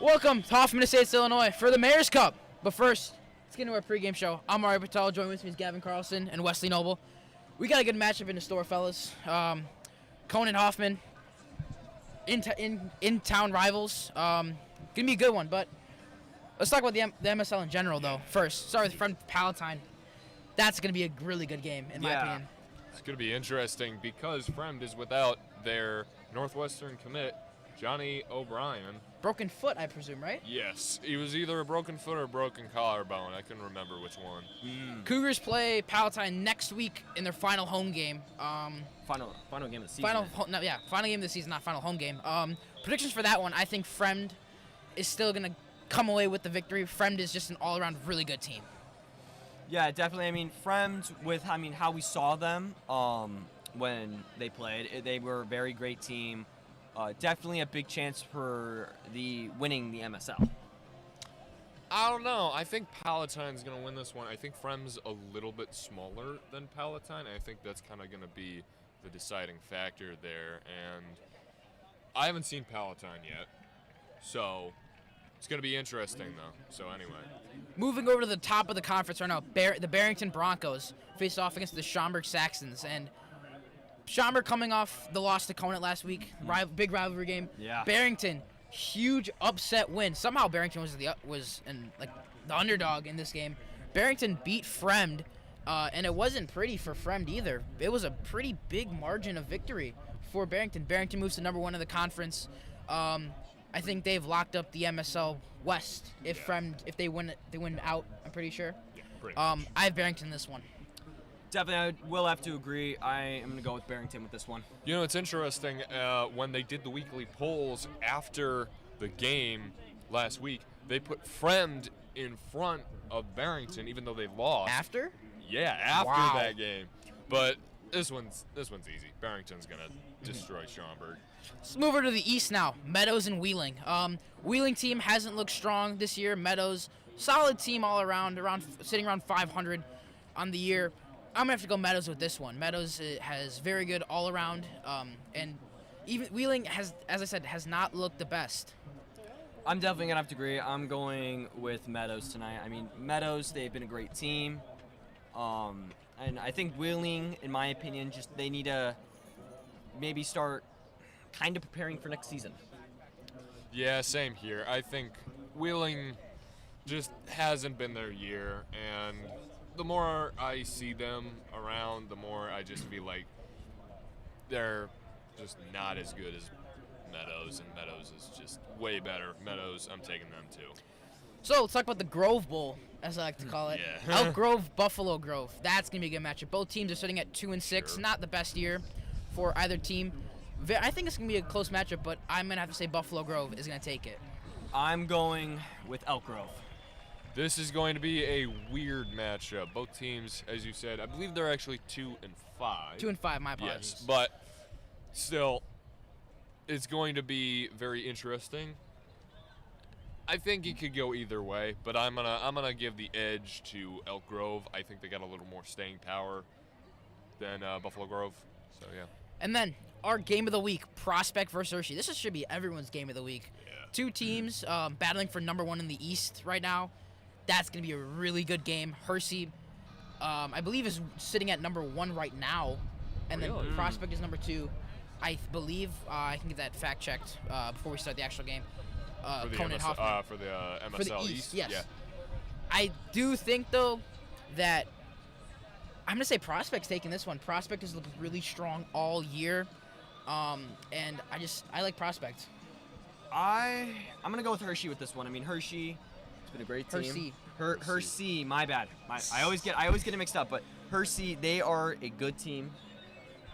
Welcome to Hoffman Estates, Illinois for the Mayor's Cup. But first, let's get into our pregame show. I'm Mario Patel. Joining with me is Gavin Carlson and Wesley Noble. We got a good matchup in the store, fellas. Conant Hoffman, in-town rivals. Gonna be a good one, but let's talk about the MSL in general, though. First, start with Friend Palatine. That's gonna be a really good game, in my opinion. It's gonna be interesting because Fremd is without their Northwestern commit, Johnny O'Brien. Broken foot, I presume, right? Yes, he was either a broken foot or a broken collarbone. I couldn't remember which one. Cougars play Palatine next week in their final home game. Final game of the season. Final game of the season, not final home game. Predictions for that one, I think Fremd is still going to come away with the victory. Fremd is just an all-around really good team. Yeah, definitely. I mean, Fremd, with how we saw them when they played, they were a very great team. Definitely a big chance for winning the MSL. I don't know. I think Palatine's going to win this one. I think Fremd's a little bit smaller than Palatine. I think that's kind of going to be the deciding factor there. And I haven't seen Palatine yet, so it's going to be interesting, though. So anyway. Moving over to the top of the conference right now, the Barrington Broncos face off against the Schaumburg Saxons. And Schaumburg coming off the loss to Conant last week, big rivalry game. Yeah. Barrington, huge upset win. Somehow Barrington was the underdog in this game. Barrington beat Fremd, and it wasn't pretty for Fremd either. It was a pretty big margin of victory for Barrington. Barrington moves to number 1 in the conference. I think they've locked up the MSL West if they win out. I'm pretty sure. Yeah, pretty much. I have Barrington this one. Definitely, I will have to agree. I am going to go with Barrington with this one. You know, it's interesting. When they did the weekly polls after the game last week, they put Fremd in front of Barrington, even though they lost. After? Yeah, after Wow. that game. But this one's easy. Barrington's gonna destroy Schaumburg. Let's move over to the east now. Meadows and Wheeling. Wheeling team hasn't looked strong this year. Meadows, solid team all around sitting around 500 on the year. I'm gonna have to go Meadows with this one. Meadows has very good all around, and even Wheeling has, as I said, has not looked the best. I'm definitely going to have to agree. I'm going with Meadows tonight. I mean, Meadows, they've been a great team. And I think Wheeling, in my opinion, just they need to maybe start kind of preparing for next season. Yeah, same here. I think Wheeling just hasn't been their year, and the more I see them around, the more I just feel like they're just not as good as Meadows, and Meadows is just way better. Meadows, I'm taking them too. So let's talk about the Grove Bowl, as I like to call it. Yeah. Elk Grove, Buffalo Grove. That's gonna be a good matchup. Both teams are sitting at 2-6. Sure. Not the best year for either team. I think it's gonna be a close matchup, but I'm gonna have to say Buffalo Grove is gonna take it. I'm going with Elk Grove. This is going to be a weird matchup. Both teams, as you said, I believe they're actually 2-5. 2-5. My apologies. Yes, but still, it's going to be very interesting. I think it could go either way, but I'm gonna give the edge to Elk Grove. I think they got a little more staying power than Buffalo Grove. So yeah. And then our game of the week, Prospect versus Hershey. This should be everyone's game of the week. Yeah. Two teams battling for number 1 in the East right now. That's going to be a really good game. Hershey, I believe, is sitting at number 1 right now. And then Really? Prospect is number 2. I believe I can get that fact checked before we start the actual game. For the Conant Hoffman. for the MSL For the East, yes. Yeah. I do think, though, that I'm going to say Prospect's taking this one. Prospect has looked really strong all year. And I like Prospect. I'm going to go with Hershey with this one. I mean, Hershey, it's been a great team. Hershey, my bad. I always get it mixed up, but Hershey, they are a good team,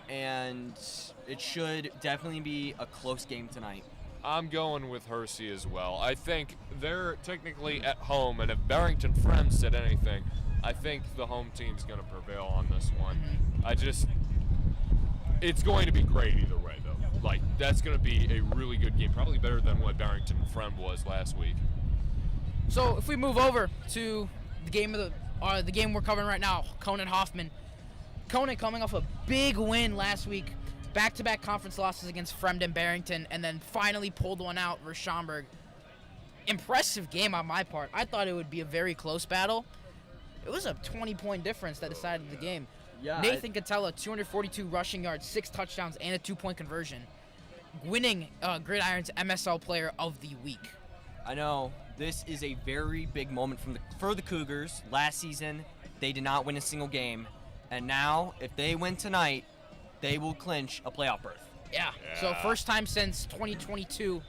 and it should definitely be a close game tonight. I'm going with Hershey as well. I think they're technically at home, and if Barrington Fremd said anything, I think the home team's going to prevail on this one. It's going to be great either way, though. Like, that's going to be a really good game, probably better than what Barrington Fremd was last week. So if we move over to the game the game we're covering right now, Conant Hoffman. Conant coming off a big win last week, back-to-back conference losses against Fremd and Barrington, and then finally pulled one out versus Schaumburg. impressive game on my part. I thought it would be a very close battle. It was a 20-point difference that decided the game. Yeah. Nathan Catella, 242 rushing yards, 6 touchdowns, and a 2-point conversion, winning Gridiron's MSL Player of the Week. I know this is a very big moment for the Cougars. Last season, they did not win a single game, and now if they win tonight, they will clinch a playoff berth. Yeah. So first time since 2022,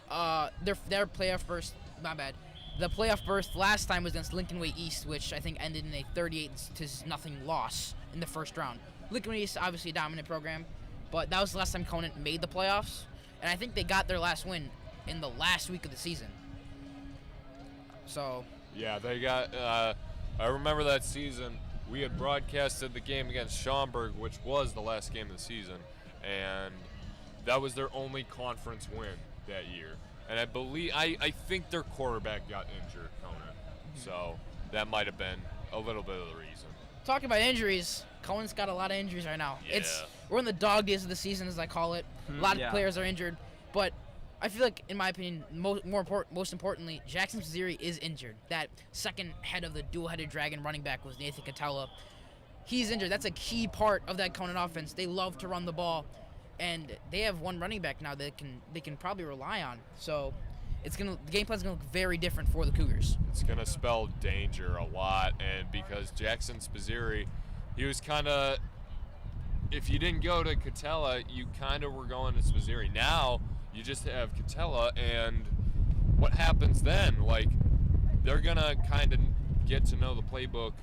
their playoff berth. My bad. The playoff berth last time was against Lincoln Way East, which I think ended in a 38-0 loss in the first round. Lincoln Way East, obviously a dominant program, but that was the last time Conant made the playoffs, and I think they got their last win in the last week of the season. So. Yeah, they got. I remember that season. We had broadcasted the game against Schaumburg, which was the last game of the season, and that was their only conference win that year. And I think their quarterback got injured, Conant. So that might have been a little bit of the reason. Talking about injuries, Conant's got a lot of injuries right now. Yeah. We're in the dog days of the season, as I call it. A lot of players are injured, but I feel like, in my opinion, most importantly, Jackson Spaziri is injured. That second head of the dual-headed dragon running back was Nathan Catella. He's injured. That's a key part of that Conant offense. They love to run the ball, and they have one running back now that they can probably rely on. So the game plan's gonna look very different for the Cougars. It's gonna spell danger a lot, and because Jackson Spaziri, he was kind of, if you didn't go to Catella, you kind of were going to Spaziri. Now you just have Catella, and what happens then? Like, they're gonna kind of get to know the playbook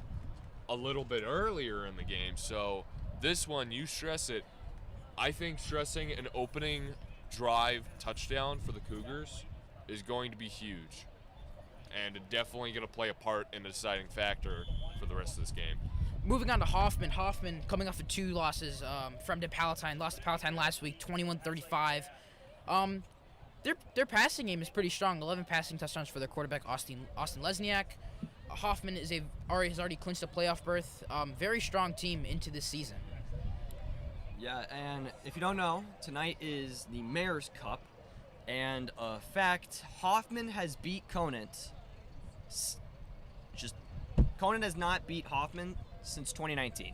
a little bit earlier in the game. So this one, you stress it. I think stressing an opening drive touchdown for the Cougars is going to be huge, and definitely going to play a part in the deciding factor for the rest of this game. Moving on to Hoffman. Hoffman coming off of 2 losses from Palatine. Lost to Palatine last week, 21-35. Their passing game is pretty strong. 11 passing touchdowns for their quarterback, Austin Lesniak. Hoffman has already clinched a playoff berth. Very strong team into this season. Yeah, and if you don't know, tonight is the Mayor's Cup, and fact, Hoffman has beat Conant. Conant has not beat Hoffman since 2019.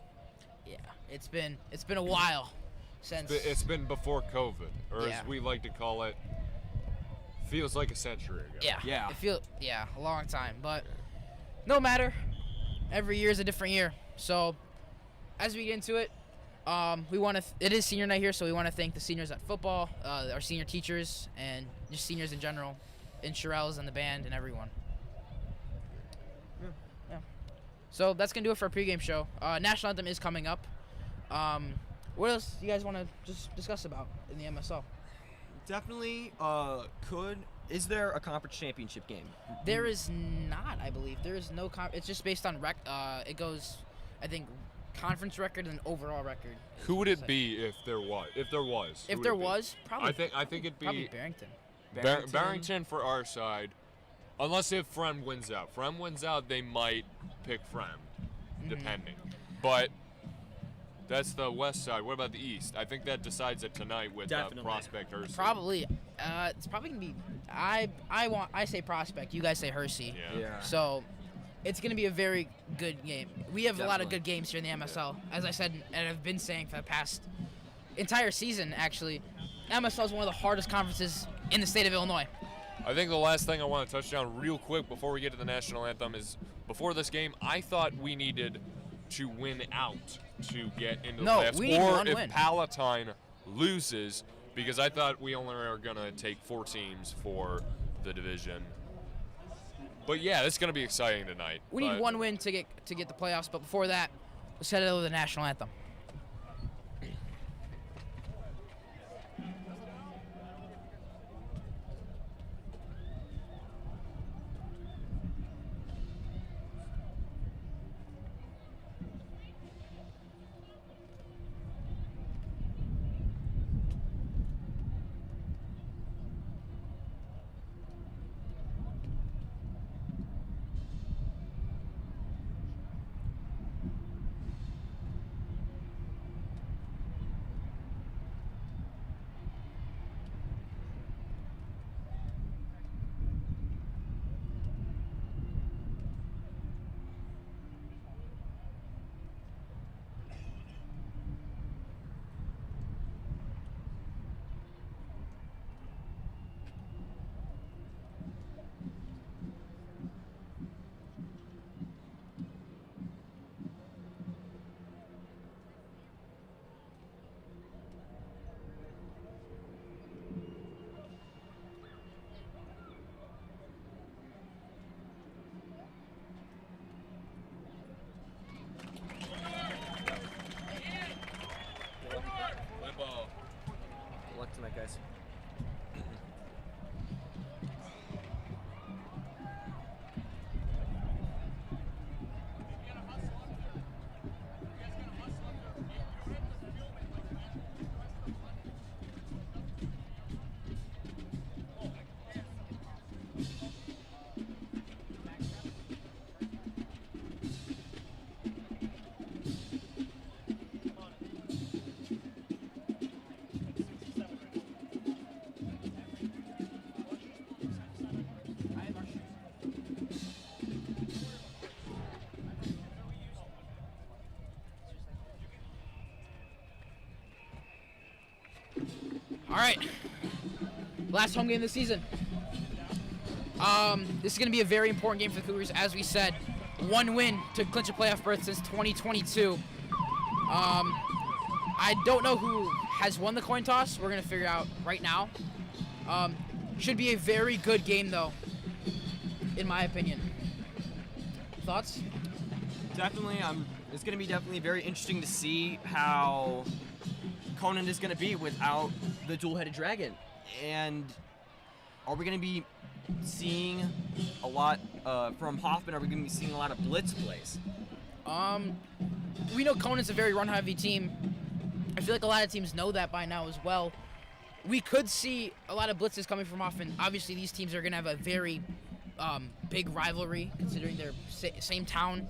Yeah, it's been a while since. It's been before COVID, or as we like to call it, feels like a century ago. Yeah. A long time, but no matter. Every year is a different year. So, as we get into it, it is senior night here, so we want to thank the seniors at football, our senior teachers, and just seniors in general, and Shirelles and the band and everyone. Yeah. So that's gonna do it for our pregame show. National anthem is coming up. What else do you guys want to just discuss about in the MSL? Definitely. Is there a conference championship game? There is not, I believe. There is no it's just based on it goes, I think, conference record and overall record. Who would it be if there was? Probably. I think it'd be probably Barrington. Barrington for our side, unless if Frem wins out. Frem wins out, they might pick Frem, depending. But that's the west side. What about the east? I think that decides it tonight with Prospect Hersey. Probably. It's probably gonna be. I say Prospect. You guys say Hersey. Yeah. So it's going to be a very good game. We have a lot of good games here in the MSL. As I said, and I've been saying for the past entire season, actually, MSL is one of the hardest conferences in the state of Illinois. I think the last thing I want to touch down real quick before we get to the national anthem is, before this game, I thought we needed to win out to get into the playoffs. We need one if win. Palatine loses, because I thought we only are going to take 4 teams for the division. But yeah, it's going to be exciting tonight. We need one win to get the playoffs, but before that, let's head over to the national anthem. All right. Last home game of the season. This is going to be a very important game for the Cougars. As we said, one win to clinch a playoff berth since 2022. I don't know who has won the coin toss. We're going to figure out right now. Should be a very good game, though, in my opinion. Thoughts? Definitely. It's going to be definitely very interesting to see how Conant is going to be without the dual-headed dragon. And are we going to be seeing a lot from Hoffman? Are we going to be seeing a lot of blitz plays? We know Conant's a very run-heavy team. I feel like a lot of teams know that by now as well. We could see a lot of blitzes coming from Hoffman. Obviously, these teams are going to have a very big rivalry, considering they're same town.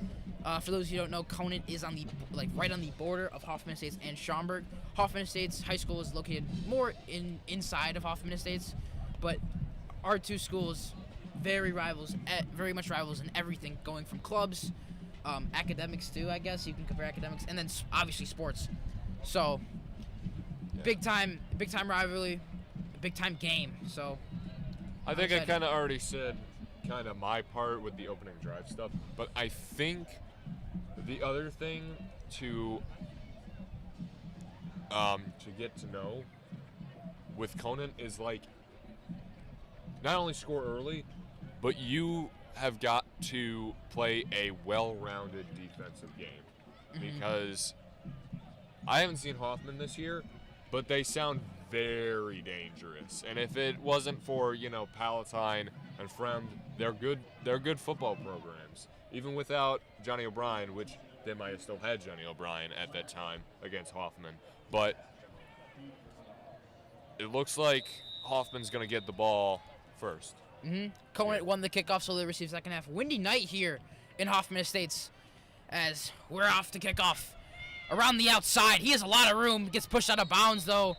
For those who don't know, Conant is on the right on the border of Hoffman Estates and Schaumburg. Hoffman Estates High School is located more inside of Hoffman Estates, but our two schools very much rivals in everything, going from clubs, academics too. I guess you can compare academics, and then obviously sports. So big time rivalry, big time game. So I think I kind of already said kind of my part with the opening drive stuff, but I think the other thing to get to know with Conant is like not only score early, but you have got to play a well-rounded defensive game, because I haven't seen Hoffman this year, but they sound very dangerous. And if it wasn't for, Palatine and Fremd, they're good football programs. Even without Johnny O'Brien, which they might have still had Johnny O'Brien at that time against Hoffman. But it looks like Hoffman's going to get the ball first. Conant won the kickoff, so they receive second half. Windy night here in Hoffman Estates as we're off to kick off. Around the outside, he has a lot of room. Gets pushed out of bounds, though.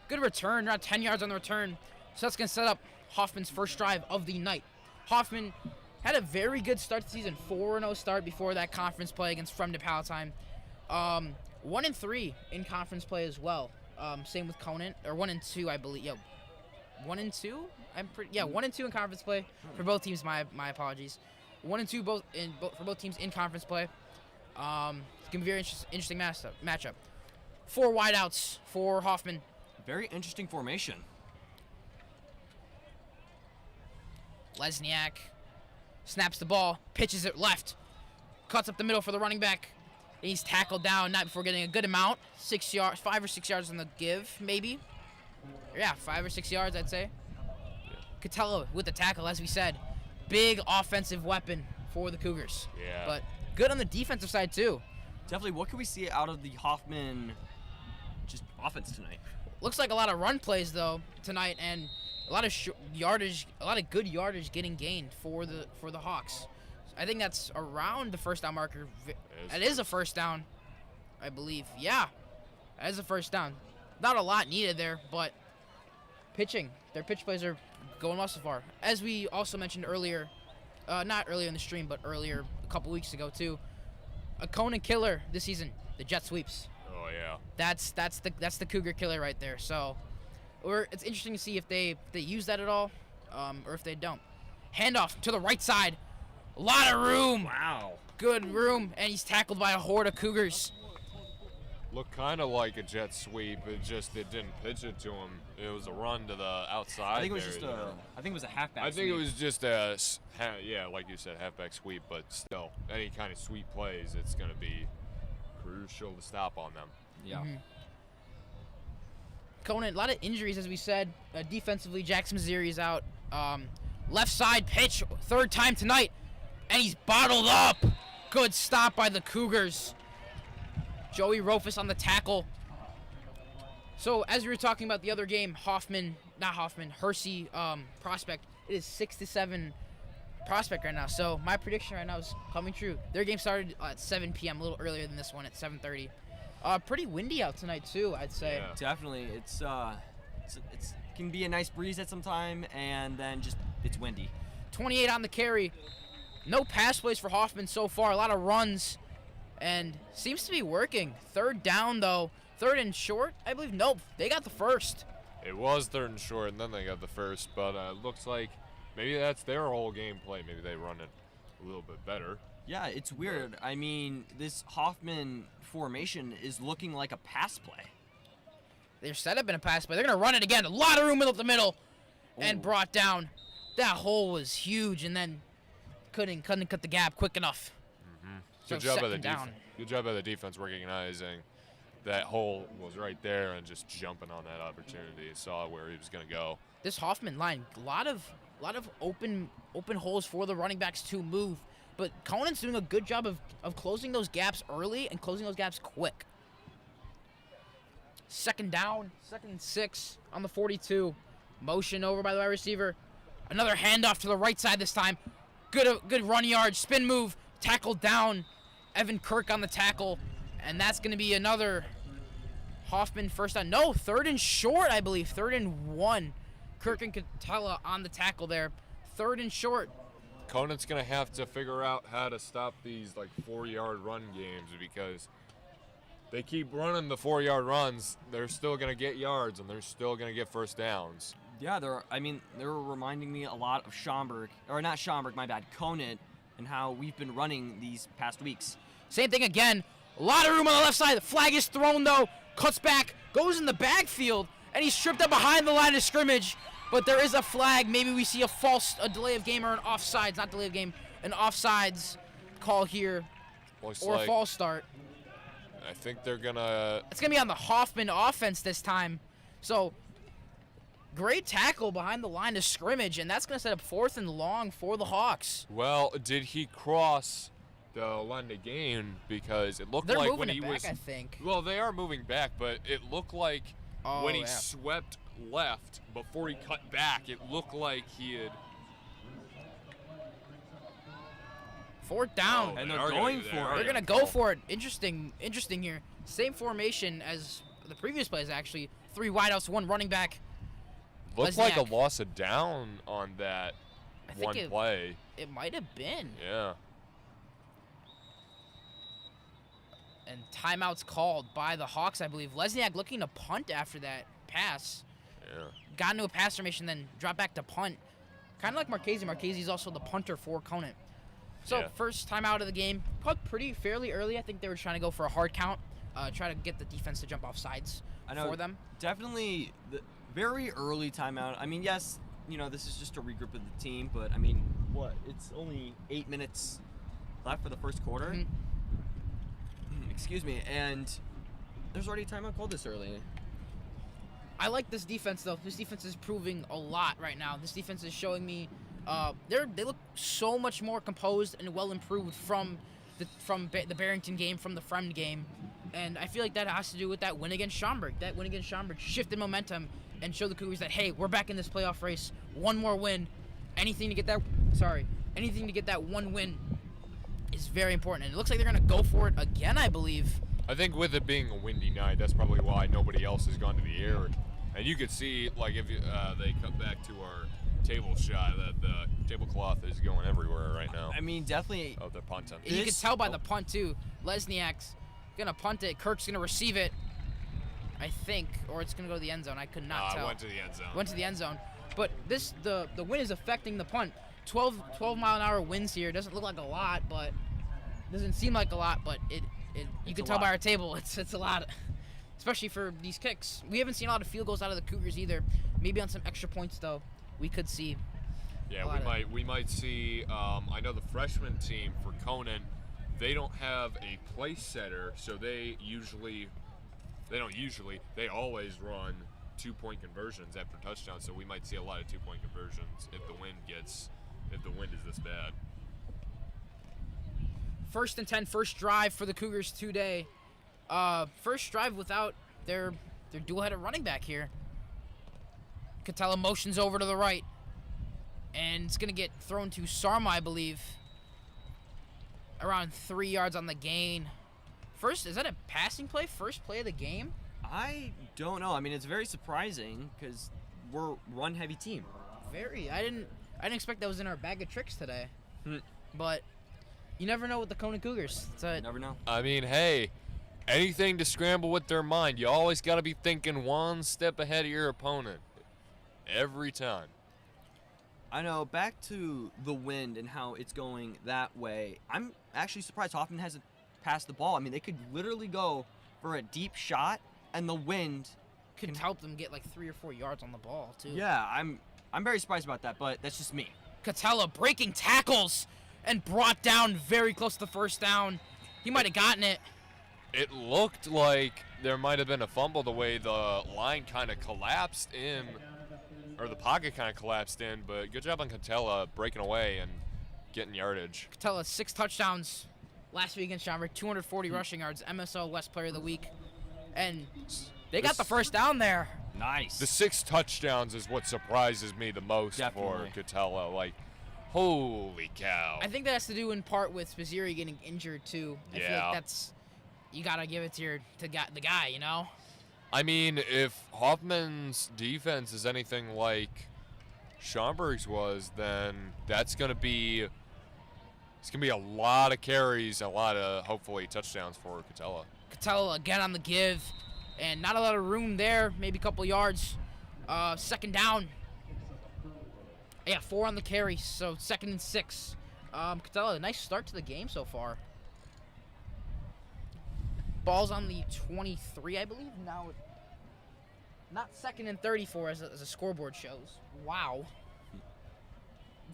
Good return, around 10 yards on the return. So that's going to set up Hoffman's first drive of the night. Hoffman had a very good start to the season, 4-0 start before that conference play against Fremd Palatine. 1-3 in conference play as well. Same with Conant, or 1-2, I believe. 1-2. 1-2 in conference play for both teams. My apologies. 1-2 for both teams in conference play. It's gonna be a very interesting matchup. 4 wideouts for Hoffman. Very interesting formation. Lesniak snaps the ball, pitches it left, cuts up the middle for the running back. He's tackled down, not before getting a good amount, 5 or 6 yards on the give, maybe. Yeah, 5 or 6 yards, I'd say. Catello with the tackle, as we said. Big offensive weapon for the Cougars. Yeah. But good on the defensive side, too. Definitely. What can we see out of the Hoffman offense tonight? Looks like a lot of run plays, though, tonight, and a lot of yardage, a lot of good yardage getting gained for the Hawks. I think that's around the first down marker. That is a first down, I believe. Yeah, that is a first down. Not a lot needed there, but their pitch plays are going well so far. As we also mentioned earlier, not earlier in the stream, but earlier a couple weeks ago too, a Conant killer this season, the jet sweeps. Oh yeah. That's the Cougar killer right there. So, it's interesting to see if they use that at all, or if they don't. Handoff to the right side. A lot of room. Wow. Good room, and he's tackled by a horde of Cougars. Looked kind of like a jet sweep. It didn't pitch it to him. It was a run to the outside. I think it was a halfback. I think it was just like you said, halfback sweep. But still, any kind of sweep plays, it's going to be crucial to stop on them. Yeah. Conant, a lot of injuries, as we said. Defensively, Jackson Mazzeri is out. Left side pitch, third time tonight, and he's bottled up. Good stop by the Cougars. Joey Rofus on the tackle. So, as we were talking about the other game, Hersey prospect, it is 6-7 prospect right now. So, my prediction right now is coming true. Their game started at 7 p.m., a little earlier than this one at 7:30. Pretty windy out tonight, too, I'd say. Yeah. Definitely. It's can be a nice breeze at some time, and then it's windy. 28 on the carry. No pass plays for Hoffman so far. A lot of runs. And seems to be working. Third down, though. Third and short, I believe. Nope, they got the first. It was 3rd and short, and then they got the first, but it looks like maybe that's their whole gameplay. Maybe they run it a little bit better. Yeah, it's weird. I mean, this Hoffman formation is looking like a pass play. They're set up in a pass play. They're going to run it again. A lot of room up the middle. And Ooh. brought down. That hole was huge, and then couldn't cut the gap quick enough. So Good job by the second down. Good job by the defense recognizing that hole was right there and just jumping on that opportunity. Saw where he was going to go. This Hoffman line, a lot of open holes for the running backs to move. But Conant's doing a good job of closing those gaps early and closing those gaps quick. Second down, 2nd and 6 on the 42. Motion over by the wide receiver. Another handoff to the right side this time. Good run yard, spin move, tackle down. Evan Kirk on the tackle. And that's going to be another Hoffman first down. No, 3rd and short, I believe. 3rd and 1. Kirk and Catella on the tackle there. 3rd and short. Conant's going to have to figure out how to stop these 4-yard run games because they keep running the 4-yard runs. They're still going to get yards and they're still going to get first downs. Yeah, they're reminding me a lot of Conant, and how we've been running these past weeks. Same thing again. A lot of room on the left side. The flag is thrown, though. Cuts back, goes in the backfield, and he's tripped up behind the line of scrimmage. But there is a flag. Maybe we see a delay of game or an offsides, not delay of game, an offsides call here, or a false start. I think they're going to... It's going to be on the Hoffman offense this time. So, great tackle behind the line of scrimmage, and that's going to set up 4th and long for the Hawks. Well, did he cross the line of game? Because it looked They're like moving when it he back, was... I think. Well, they are moving back, but it looked like when he yeah. swept left before he cut back, it looked like he had... 4th down. And they're going for it. They're going to go for it. Interesting here. Same formation as the previous plays, actually. 3 wideouts, 1 running back. Looked like a loss of down on that one think play. It might have been. Yeah. And timeouts called by the Hawks, I believe. Lesniak looking to punt after that pass. Yeah. Got into a pass formation, then dropped back to punt. Kind of like Marchese. Marchese's also the punter for Conant. So, Yeah. First time out of the game. Caught fairly early. I think they were trying to go for a hard count. Try to get the defense to jump off sides for them. Definitely the very early timeout. I mean, yes, this is just a regroup of the team, but I mean, it's only 8 minutes left for the first quarter. Mm-hmm. Excuse me, and there's already a timeout called this early. I like this defense, though. This defense is proving a lot right now. This defense is showing me they look so much more composed and well improved from the Barrington game, from the Fremd game. And I feel like that has to do with that win against Schaumburg. That win against Schaumburg shifted momentum and showed the Cougars that, hey, we're back in this playoff race. One more win. Anything to get that one win is very important. And it looks like they're going to go for it again, I believe. I think with it being a windy night, that's probably why nobody else has gone to the air. And you could see, if they come back to our table shot, that the tablecloth is going everywhere right now. I mean, definitely. Of the punt. You can tell by the punt, too. Lesniak's going to punt it. Kirk's going to receive it, I think, or it's going to go to the end zone. I could not tell. Went to the end zone. Went to the end zone. But the wind is affecting the punt. 12 mile an hour winds here. Doesn't look like a lot, but doesn't seem like a lot, but you can tell by our table it's a lot, especially for these kicks. We haven't seen a lot of field goals out of the Cougars either. Maybe on some extra points though, we could see. Yeah, we might see. I know the freshman team for Conant, they don't have a place setter, so they always run 2-point conversions after touchdowns. So we might see a lot of 2-point conversions if the wind is this bad. 1st and 10, first drive for the Cougars today. First drive without their dual-headed running back here. Catella motions over to the right. And it's going to get thrown to Sarma, I believe. Around 3 yards on the gain. Is that a passing play? First play of the game? I don't know. I mean, it's very surprising because we're a run-heavy team. Very. I didn't expect that was in our bag of tricks today. But you never know with the Conant Cougars. You never know. I mean, hey, anything to scramble with their mind. You always got to be thinking one step ahead of your opponent every time. I know, back to the wind and how it's going that way. I'm actually surprised Hoffman hasn't passed the ball. I mean, they could literally go for a deep shot, and the wind Could help them get like 3 or 4 yards on the ball, too. Yeah, I'm very surprised about that, but that's just me. Catella breaking tackles and brought down very close to the first down. He might have gotten it. It looked like there might have been a fumble the way the line kind of collapsed in, or the pocket kind of collapsed in, but good job on Catella breaking away and getting yardage. Catella, 6 touchdowns last week against Schaumburg, 240 rushing yards, MSO West Player of the Week. And they got the first down there. Nice. The 6 touchdowns is what surprises me the most Definitely. for Catella. Like, holy cow. I think that has to do in part with Spazzieri getting injured, too. I feel Yeah. like that's, you got to give it to the guy, you know? I mean, if Hoffman's defense is anything like Schaumburg's was, then it's gonna be a lot of carries, a lot of hopefully touchdowns for Catella. Catella again on the give, and not a lot of room there, maybe a couple yards. Second down. Yeah, 4 on the carry, so 2nd and 6. Catella, a nice start to the game so far. Ball's on the 23, I believe. Now, not 2nd and 34 as a scoreboard shows. Wow.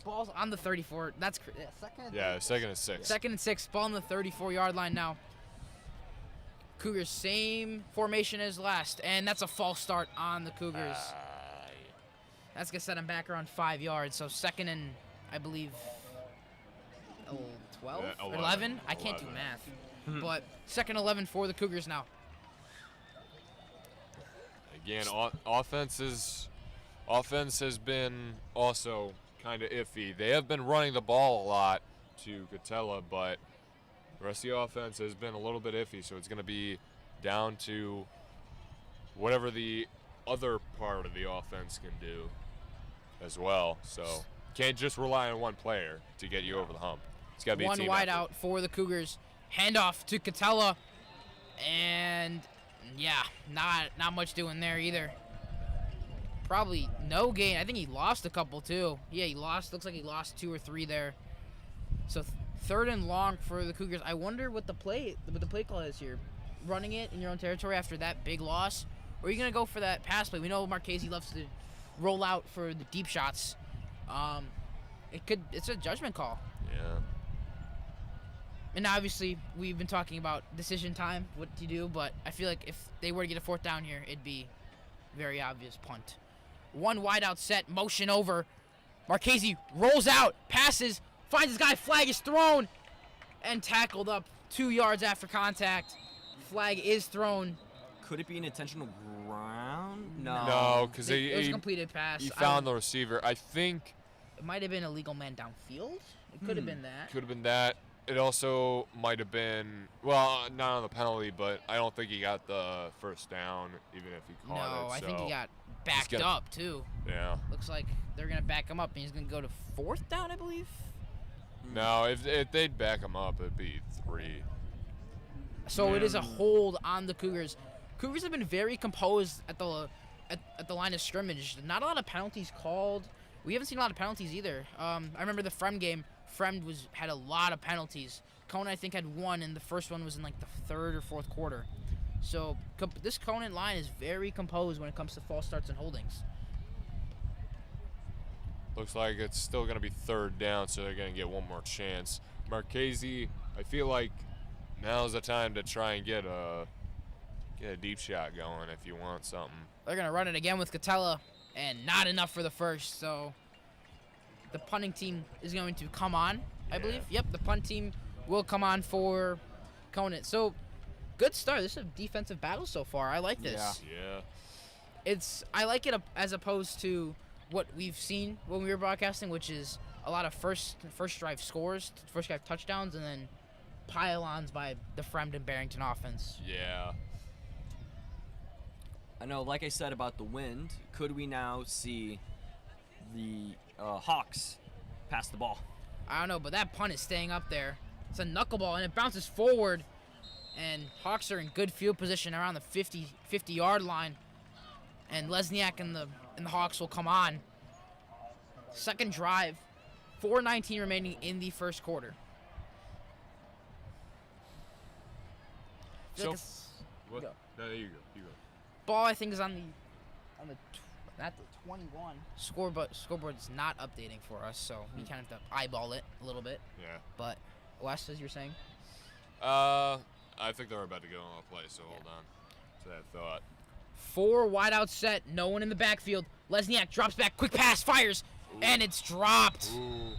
Ball's on the 34. That's second. Yeah, 2nd and 6. 2nd and 6. Ball on the 34-yard line now. Cougars same formation as last, and that's a false start on the Cougars. That's gonna set them back around 5 yards. So 2nd and, I believe, 12 or 11. I can't do math. But 2nd 11 for the Cougars now. Again, offense has been also kind of iffy. They have been running the ball a lot to Catella, but the rest of the offense has been a little bit iffy, so it's going to be down to whatever the other part of the offense can do as well. So can't just rely on one player to get you over the hump. It's got to be a One team wide effort. out for the Cougars. Handoff to Catella, and yeah, not much doing there either. Probably no gain. I think he lost a couple too. Yeah, he lost. Looks like he lost 2 or 3 there. So 3rd and long for the Cougars. I wonder what the play call is here. Running it in your own territory after that big loss, or are you gonna go for that pass play? We know Marchese loves to roll out for the deep shots. It's a judgment call. Yeah. And obviously, we've been talking about decision time, what to do, but I feel like if they were to get a 4th down here, it'd be very obvious punt. 1 wide out set, motion over. Marchese rolls out, passes, finds his guy, flag is thrown, and tackled up 2 yards after contact. Flag is thrown. Could it be an intentional ground? No, because It was a he completed pass. he found the receiver. I think It might have been a legal man downfield. It could have been that. could have been that. It also might have been, well, not on the penalty, but I don't think he got the first down, even if he caught it. No, I think so, he got backed gonna- up, too. Yeah. Looks like they're going to back him up, and he's going to go to 4th down, I believe. No, if they'd back him up, it'd be 3. So it is a hold on the Cougars. Cougars have been very composed at the line of scrimmage. Not a lot of penalties called. We haven't seen a lot of penalties either. I remember the Frem game. Frem had a lot of penalties. Conant, I think, had 1, and the first one was in like the 3rd or 4th quarter. So this Conant line is very composed when it comes to false starts and holdings. Looks like it's still going to be 3rd down, so they're going to get one more chance. Marchese, I feel like now's the time to try and get a deep shot going if you want something. They're going to run it again with Catella, and not enough for the first. So the punting team is going to come on, I believe. Yep, the punt team will come on for Conant. So good start. This is a defensive battle so far. I like this. Yeah. I like it as opposed to what we've seen when we were broadcasting, which is a lot of first drive scores, first drive touchdowns, and then pile-ons by the Fremd and Barrington offense. Yeah. I know, like I said about the wind, could we now see the Hawks pass the ball? I don't know, but that punt is staying up there. It's a knuckleball, and it bounces forward, And Hawks are in good field position around the 50-yard line. And Lesniak and the Hawks will come on. Second drive, 4:19 remaining in the first quarter. So, Go. no, there you go. You go. Ball, I think, is on the not the 21 scoreboard's not updating for us, so we kind of have to eyeball it a little bit. Yeah. But Wes, as you're saying, I think they're about to go on a play, so hold on to that thought. 4 wide out set, no one in the backfield. Lesniak drops back, quick pass, fires, and it's dropped. Ooh.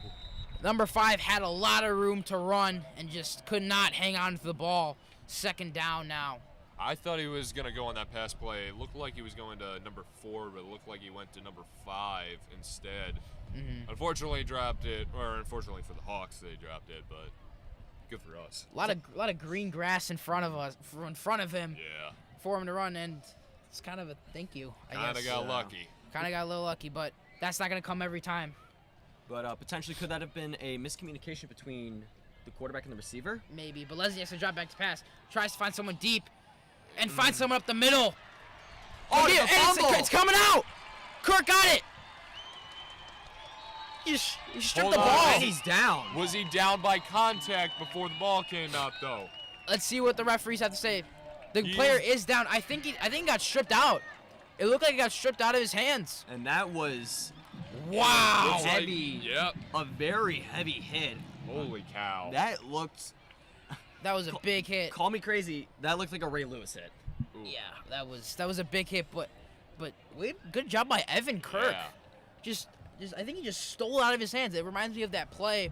Number 5 had a lot of room to run and just could not hang on to the ball. Second down now. I thought he was going to go on that pass play. It looked like he was going to number 4, but it looked like he went to number 5 instead. Mm-hmm. Unfortunately, he dropped it, or unfortunately for the Hawks, they dropped it, but good for us. A lot of green grass in front of him Yeah. for him to run, and it's kind of a thank you, I guess. Kind of got lucky. Kind of got a little lucky, but that's not going to come every time. But potentially, could that have been a miscommunication between the quarterback and the receiver? Maybe, but Leslie has to drop back to pass. Tries to find someone deep, and finds someone up the middle. Oh, yeah, it's a fumble! it's coming out! Kirk got it! He stripped Hold the on. ball. And he's down. Was he down by contact before the ball came out, though? Let's see what the referees have to say. The He player is- is down. I think he got stripped out. It looked like he got stripped out of his hands. And that was Wow. Looks like- heavy. Yep. A very heavy hit. Holy cow. That looked, That was a big hit. call me crazy, that looked like a Ray Lewis hit. Ooh. Yeah, that was a big hit, but good job by Evan Kirk. Yeah. Just I think he just stole it out of his hands. It reminds me of that play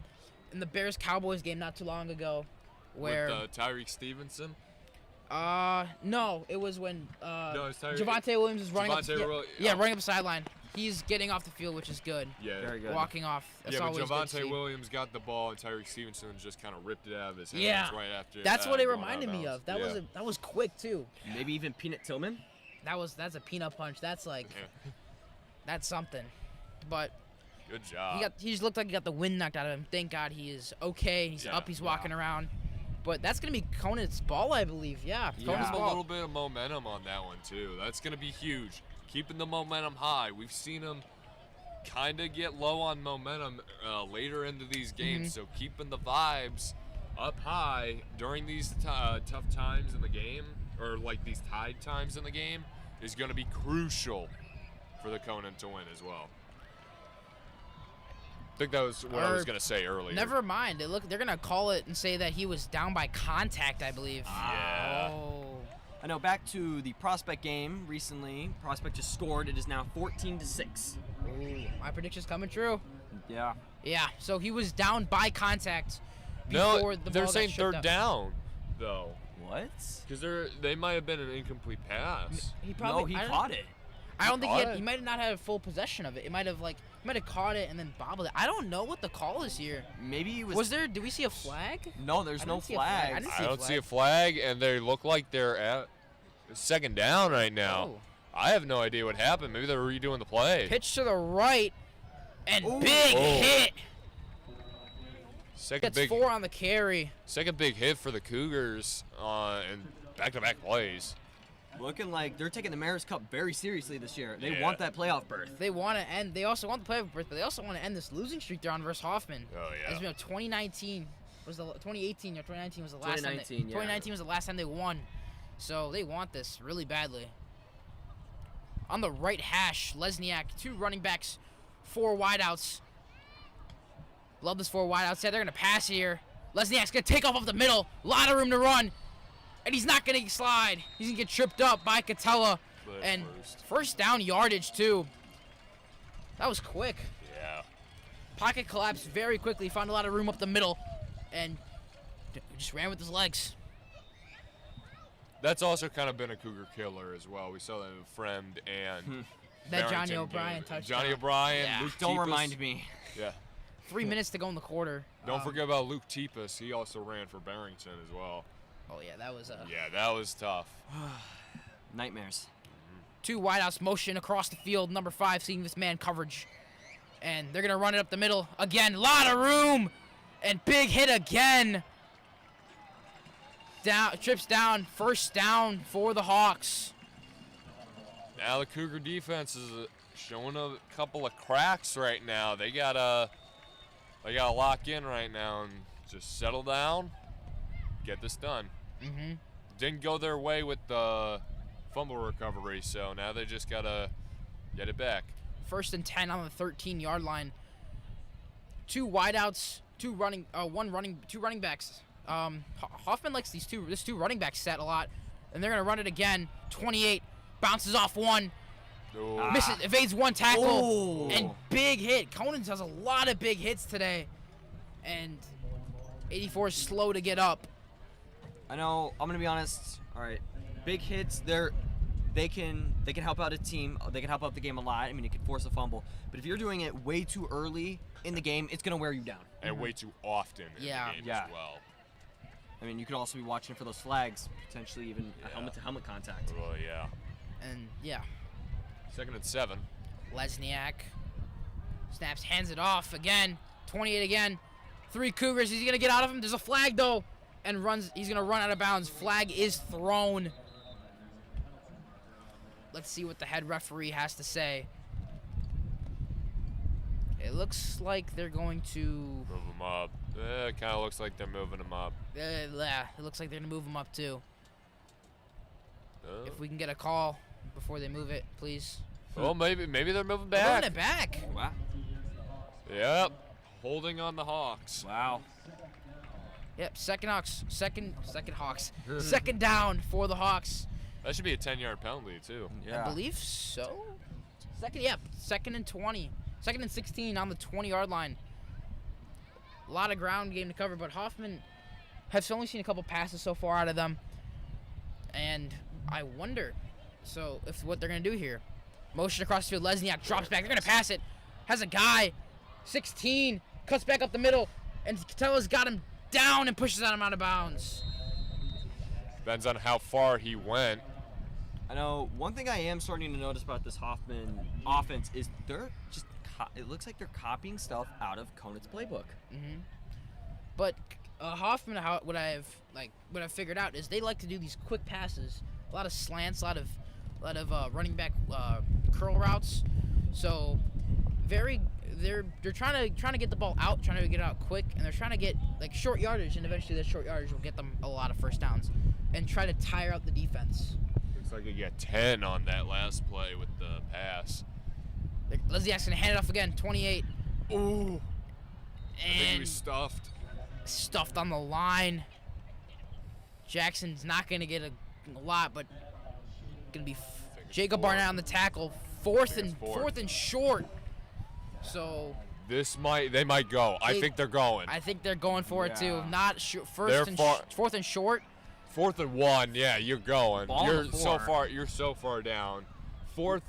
in the Bears Cowboys game not too long ago, where With Tyreek Stevenson? no, it was when No, it's Tyreek. Javonte Williams is running Javonte up. Will- Yeah, oh. running up the sideline. He's getting off the field, which is good. Yeah. Very good. Walking off. That's Yeah, but always good to Javonte see. Williams got the ball, and Tyreek Stevenson just kind of ripped it out of his hands Yeah. right after. That's what it going reminded out me bounds. of. That Yeah. that was quick too. Maybe even Peanut Tillman? That's a peanut punch. That's like Yeah. that's something. But Good job. he just looked like he got the wind knocked out of him. Thank God he is okay. He's Yeah, up. He's walking around. But that's gonna be Conant's ball, I believe. Yeah, Yeah. Conant's Keep a ball. little bit of momentum on that one too. That's gonna be huge. Keeping the momentum high. We've seen him kind of get low on momentum later into these games. So keeping the vibes up high during these tough times in the game, or like these tied times in the game, is going to be crucial for the Conant to win as well. I think that was what I was going to say earlier. Never mind. They're gonna call it and say that he was down by contact, I believe. Yeah. Oh. I know, back to the Prospect game recently. Prospect just scored. It is now 14-6. Ooh, my prediction's coming true. Yeah. Yeah. So he was down by contact No, before the they're ball saying got stripped third up. down, though. What? Because they might have been an incomplete pass. He probably No, he I don't- caught it. I don't think caught it? he might not have full possession of it. It might have caught it and then bobbled it. I don't know what the call is here. Maybe he was. Was there? Did we see a flag? No, there's I no didn't see a flag. I flag. didn't I see a don't see a flag. flag, and they look like they're at second down right now. Oh. I have no idea what happened. Maybe they're redoing the play. Pitch to the right, and Ooh. big Oh. hit. Second Gets big, 4 on the carry. second big hit for the Cougars in back-to-back plays. Looking like they're taking the Mariners Cup very seriously this year. They Yeah. want that playoff berth. They want to end. They also want the playoff berth, but they also want to end this losing streak they're on versus Hoffman. Oh yeah. As we know, 2019 was the 2018 or 2019 was the last 2019, time. yeah. 2019 was the last time they won, so they want this really badly. On the right hash, Lesniak, 2 running backs, 4 wideouts. Love this 4 wideouts. They're gonna pass here. Lesniak's gonna take off the middle. A lot of room to run, and he's not gonna slide. He's gonna get tripped up by Catella, But and first down yardage too. That was quick. Yeah. Pocket collapsed very quickly, found a lot of room up the middle, and just ran with his legs. That's also kind of been a Cougar killer as well. We saw that in Fremd and That Johnny Barrington O'Brien game. touchdown. Johnny O'Brien, Yeah. Luke Don't Tepas. remind me. Yeah. 3 minutes to go in the quarter. Don't forget about Luke Tepas. He also ran for Barrington as well. Oh yeah, that was Yeah, that was tough. Nightmares. 2 wideouts motion across the field. Number 5 seeing this man coverage, and they're gonna run it up the middle again. Lot of room, and big hit again. trips down. First down for the Hawks. Now the Cougar defense is showing a couple of cracks right now. They gotta lock in right now and just settle down, get this done. Mm-hmm. Didn't go their way with the fumble recovery, so now they just gotta get it back. 1st and 10 on the 13-yard line. Two wideouts, two running backs. Hoffman likes this two running back set a lot, and they're gonna run it again. 28 bounces off one, misses, evades one tackle, and big hit. Conant has a lot of big hits today, and 84 is slow to get up. I know. I'm gonna be honest. All right, big hits. They can help out a team. They can help out the game a lot. I mean, it can force a fumble. But if you're doing it way too early in the game, it's gonna wear you down. And way too often in the game as well. I mean, you could also be watching for those flags, potentially even a helmet-to-helmet contact. Well, yeah. And yeah. 2nd and 7. Lesniak snaps, hands it off again. 28 again. 3 Cougars. Is he gonna get out of him? There's a flag though, and runs. He's gonna run out of bounds. Flag is thrown. Let's see what the head referee has to say. It looks like they're going to move him up. It kind of looks like they're moving him up. Yeah, it looks like they're gonna move him up too. If we can get a call before they move it, please. Well, maybe they're moving back. They're moving it back. Wow. Yep. Holding on the Hawks. Wow. Yep. Second Hawks. Second down for the Hawks. That should be a 10-yard penalty too. Yeah. I believe so. Second and 20. 2nd and 16 on the 20-yard line. A lot of ground game to cover, but Hoffman has only seen a couple passes so far out of them. And I wonder, if what they're going to do here. Motion across the field. Lesniak drops back. They're going to pass it. Has a guy. 16. Cuts back up the middle. And Catella's got him down and pushes him out of bounds. Depends on how far he went. I know one thing I am starting to notice about this Hoffman offense is they're just it looks like they're copying stuff out of Conant's playbook. Mm-hmm. But Hoffman, what I've figured out is they like to do these quick passes, a lot of slants, a lot of running back curl routes. So they're trying to get the ball out, trying to get it out quick, and they're trying to get like short yardage, and eventually that short yardage will get them a lot of first downs, and try to tire out the defense. Looks like he got 10 on that last play with the pass. Lesniak's gonna hand it off again. 28. Ooh. I think he And was stuffed. stuffed on the line. Jackson's not gonna get a lot, but gonna be Jacob Barnett on the tackle. Fourth and short. So They might go. I think they're going. I think they're going for it too. Not fourth and short. 4th and 1. Yeah, you're going. Ball You're on the so 4. far. You're so far down. Fourth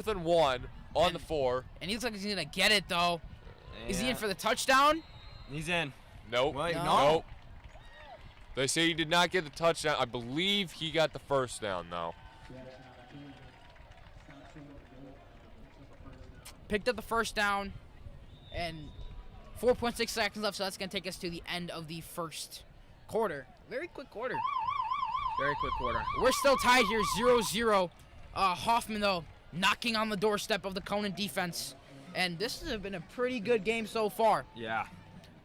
and 1 on the 4. And he looks like he's gonna get it though. Yeah. Is he in for the touchdown? He's in. Nope. Wait, No. Nope. They say he did not get the touchdown. I believe he got the first down though. Picked up the first down, and 4.6 seconds left, so that's gonna take us to the end of the first quarter. Very quick quarter. Very quick quarter. We're still tied here, 0-0. Hoffman, though, knocking on the doorstep of the Conant defense. And this has been a pretty good game so far. Yeah.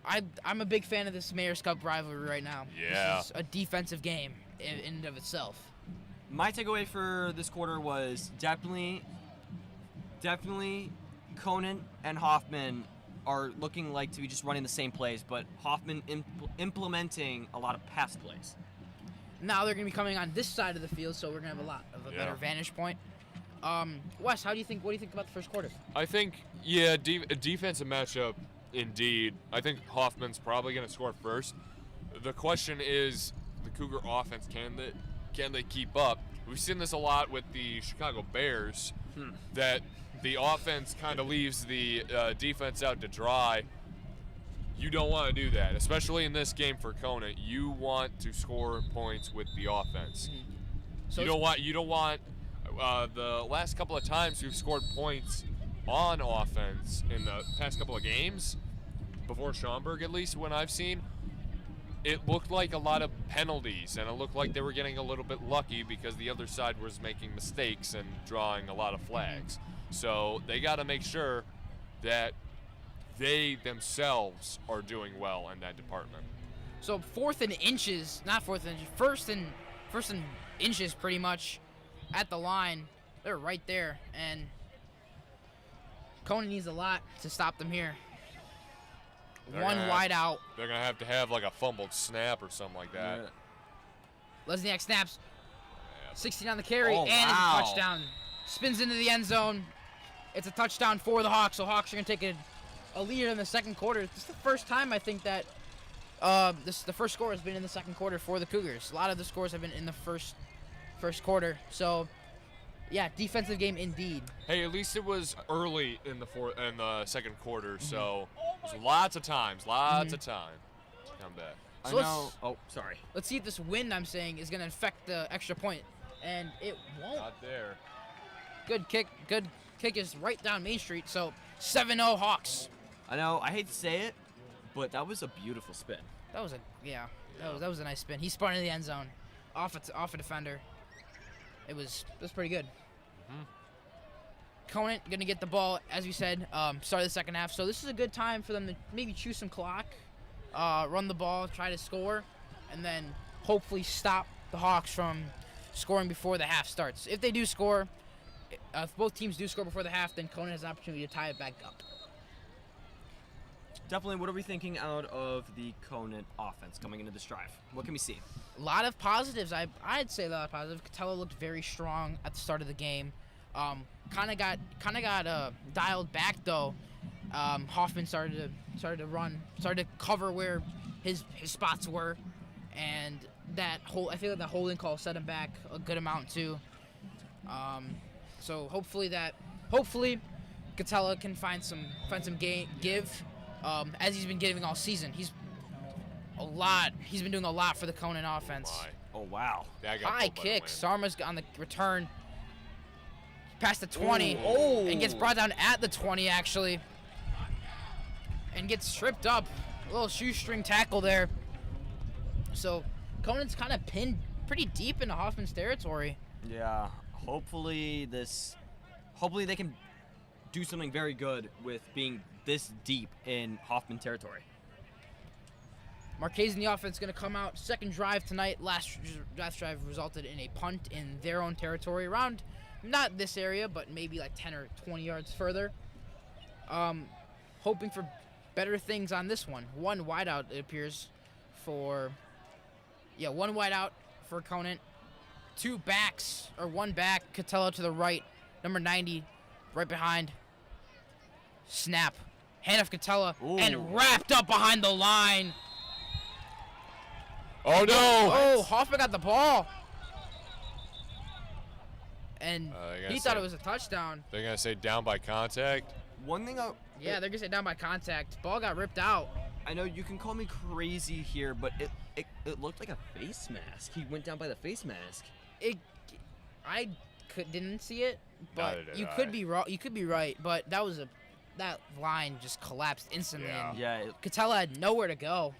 I'm a big fan of this Mayor's Cup rivalry right now. Yeah. This is a defensive game in and of itself. My takeaway for this quarter was definitely Conant and Hoffman are looking like to be just running the same plays, but Hoffman implementing a lot of pass plays. Now they're going to be coming on this side of the field, so we're going to have a lot of a better vantage point. Wes, what do you think about the first quarter? I think, a defensive matchup, indeed. I think Hoffman's probably going to score first. The question is, the Cougar offense, can they keep up? We've seen this a lot with the Chicago Bears, that the offense kind of leaves the defense out to dry. You don't want to do that, especially in this game for Conant. You want to score points with the offense. So you don't want the last couple of times we've scored points on offense in the past couple of games, before Schaumburg at least, when I've seen, it looked like a lot of penalties, and it looked like they were getting a little bit lucky because the other side was making mistakes and drawing a lot of flags. So they got to make sure that they themselves are doing well in that department. So first and inches pretty much at the line. They're right there, and Conant needs a lot to stop them here. One wide out. They're going to have like a fumbled snap or something like that. Yeah. Lesniak snaps. 16 on the carry, Oh, and it's a wow. touchdown. Spins into the end zone. It's a touchdown for the Hawks. So Hawks are going to take a lead in the second quarter. This is the first time I think that the first score has been in the second quarter for the Cougars. A lot of the scores have been in the first quarter. So, yeah, defensive game indeed. Hey, at least it was early in the second quarter, so there's lots of time to come back. So I know. Oh, sorry. Let's see if this wind I'm saying is going to affect the extra point, and it won't. Not there. Good kick is right down Main Street. So 7-0 Hawks. I know. I hate to say it, but that was a beautiful spin. That was that was a nice spin. He spun in the end zone, off a defender. It was pretty good. Conant gonna get the ball, as we said, start of the second half. So this is a good time for them to maybe chew some clock, run the ball, try to score, and then hopefully stop the Hawks from scoring before the half starts. If they do score, if both teams do score before the half, then Conant has an opportunity to tie it back up. Definitely, what are we thinking out of the Conant offense coming into this drive? What can we see? A lot of positives. I'd say a lot of positives. Catella looked very strong at the start of the game. Kind of got dialed back though. Hoffman started to run, started to cover where his spots were, and I feel like that holding call set him back a good amount too. So hopefully Catella can find some give. As he's been giving all season. He's been doing a lot for the Conant offense. Oh, wow. High kick. Sarma's on the return. Past the 20. Ooh. And gets brought down at the 20, actually. And gets tripped up. A little shoestring tackle there. So, Conant's kind of pinned pretty deep into Hoffman's territory. Yeah. Hopefully they can do something very good with being this deep in Hoffman territory. Marquez in the offense going to come out. Second drive tonight. Last drive resulted in a punt in their own territory around, not this area, but maybe like 10 or 20 yards further. Hoping for better things on this one. One wide out, it appears, one wide out for Conant. One back. Catella to the right. Number 90 right behind. Snap. Handoff Catella, and wrapped up behind the line. Oh, no! Oh, Hoffman got the ball. And he thought it was a touchdown. They're going to say down by contact? One thing they're going to say down by contact. Ball got ripped out. I know you can call me crazy here, but it looked like a face mask. He went down by the face mask. I didn't see it, but Neither did you I. could be wrong. You could be right, but that line just collapsed instantly. Yeah. And Catella had nowhere to go.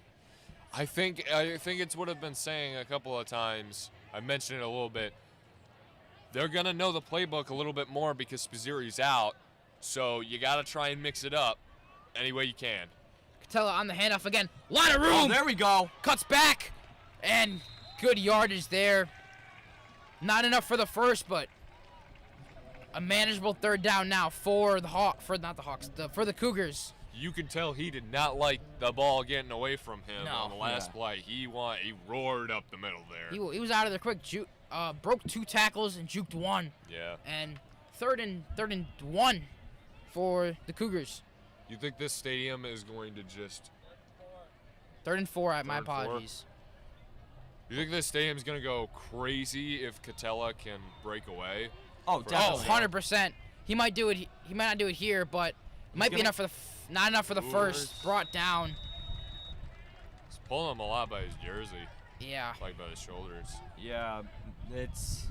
I think it's what I've been saying a couple of times. I mentioned it a little bit. They're going to know the playbook a little bit more because Spazzeri's out, so you got to try and mix it up any way you can. Catella on the handoff again. Lot of room. Oh, there we go. Cuts back, and good yardage there. Not enough for the first, but a manageable third down now for the Cougars. You can tell he did not like the ball getting away from him No. on the last play. He roared up the middle there. He was out of there quick. Broke 2 tackles and juked 1. Yeah. And third and 1 for the Cougars. You think this stadium is going to just 3rd and 4. My 3rd and 4? apologies. You think this stadium's going to go crazy if Catella can break away? Oh, definitely. 100%. He might do it. He might not do it here, but it might be enough for not enough for the first. Brought down. He's pulling him a lot by his jersey. Yeah. Like by his shoulders. Yeah, it's.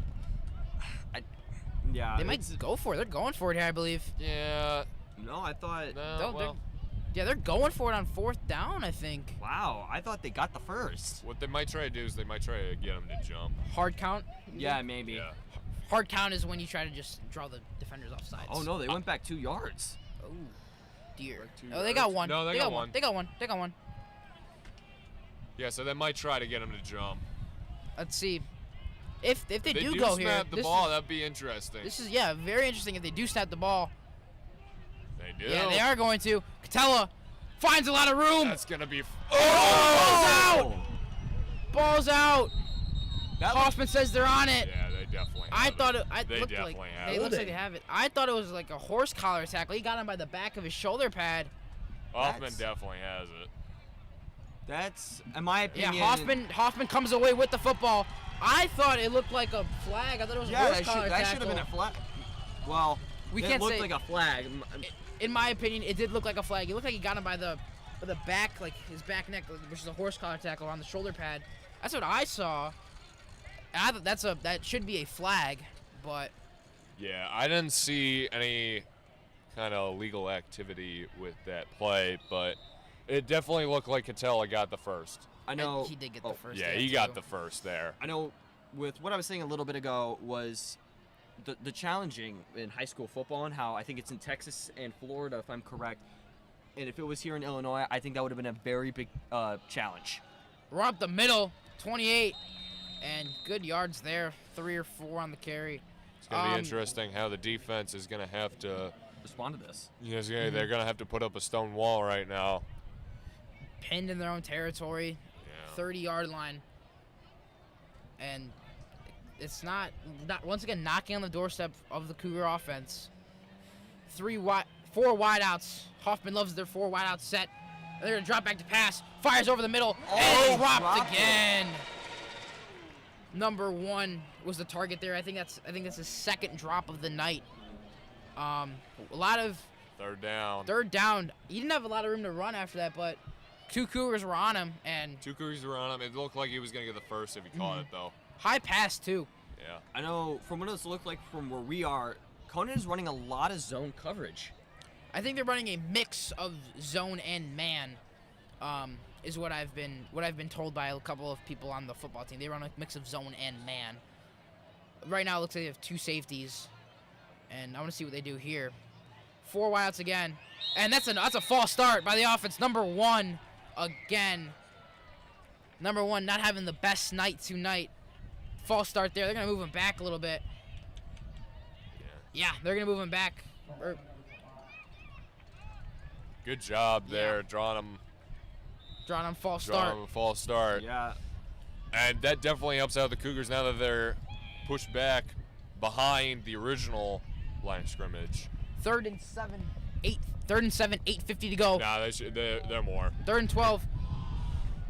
They might go for it. They're going for it here, I believe. Yeah. No, I thought. No, well. Yeah, they're going for it on 4th down, I think. Wow, I thought they got the first. What they might try to do is they might try to get him to jump. Hard count? Yeah, maybe. Yeah. Hard count is when you try to just draw the defenders off sides. Oh, no, they went back 2 yards. Oh, dear. Like 2 Oh, they got yards? one. No, they got one. They got one. They got one. Yeah, so they might try to get him to jump. Let's see. If they do do go here, snap the this ball, is, that'd be interesting. this is yeah very interesting. If they do snap the ball, They do. yeah, they are going to. Catella finds a lot of room. That's gonna be. Ball's out. Ball's out. That Hoffman says they're on it. Yeah, they definitely. I have thought it. it They looked definitely like have it it. looks like they have it. I thought it was like a horse collar tackle. He got him by the back of his shoulder pad. Hoffman That's- definitely has it. That's, in my Yeah, opinion. Hoffman comes away with the football. I thought it looked like a flag. I thought it was a Yeah, horse that collar should tackle. have been a flag. Well, We it can't looked say- like a flag. In my opinion, it did look like a flag. It looked like he got him by the back, like his back neck, which is a horse collar tackle on the shoulder pad. That's what I saw. And I thought that should be a flag, but Yeah, I didn't see any kind of illegal activity with that play, but it definitely looked like Catella got the first. I know. he did get oh, the first. Yeah, there, he got too. the first there. I know with what I was saying a little bit ago was the challenging in high school football and how I think it's in Texas and Florida, if I'm correct. And if it was here in Illinois, I think that would have been a very big challenge. We're up the middle, 28, and good yards there, 3 or 4 on the carry. It's going to be interesting how the defense is going to have to. Respond to this. You know, they're going to have to put up a stone wall right now. Pinned in their own territory, Yeah. 30-yard line, and it's not once again knocking on the doorstep of the Cougar offense. 4 wideouts. Hoffman loves their 4 wideout set. They're gonna drop back to pass. Fires over the middle and dropped again. Number 1 was the target there. I think that's his second drop of the night. A lot of Third down. third down. He didn't have a lot of room to run after that, but 2 Cougars were on him, and 2 Cougars were on him. It looked like he was going to get the first if he caught it, though. high pass too. Yeah. I know from what it looked like from where we are, Conant is running a lot of zone coverage. I think they're running a mix of zone and man, is what I've been told by a couple of people on the football team. They run a mix of zone and man. Right now, it looks like they have 2 safeties, and I want to see what they do here. 4 wideouts again, and that's a false start by the offense. Number 1 again. Number 1 not having the best night tonight. False start there. They're gonna move him back a little bit. Yeah, they're gonna move him back. Good job there, Yeah. drawing him False start. a false start. Yeah. And that definitely helps out the Cougars now that they're pushed back behind the original line of scrimmage. 3rd and 7, 8:50 to go. Nah, they're more. 3rd and 12.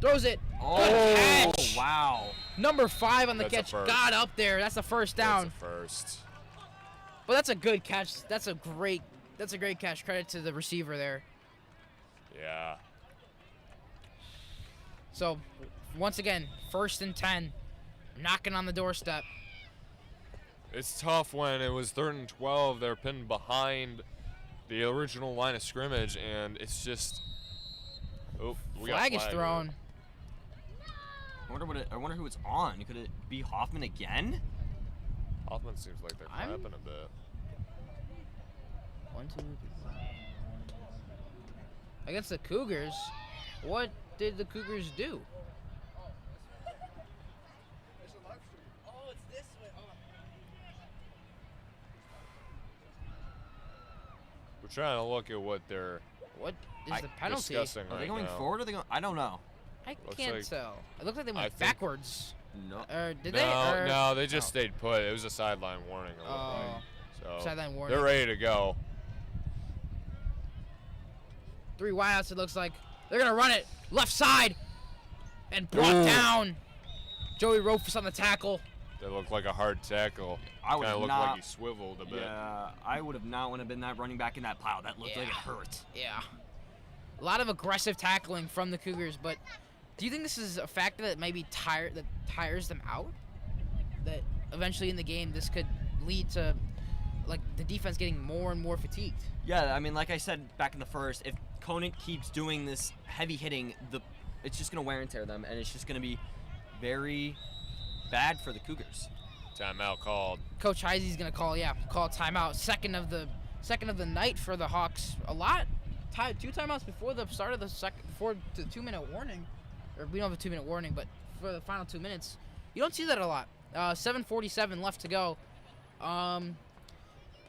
Throws it. Oh, Good catch. wow. Number 5 on the That's a catch. first. Got up there. That's the first down. That's a first. But that's a good catch. That's a great catch. Credit to the receiver there. Yeah. So, once again, 1st and 10. Knocking on the doorstep. It's tough when it was 3rd and 12. They're pinned behind the original line of scrimmage, and it's just. Oh, we got Flag is flag thrown. here. I wonder who it's on. Could it be Hoffman again? Hoffman seems like they're I'm- flapping a bit. 1, 2, 3. Against the Cougars, what did the Cougars do? We're trying to look at what they're What is the penalty? discussing Are right they going now. forward or are they going? I don't know. I Looks can't like- tell. It looks like they I went think- backwards. No. Or did No, they? Or, no, they just oh. stayed put. It was a sideline warning. It looked like. So Sideline warning. they're ready to go. 3 wideouts, it looks like. They're going to run it left side and brought Ooh. down. Joey Rofus on the tackle. They look like a hard tackle. I would Kind of looked not. like he swiveled a bit. Yeah, I would have not want to been that running back in that pile. That looked like it Yeah. hurt. Yeah. A lot of aggressive tackling from the Cougars, but do you think this is a factor that maybe tires them out? That eventually in the game this could lead to like the defense getting more and more fatigued? Yeah, I mean, like I said back in the first, Conant keeps doing this heavy hitting, it's just going to wear and tear them, and it's just going to be very bad for the Cougars. Timeout called. Coach Heisey's gonna call timeout. Second of the night for the Hawks. Two timeouts before the start of before the 2-minute warning, or we don't have a 2-minute warning, but for the final 2 minutes, you don't see that a lot. 7:47 left to go.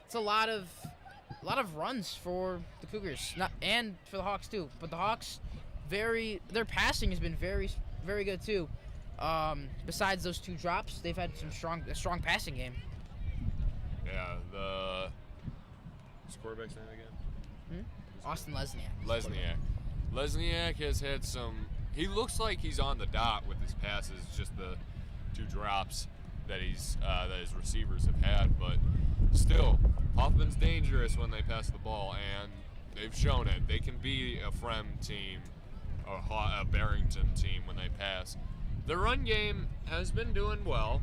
It's a lot of runs for the Cougars, and for the Hawks too. But the Hawks, their passing has been very, very good too. Besides those 2 drops, they've had a strong passing game. Yeah, quarterback's name again? Austin Lesniak. Lesniak has had some. He looks like he's on the dot with his passes. Just the 2 drops that his receivers have had, but still, Hoffman's dangerous when they pass the ball, and they've shown it. They can be a Frem team, a Barrington team when they pass. The run game has been doing well.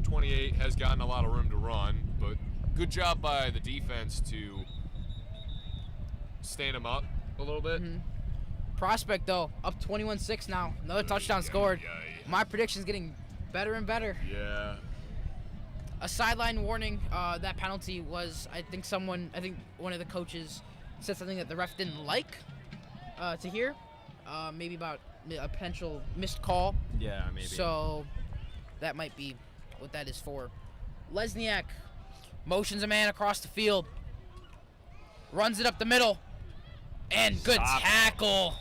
28 has gotten a lot of room to run, but good job by the defense to stand them up a little bit. Prospect, though, up 21-6 now. Another touchdown scored. My prediction's getting better and better. Yeah. A sideline warning. That penalty was, I think one of the coaches said something that the ref didn't like to hear. Maybe about a potential missed call. Yeah, maybe. So that might be what that is for. Lesniak motions a man across the field. Runs it up the middle. And good tackle.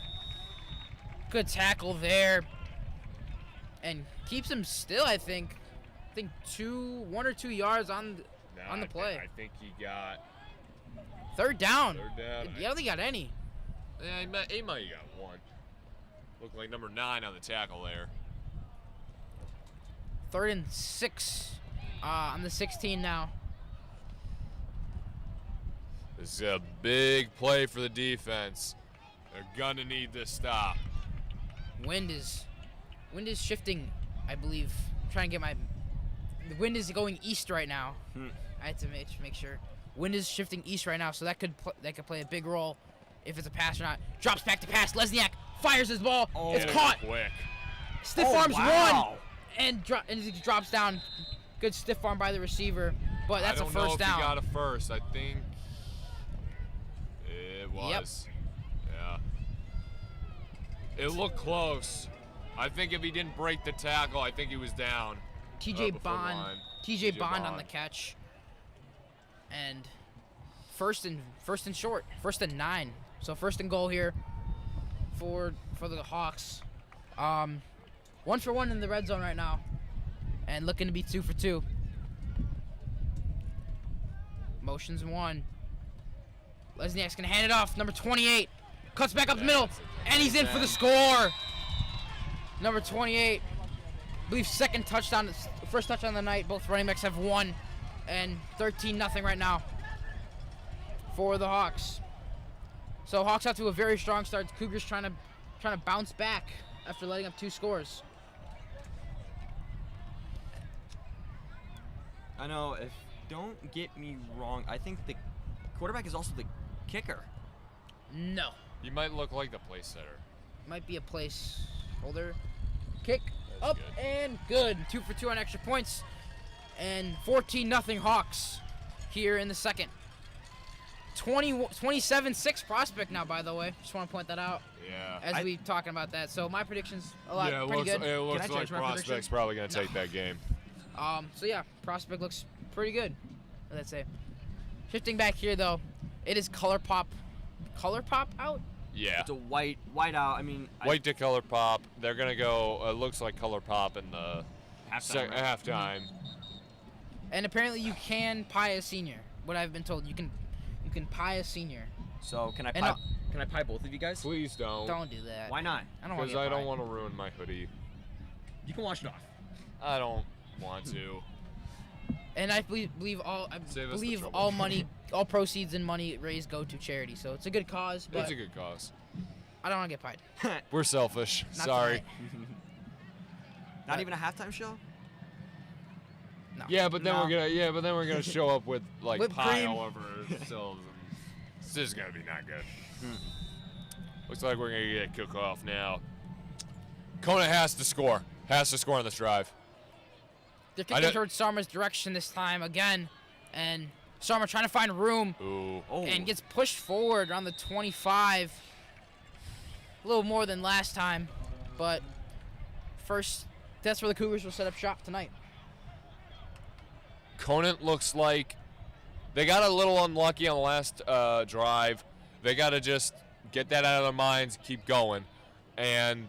Good tackle there. And keeps him still, I think. 1 or 2 yards on the play. I think he got Third down. I don't think he got any. Yeah, he might have got 1. Looked like number 9 on the tackle there. 3rd and 6 on the 16 now. This is a big play for the defense. They're gonna need this stop. Wind is shifting, I believe. I'm trying to get the wind is going east right now. I had to make sure. Wind is shifting east right now, so that could play a big role if it's a pass or not. Drops back to pass. Lesniak fires his ball. It's caught. Quick. Stiff arms one, and he drops down. Good stiff arm by the receiver, but that's a first down. I don't know if he got a first. I think it was. Yep. Yeah. It looked close. I think if he didn't break the tackle, I think he was down. TJ Bond on the catch. And first and short, 1st and 9. So 1st and goal here for the Hawks. 1 for 1 in the red zone right now, and looking to be 2 for 2. Motions 1. Lesniak's gonna hand it off. Number 28 cuts back up the middle, and he's in for the score. Number 28, I believe first touchdown of the night. Both running backs have 1, and 13-0 right now for the Hawks. So Hawks out to a very strong start. Cougars trying to bounce back after letting up 2 scores. I know. Don't get me wrong. I think the quarterback is also the kicker. No. He might look like the place setter. Might be a placeholder. Kick That's up good. and good. 2 for 2 on extra points. And 14-0 Hawks here in the second. 27-6 prospect now, by the way. Just want to point that out. Yeah. As we talking about that. So my prediction's pretty good. It looks Can I like change my Prospect's prediction? probably going to take that game. So yeah, prospect looks pretty good. Let's say. Shifting back here though, it is color pop out. Yeah. It's a white out. I mean, White to color pop. They're going to go, it looks like color pop in the halftime. And apparently you can pie a senior. What I've been told, you can pie a senior. So can I And, pie? Can I pie both of you guys? Please don't. Don't do that. Why not? I don't want Because to. I don't want to ruin my hoodie. You can wash it off. I don't want to. And I believe Save us the trouble. all money, all proceeds and money raised go to charity. So it's a good cause, but It's a good cause. I don't want to get pied. We're selfish. Not Sorry. tonight. Not even a halftime show. No. Yeah, but then No. we're gonna show up with like Whipped pie cream. all over ourselves. This is going to be not good. Looks like we're going to get a kickoff now. Conant has to score. Has to score on this drive. They're kicking towards Sarma's direction this time again. And Sarma trying to find room. Ooh. And gets pushed forward around the 25. A little more than last time. But first, that's where the Cougars will set up shop tonight. Conant looks like they got a little unlucky on the last drive. They got to just get that out of their minds, keep going. And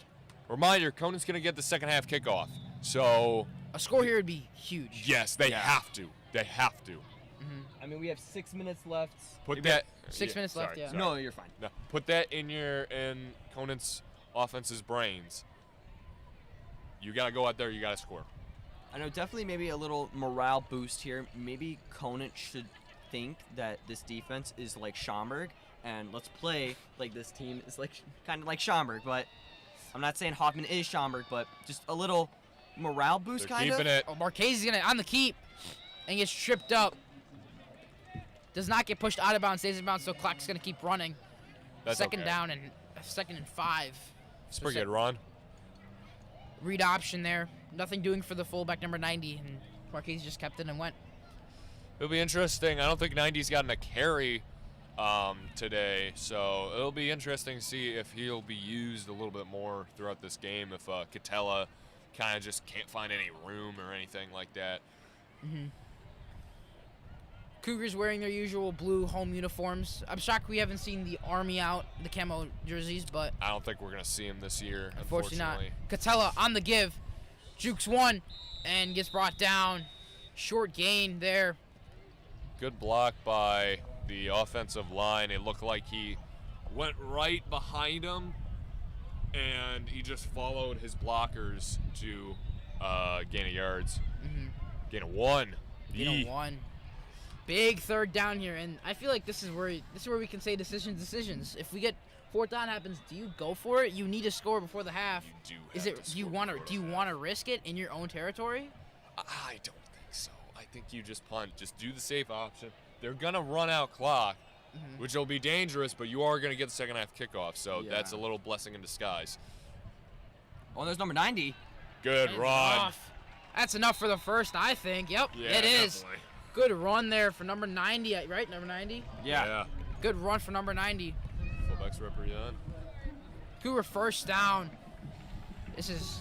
reminder, Conant's going to get the second half kickoff. So a score here would be huge. Yes, they have to. They have to. I mean, we have 6 minutes left. Put that 6 minutes left. Yeah. No, you're fine. No, put that in Conant's offense's brains. You got to go out there. You got to score. I know, definitely maybe a little morale boost here. Maybe Conant should think that this defense is like Schaumburg, and let's play like this team is like kind of like Schaumburg. But I'm not saying Hoffman is Schaumburg, but just a little morale boost, They're kind of. keeping it. Oh, Marchese's gonna on the keep and gets tripped up. Does not get pushed out of bounds, stays in bounds, so clock's gonna keep running. That's second okay. down and 2nd and 5. It's pretty good, Ron. Read option there. Nothing doing for the fullback number 90, and Marchese just kept it and went. It'll be interesting. I don't think 90's gotten a carry today, so it'll be interesting to see if he'll be used a little bit more throughout this game, if Catella kind of just can't find any room or anything like that. Cougars wearing their usual blue home uniforms. I'm shocked we haven't seen the Army out, the camo jerseys, but I don't think we're going to see him this year, unfortunately not. unfortunately. Catella on the give. Jukes one and gets brought down. Short gain there. Good block by the offensive line. It looked like he went right behind him, and he just followed his blockers to gain a yards. Gain a 1. Gain a 1. Big third down here, and I feel like this is where we can say decisions. If we get fourth down happens, do you go for it? You need to score before the half. You Do you want to risk it in your own territory? I don't think so. I think you just punt. Just do the safe option. They're gonna run out clock, which will be dangerous, but you are gonna get the second half kickoff, so that's a little blessing in disguise. Oh, there's number 90. Good run. Enough. That's enough for the first, I think. Yep, Yeah, it is. definitely. Good run there for number 90, right? Number 90? Yeah. Good run for number 90. Fullbacks represent. Cougar first down. This is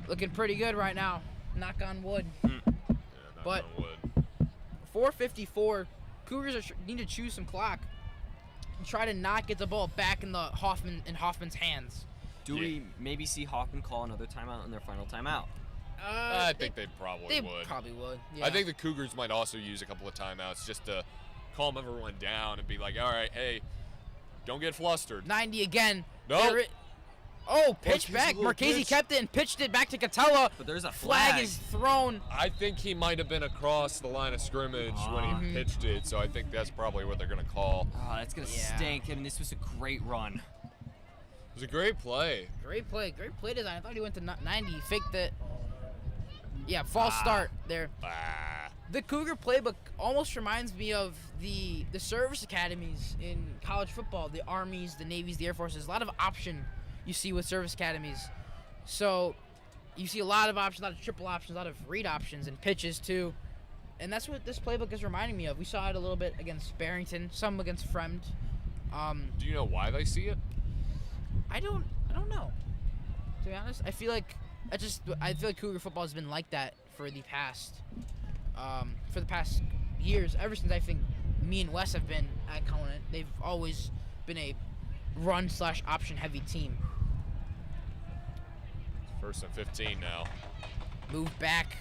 looking pretty good right now. Knock on wood. Yeah, knock But on wood. 4:54. Cougars need to choose some clock and try to not get the ball back in Hoffman's hands. Do we maybe see Hoffman call another timeout in their final timeout? I think they probably would. They probably would. Yeah. I think the Cougars might also use a couple of timeouts just to calm everyone down and be like, all right, hey, don't get flustered. 90 again. No. Pitch back. Marchese kept it and pitched it back to Catella. But there's a Flag is thrown. I think he might have been across the line of scrimmage when he pitched it, so I think that's probably what they're going to call. Oh, that's going to stink. I mean, this was a great run. It was a great play. Great play design. I thought he went to 90. Faked it. Yeah, false start there. The Cougar playbook almost reminds me of the service academies in college football, the Armies, the Navies, the Air Forces. A lot of option you see with service academies. So you see a lot of options, a lot of triple options, a lot of read options and pitches too. And that's what this playbook is reminding me of. We saw it a little bit against Barrington, some against Fremd. Do you know why they see it? I don't know. To be honest, I feel like Cougar football has been like that for the past years. Ever since I think me and Wes have been at Conant, they've always been a run/option heavy team. First and 15 now. Move back.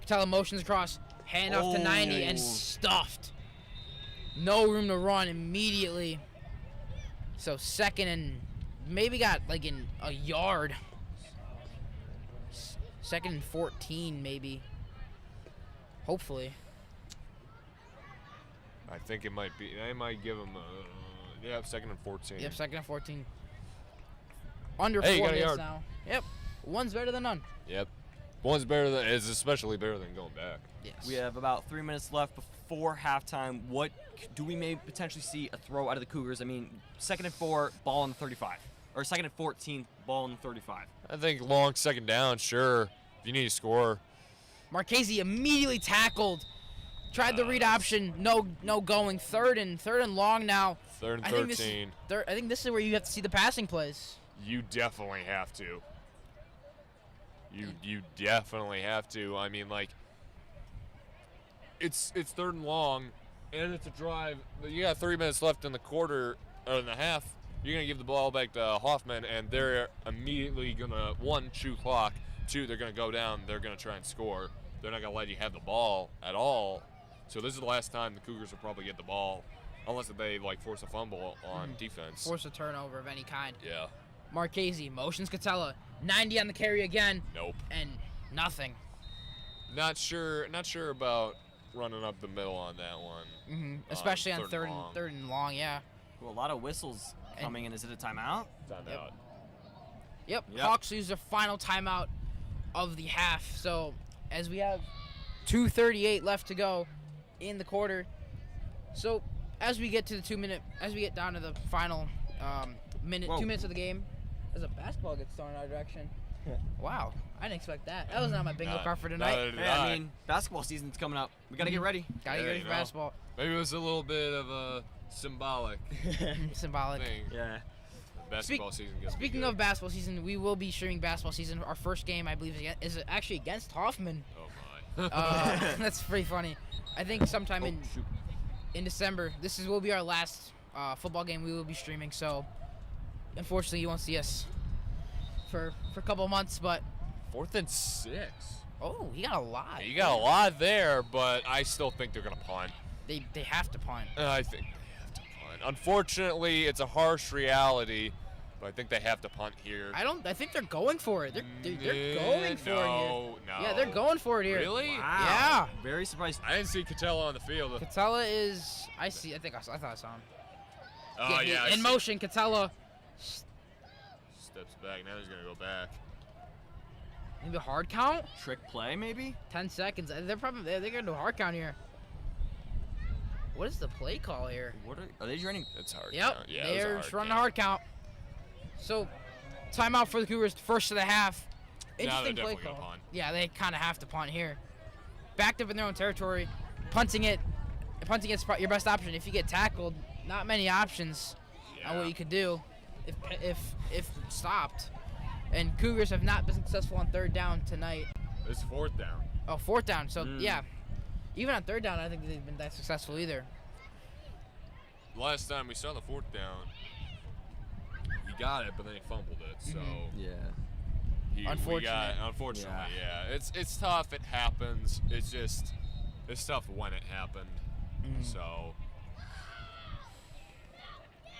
Telemotions across. Hand off to 90 and stuffed. No room to run immediately. So second and maybe got like in a yard. 2nd and 14 maybe. Hopefully. I think it might be. I might give him 2nd and 14. Yep, 2nd and 14. Under 4 Hey, you got a minutes yard. now. Yep. One's better than none. Yep. One's better than is especially better than going back. Yes. We have about 3 minutes left before halftime. What do we may potentially see a throw out of the Cougars? I mean, 2nd and 4, ball on the 35. Or 2nd and 14, ball on the 35. I think long second down, sure. If you need to score. Marchese immediately tackled. Tried the read option. No going. Third and long now. 3rd and I 13. think this is where you have to see the passing plays. You definitely have to. You definitely have to. I mean, like, it's 3rd and long, and it's a drive. You got 3 minutes left in the quarter or in the half. You're gonna give the ball back to Hoffman, and they're immediately gonna 1, chew clock. 2, they're gonna go down. They're gonna try and score. They're not gonna let you have the ball at all. So this is the last time the Cougars will probably get the ball, unless they like force a fumble on defense. Force a turnover of any kind. Yeah. Marchese motions Catella. 90 on the carry again. Nope. And nothing. Not sure about running up the middle on that one. Especially on third third and long, yeah. Well, a lot of whistles coming in. Is it a timeout? Timeout. Yep. Hawks use their final timeout of the half. So as we have 2:38 left to go in the quarter. So as we get to the down to the final minute, 2 minutes of the game, as a basketball gets thrown in our direction. Wow, I didn't expect that. That was not my bingo card for tonight. I mean, basketball season's coming up. We gotta get ready. Gotta get ready for basketball. Maybe it was a little bit of a symbolic Symbolic. thing. Yeah. Basketball season. Speaking of basketball season, we will be streaming basketball season. Our first game, I believe, is actually against Hoffman. Oh my. That's pretty funny. I think sometime in December. Will be our last football game we will be streaming. So, unfortunately, you won't see us for a couple of months. But 4th and 6. oh, he got a lot. You got a lot there, but I still think they're gonna punt. They have to punt. I think they have to punt. Unfortunately, it's a harsh reality, but I think they have to punt here. I think they're going for it. They're going for it here. No. Yeah, they're going for it here. Really? Wow. Yeah. Very surprised. I didn't see Catella on the field. Catella is. I see. I thought I saw him. Oh yeah. I in see. motion, Catella. Steps back. Now he's gonna go back. Maybe a hard count. Trick play, maybe? 10 seconds. They're gonna do a hard count here. What is the play call here? What are they running? It's hard. Yep. Count. Yeah, it was a They're hard just running a count. hard count. So, timeout for the Cougars, first of the half. Now they're Interesting play definitely gonna call. punt. Yeah, they kind of have to punt here. Backed up in their own territory, punting is your best option. If you get tackled, not many options on what you could do if stopped. And Cougars have not been successful on 3rd down tonight. It's 4th down. Oh, 4th down. So yeah, even on 3rd down, I don't think they've been that successful either. Last time we saw the 4th down, he got it, but then he fumbled it. So Yeah. Unfortunate. Yeah. It's tough. It happens. It's tough when it happened. So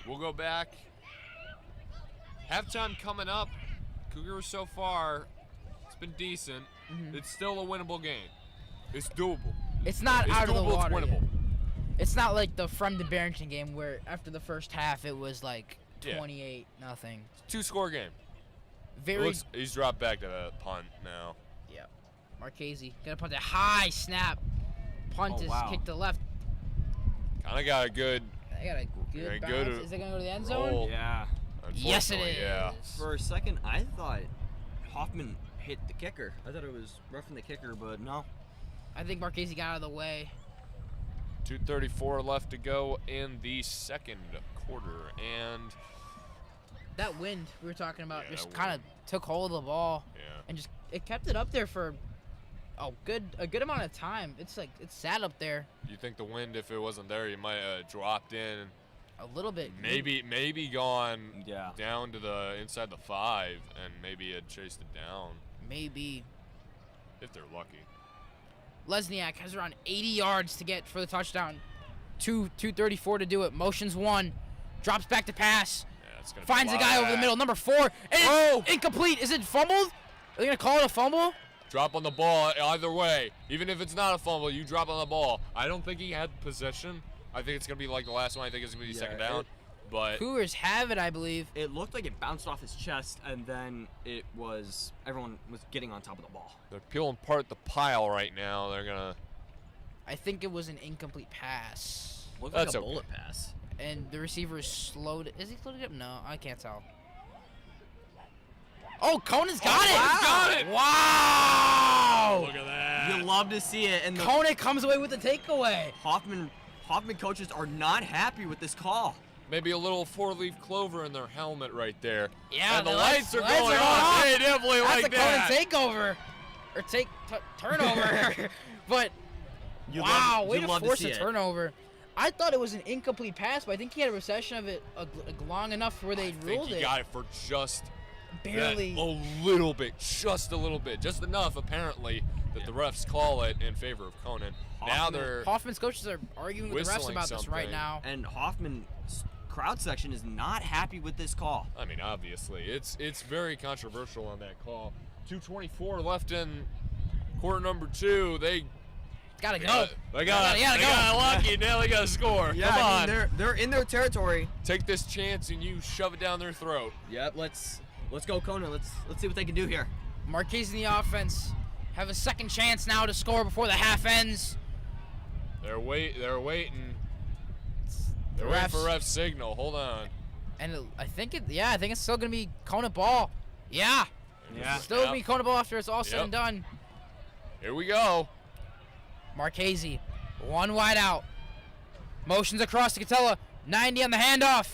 we'll go back. Halftime coming up. Cougars so far, it's been decent. It's still a winnable game. It's doable. It's not out of the doable, water. It's winnable. Yet. It's not like the Fremden-Barrington game where after the first half it was like 28-0. 2-score game. He's dropped back to the punt now. Yeah. Marchese gonna punt a high snap. Punt is kicked to the left. Kind of got a good. I got a good good bounce. Is it gonna go to the end roll. zone? Yeah. Yes, it Unfortunately, is. Yeah. For a second, I thought Hoffman hit the kicker. I thought it was roughing the kicker, but no. I think Marchese got out of the way. 2:34 left to go in the second quarter, and That wind we were talking about Yeah, just that kind of took hold of the ball and just it kept it up there for a good amount of time. It's like it's sat up there you think the wind, if it wasn't there, you might have dropped in, a little bit. maybe gone Yeah. down to the inside the 5, and maybe had chased it down Maybe. if they're lucky. Lesniak has around 80 yards to get for the touchdown. 2:34 to do it. Motions 1. Drops back to pass. Yeah, it's gonna be Finds a a lot guy of over the that. middle. Number 4. And it's incomplete. Is it fumbled? Are they going to call it a fumble? Drop on the ball either way. Even if it's not a fumble, you drop on the ball. I don't think he had possession. I think it's going to be like the last one. I think it's going to be second down. But Cougars have it, I believe. It looked like it bounced off his chest, and then everyone was getting on top of the ball. they're peeling apart the pile right now. They're gonna. I think it was an incomplete pass. Looked That's like a okay. bullet pass. And the receiver is slowed. Is he slowed it up? No, I can't tell. Oh, Conant's got it! Conant's got it! Wow! Look at that. You love to see it, and the Conant comes away with the takeaway. Hoffman coaches are not happy with this call. Maybe a little four-leaf clover in their helmet right there. Yeah, and the the lights are lights are going going on. off. They definitely That's like a Conant that. takeover. Or turnover. But, You wow, love- way you to love to force see a it. turnover. I thought it was an incomplete pass, but I think he had a reception of it long enough where they I think ruled he it. got it for just Barely. that, a little bit, just a little bit, just enough apparently that the refs call it in favor of Conant. Now Hoffman- they're Hoffman's coaches are arguing with the refs whistling about this right something. now. And Hoffman's crowd section is not happy with this call. I mean, obviously, it's very controversial on that call. 2:24 left in quarter number 2. They Gotta go. They got lucky. Now they got to score. Yeah, Come I on, mean, they're in their territory. take this chance and you shove it down their throat. Yep, let's go, Conant. Let's see what they can do here. Marquez in the offense have a second chance now to score before the half ends. They're waiting. They're waiting The for refs. ref signal. Hold on. And I think it's still gonna be Conant ball. Yeah. Yeah. Still gonna be Conant ball after it's all said Yep. and done. Here we go. Marchese, one wide out. Motions across to Catella. 90 on the handoff.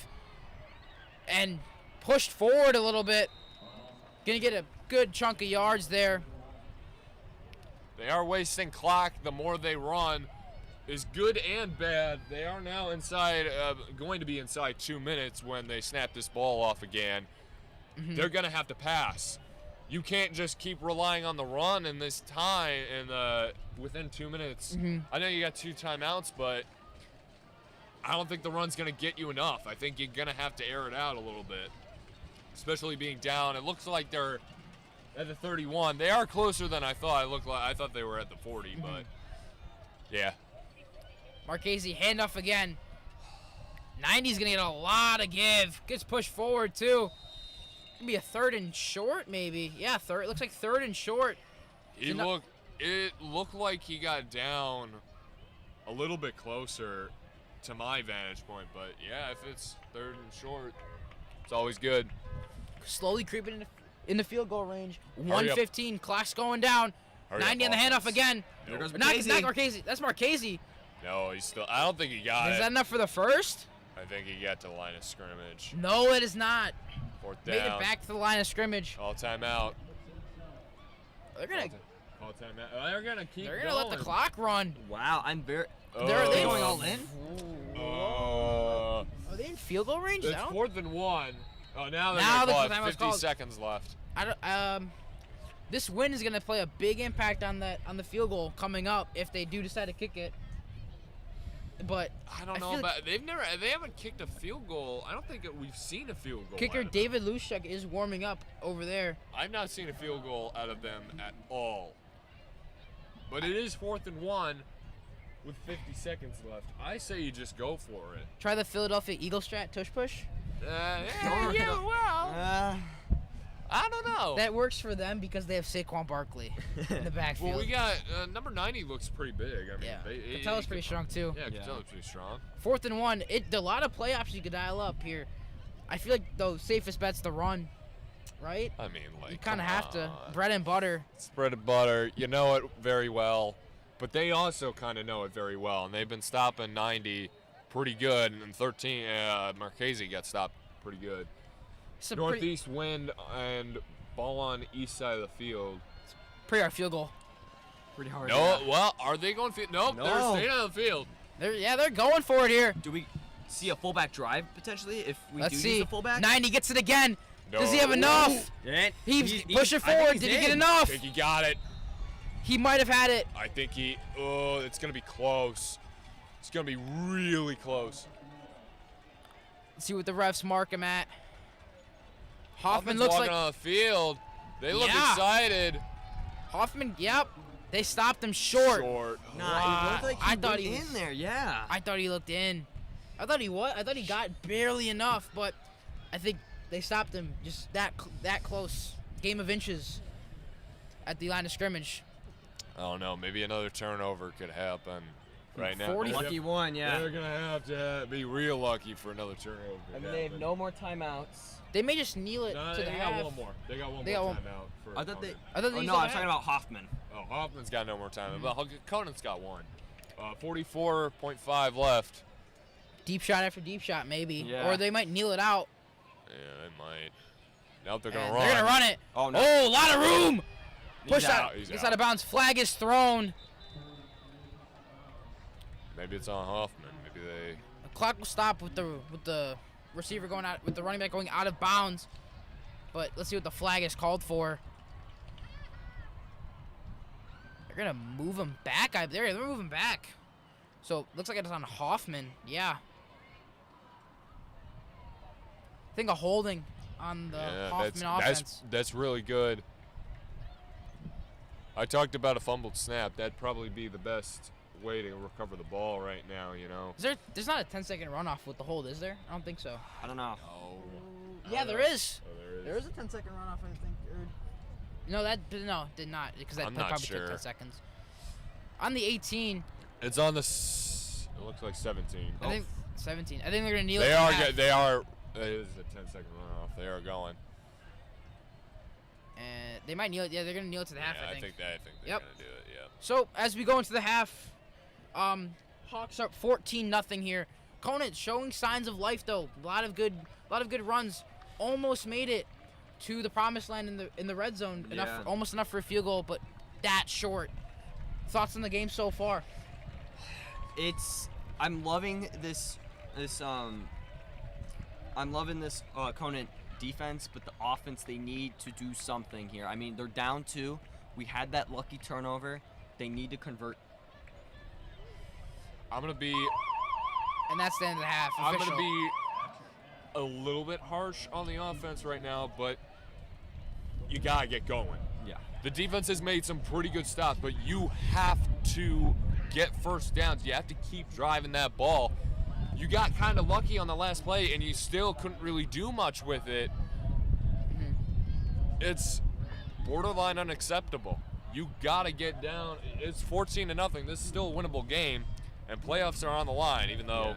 And pushed forward a little bit. Gonna get a good chunk of yards there. They are wasting clock. The more they run is good and bad. They are now inside, going to be inside 2 minutes when they snap this ball off again. They're going to have to pass. You can't just keep relying on the run in this time and within 2 minutes. I know you got 2 timeouts, but I don't think the run's going to get you enough. I think you're going to have to air it out a little bit, especially being down. It looks like they're at the 31. They are closer than I thought. I thought they were at the 40, but yeah. Marchese, handoff again. 90's gonna get a lot of give. Gets pushed forward too. Gonna be a third and short, maybe. Yeah, third. Looks like third and short. It looked like he got down a little bit closer to my vantage point, but yeah, if it's third and short, it's always good. Slowly creeping in the field goal range. Hurry up. 115. Clock's going down. Hurry 90 up, on the handoff offense. again. There goes Not Marchese. Marchese. That's Marchese. No, he's still. I don't think he got Is it. that enough for the first? I think he got to the line of scrimmage. No, it is not. Fourth Made down. it back to the line of scrimmage. Call timeout. They're gonna Call timeout. They're gonna keep. They're gonna let the clock run. Wow, I'm very. They're they going all in? Are they in field goal range? It's now? 4th and 1. Oh, now they're Now gonna the call it. timeout's 50 called. seconds left. I don't. This win is gonna play a big impact on the field goal coming up if they do decide to kick it. But I don't know feel about. They haven't kicked a field goal. I don't think we've seen a field goal. kicker out of them. David Luschek is warming up over there. I've not seen a field goal out of them at all. But it is 4th and 1 with 50 seconds left. I say you just go for it. Try the Philadelphia Eagle strat tush push. Well, I don't know. That works for them because they have Saquon Barkley in the backfield. Well, we got number 90 looks pretty big. I mean, Yeah, Patella's pretty strong too. Yeah, Patella's pretty strong. 4th and 1. A lot of play options you could dial up here. I feel like the safest bet's the run, right? I mean, like You kind of come have to. on. Bread and butter. It's bread and butter. You know it very well, but they also kind of know it very well, and they've been stopping 90 pretty good. And 13, Marchese got stopped pretty good. It's a Northeast wind and ball on east side of the field. pretty hard field goal. Pretty hard. No, yeah. well, are they going field? Nope, No. they're staying on the field. They're going for it here. Do we see a fullback drive potentially if we Let's do see. use a fullback? 90 gets it again. No. Does he have enough? Yeah, He's pushing forward. Did he get I enough? think he got it. He might have had it. I think he. Oh, it's gonna be close. It's gonna be really close. Let's see what the refs mark him at. Hoffman Hoffman's looks walking like on the field. They look Yeah. excited. Hoffman. Yep, they stopped him short. Nah, it looked like he I thought went he was in there. Yeah. I thought he looked in. I I thought he was. I thought he got barely enough, but I think they stopped him just that close. Game of inches at the line of scrimmage. I don't know. Maybe another turnover could happen right now. Lucky one, yeah. They're going to have to be real lucky for another turnover. I mean, they have no more timeouts. They may just kneel it to the half. They got one more. They got one more timeout. For I thought they. I thought Oh, they no, I was talking about Hoffman. Oh, Hoffman's got no more time. But Conant's got one. 44.5 left. Deep shot after deep shot, maybe. Yeah. Or they might kneel it out. Yeah, they might. Nope, they're going to And run. They're going to run it. Oh, no. Oh, a lot of room. Push out. He's Gets out. out of bounds. Flag is thrown. Maybe it's on Hoffman. Maybe they. The clock will stop with the receiver going out, with the running back going out of bounds. But let's see what the flag is called for. They're going to move him back. They're moving back. So, looks like it's on Hoffman. Yeah. I think a holding on the Hoffman offense. That's really good. I talked about a fumbled snap. That'd probably be the best way to recover the ball right now, you know. There's not a 10-second runoff with the hold, is there? I don't think so. I don't know. Oh. Yeah, there is. Oh, there is. There is a 10-second runoff, I think. No, did not, because that I'm not probably sure. took 10 seconds. On the 18, It's on the. It looks like 17. I think 17. I think they're gonna kneel. They it are. to half. They are. It is a 10-second runoff. They are going. And they might kneel. Yeah, they're gonna kneel it to the half. Yeah, I think. they're Yep. gonna do it. Yeah. So as we go into the half, Hawks up 14-0 here. Conant showing signs of life though. A lot of good runs. Almost made it to the promised land in the red zone. Yeah. Almost enough for a field goal, but that short. Thoughts on the game so far? I'm loving this Conant defense, but the offense, they need to do something here. I mean, they're down 2. We had that lucky turnover. They need to convert. I'm gonna be. And that's the end of the half. I'm Official. gonna be a little bit harsh on the offense right now, but you gotta get going. Yeah. The defense has made some pretty good stops, but you have to get first downs. You have to keep driving that ball. You got kind of lucky on the last play, and you still couldn't really do much with it. It's borderline unacceptable. You gotta get down. It's 14-0. This is still a winnable game, and playoffs are on the line. Even though,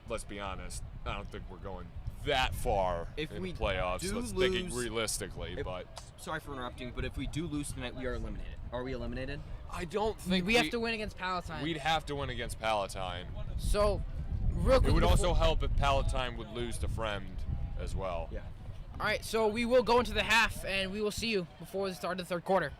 let's be honest, I don't think we're going that far in the playoffs. Let's thinking realistically, but sorry for interrupting, but if we do lose tonight, we are eliminated. Are we eliminated? I don't think we have to win against Palatine. We'd have to win against Palatine. So, real quick. It would also help if Palatine would lose to Fremd as well. Yeah. All right, so we will go into the half, and we will see you before the start of the third quarter.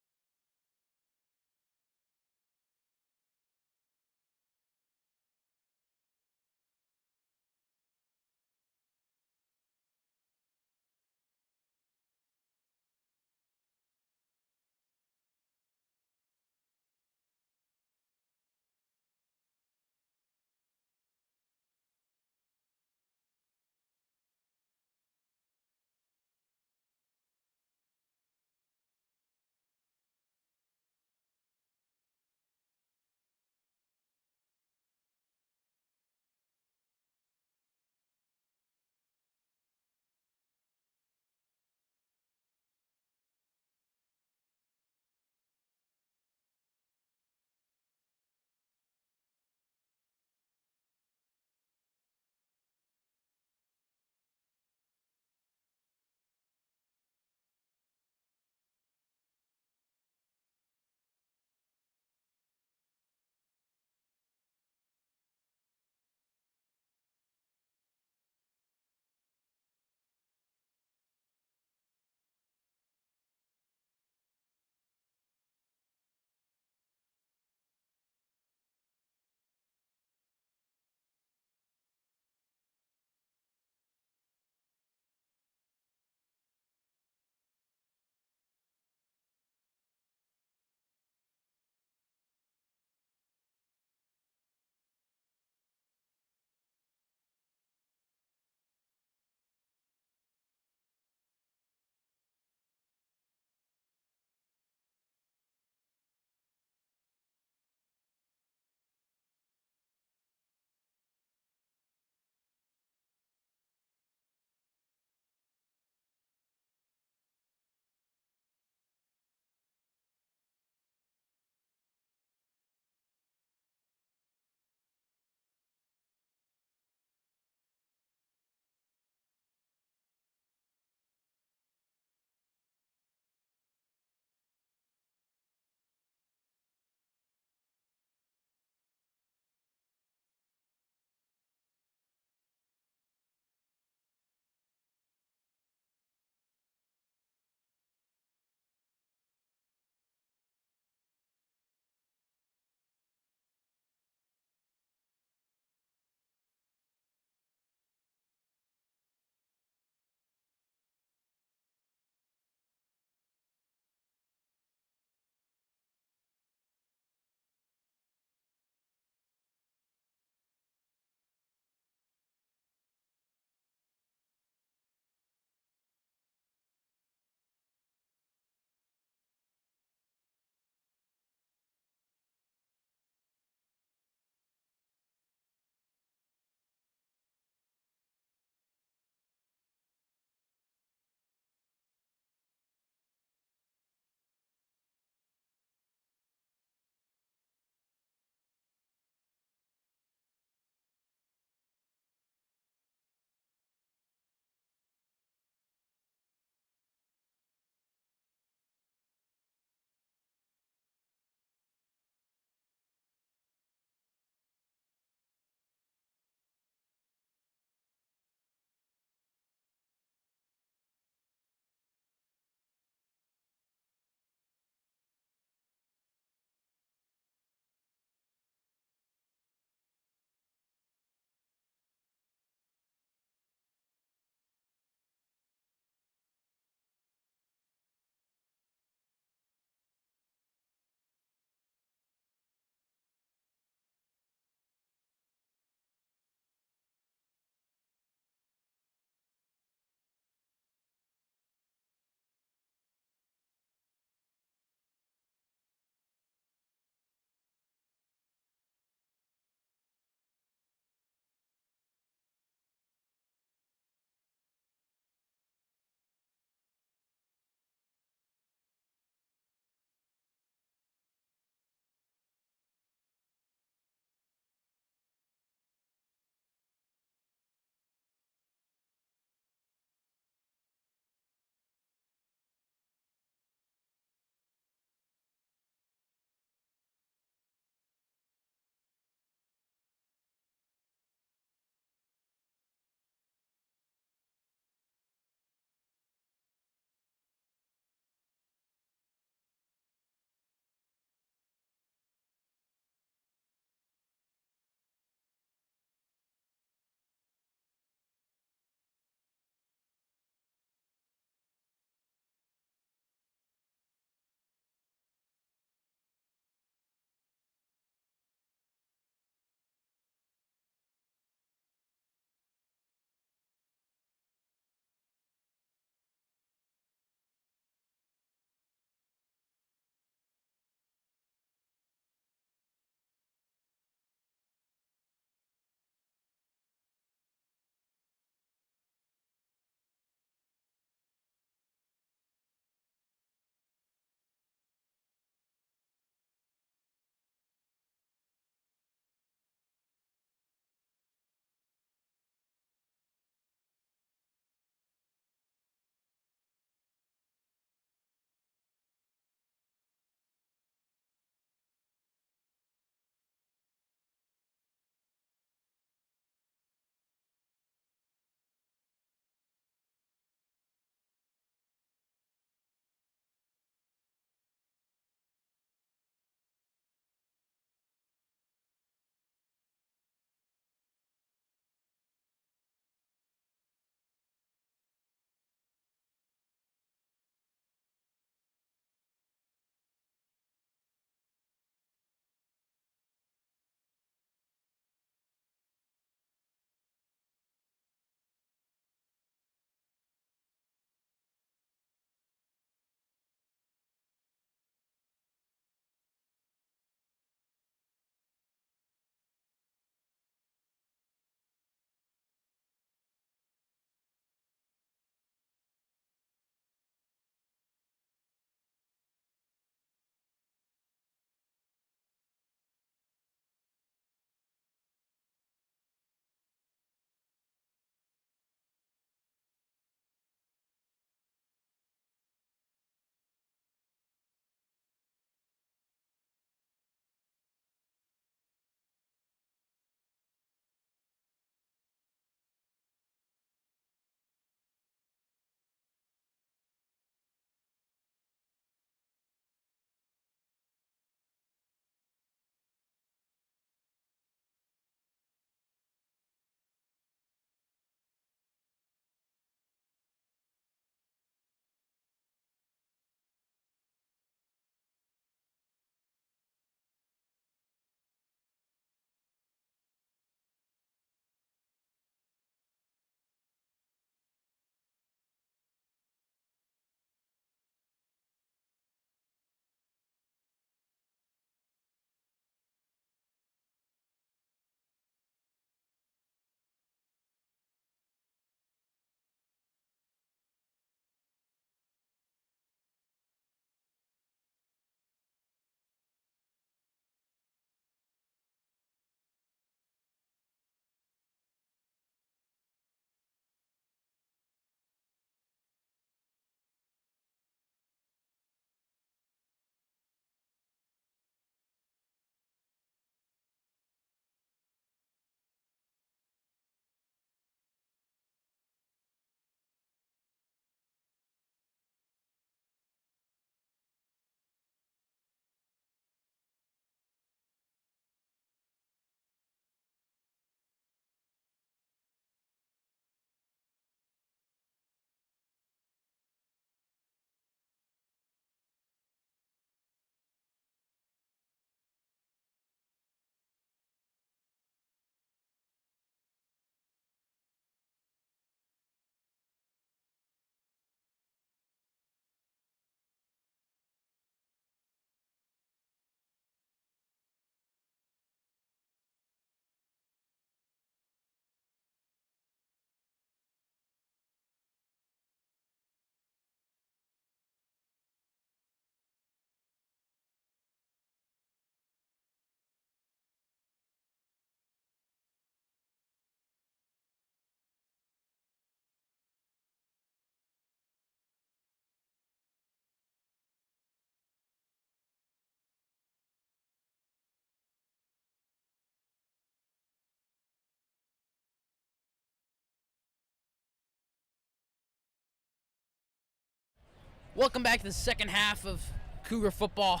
Welcome back to the second half of Cougar football.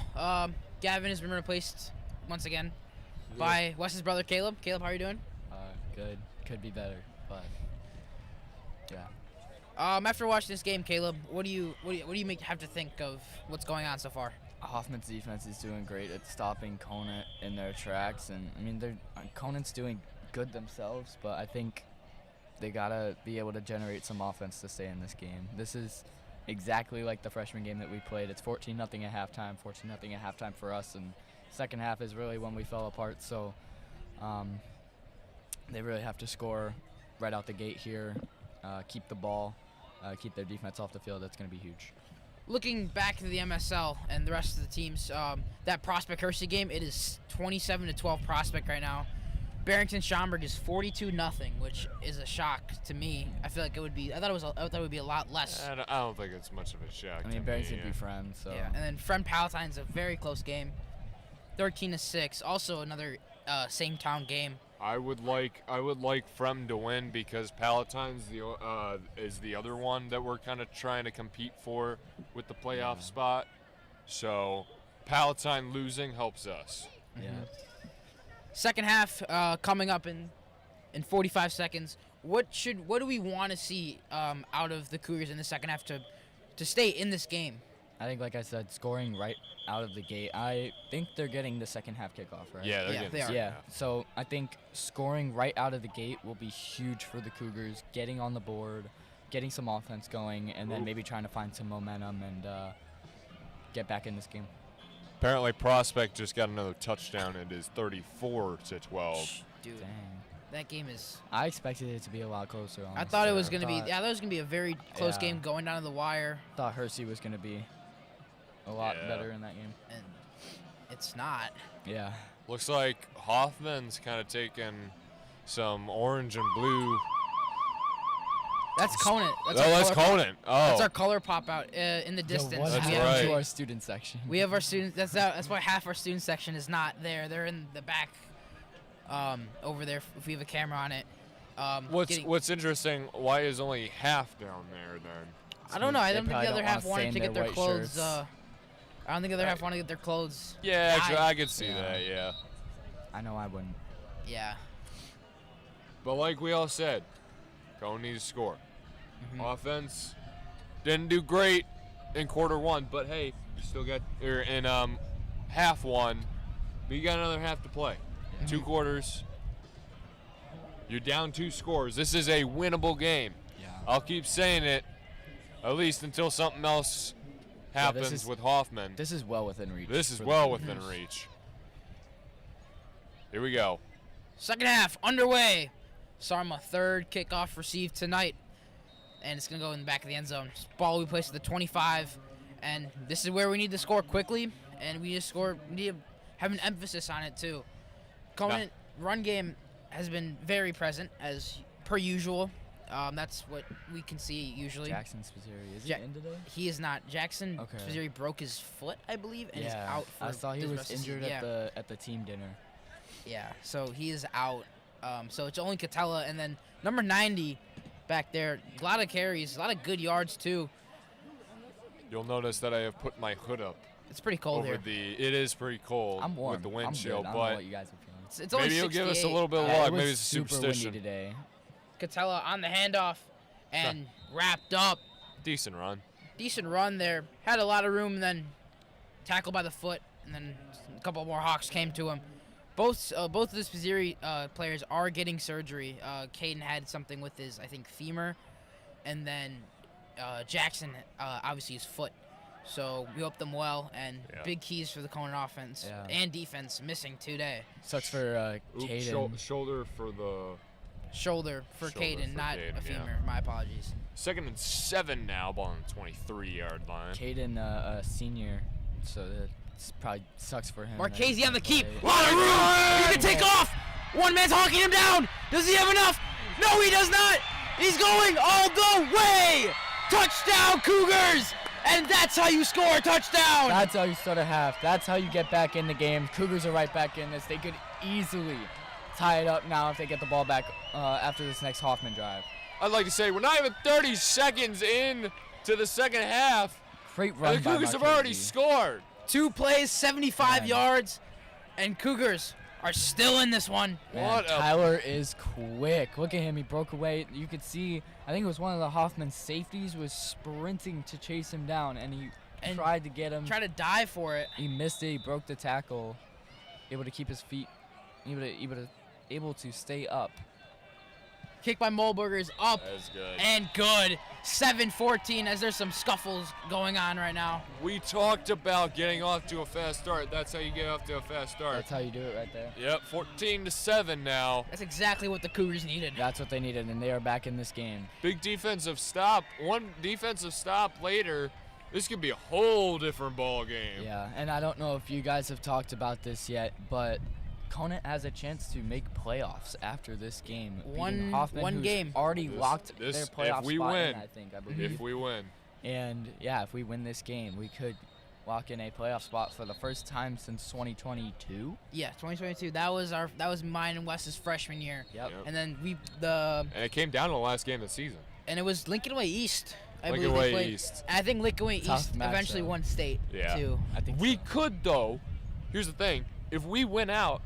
Gavin has been replaced once again by Wes's brother Caleb. Caleb, how are you doing? Good. Could be better, but yeah. After watching this game, Caleb, what do you have to think of what's going on so far? Hoffman's defense is doing great at stopping Conant in their tracks, and I mean, Conant's doing good themselves, but I think they gotta be able to generate some offense to stay in this game. This is exactly like the freshman game that we played. It's 14-0 at halftime, 14-0 at halftime for us, and second half is really when we fell apart. So they really have to score right out the gate here, keep the ball, keep their defense off the field. That's going to be huge. Looking back to the MSL and the rest of the teams, that Prospect Hershey game, it is 27-12 Prospect right now. Barrington Schaumburg is 42-0, which is a shock to me. I feel like it would be. I thought it would be a lot less. I don't think it's much of a shock. I mean, Barrington beat Friend, so. Yeah, and then Friend Palatine's a very close game, 13-6. Also another same town game. I would like Frem to win because Palatine's is the other one that we're kind of trying to compete for with the playoff spot. So Palatine losing helps us. Yeah. Second half coming up in 45 seconds. What do we want to see out of the Cougars in the second half to stay in this game? I think, like I said, scoring right out of the gate. I think they're getting the second half kickoff, right? Yeah, they are. Yeah, so I think scoring right out of the gate will be huge for the Cougars, getting on the board, getting some offense going, and then maybe trying to find some momentum and get back in this game. Apparently, Prospect just got another touchdown. It is 34-12. Dude, Dang. that game is. I expected it to be a lot closer. Honestly. I thought it was gonna be. Yeah, I thought it was gonna be a very close game going down to the wire. Thought Hershey was gonna be a lot better in that game. And it's not. Yeah. Looks like Hoffman's kind of taking some orange and blue. That's Conant. That's Conant. Oh. That's our color pop out in the distance. What That's happened right. to our student section? We have our students. That's why half our student section is not there. They're in the back, over there. If we have a camera on it. What's interesting? Why is only half down there then? I don't know. I They don't think the probably other don't half wanna wanted to stain get their their white clothes. shirts. I don't think the other half wanted to get their clothes. Yeah, actually, dyed. I could see that. Yeah. I know I wouldn't. Yeah. But like we all said, Cone needs to score. Offense didn't do great in quarter one, but hey, you still got in half one, but you got another half to play. 2 quarters. You're down 2 scores. This is a winnable game. Yeah. I'll keep saying it, at least until something else happens with Hoffman. This is well within reach. This is for the well Cougars. within reach. Here we go. Second half underway. Sarma third kickoff received tonight, and it's gonna go in the back of the end zone. Ball we place at the 25, and this is where we need to score quickly, and we need to score. We need to have an emphasis on it too. Conant run game has been very present as per usual. That's what we can see usually. Jackson Spazeri, is he in today? He is not. Jackson Okay. Spazeri broke his foot, I believe, and is Yeah, out for I saw he the was rest of the injured season. at the team dinner. Yeah, so he is out. So it's only Catella, and then number 90 back there. A lot of carries, a lot of good yards too. You'll notice that I have put my hood up It's pretty cold over here. it is pretty cold I'm warm. with the I'm wind good. chill, I don't know but what you guys are feeling. It's only maybe you'll give us a 68. little bit of It luck. was Maybe it's a super superstition. windy today. Catella on the handoff and wrapped up. Decent run. Decent run there. Had a lot of room, and then tackled by the foot, and then a couple more Hawks came to him. Both of the Spazeri players are getting surgery. Caden had something with his, I think, femur, and then Jackson, obviously his foot. So we hope them well, and big keys for the Conant offense and defense missing today. Sucks for Caden. Shoulder for the Shoulder for Caden, not Caden, a femur. My apologies. 2nd and 7 now, ball on the 23-yard line. Caden, a senior, so that probably sucks for him. Marchese on the keep. Lot of room. He can take off. One man's hawking him down. Does he have enough? No, he does not. He's going all the way. Touchdown, Cougars. And that's how you score a touchdown. That's how you start a half. That's how you get back in the game. Cougars are right back in this. They could easily tie it up now if they get the ball back after this next Hoffman drive. I'd like to say we're not even 30 seconds in to the second half, Great run And the by Cougars have already Marchese. scored. 2 plays, 75 Man. yards, and Cougars are still in this one. Man, What a- Tyler is quick. Look at him. He broke away. You could see, I think it was one of the Hoffman safeties was sprinting to chase him down, and he tried to get him. Try to dive for it. He missed it. He broke the tackle. Able to keep his feet. Able to stay up. Kick by Mulberger is up That's good. and good. 7-14 as there's some scuffles going on right now. We talked about getting off to a fast start. That's how you get off to a fast start. That's how you do it right there. Yep, 14-7 now. That's exactly what the Cougars needed. That's what they needed, and they are back in this game. Big defensive stop. One defensive stop later. This could be a whole different ball game. Yeah, and I don't know if you guys have talked about this yet, but Conant has a chance to make playoffs after this game. beating Hoffman, one who's game. already locked this- their playoff if we spot win. in, I think, I believe. If we win. And yeah, if we win this game, we could lock in a playoff spot for the first time since 2022. Yeah, 2022. That was mine and Wes's freshman year. Yep. Yep. And then And it came down to the last game of the season. it was Lincoln Way East. I Lincoln believe they Way played. East. And I think Lincoln Way Tough East match, eventually though. won state Yeah. too. I think We so. could, though. Here's the thing. If we win out,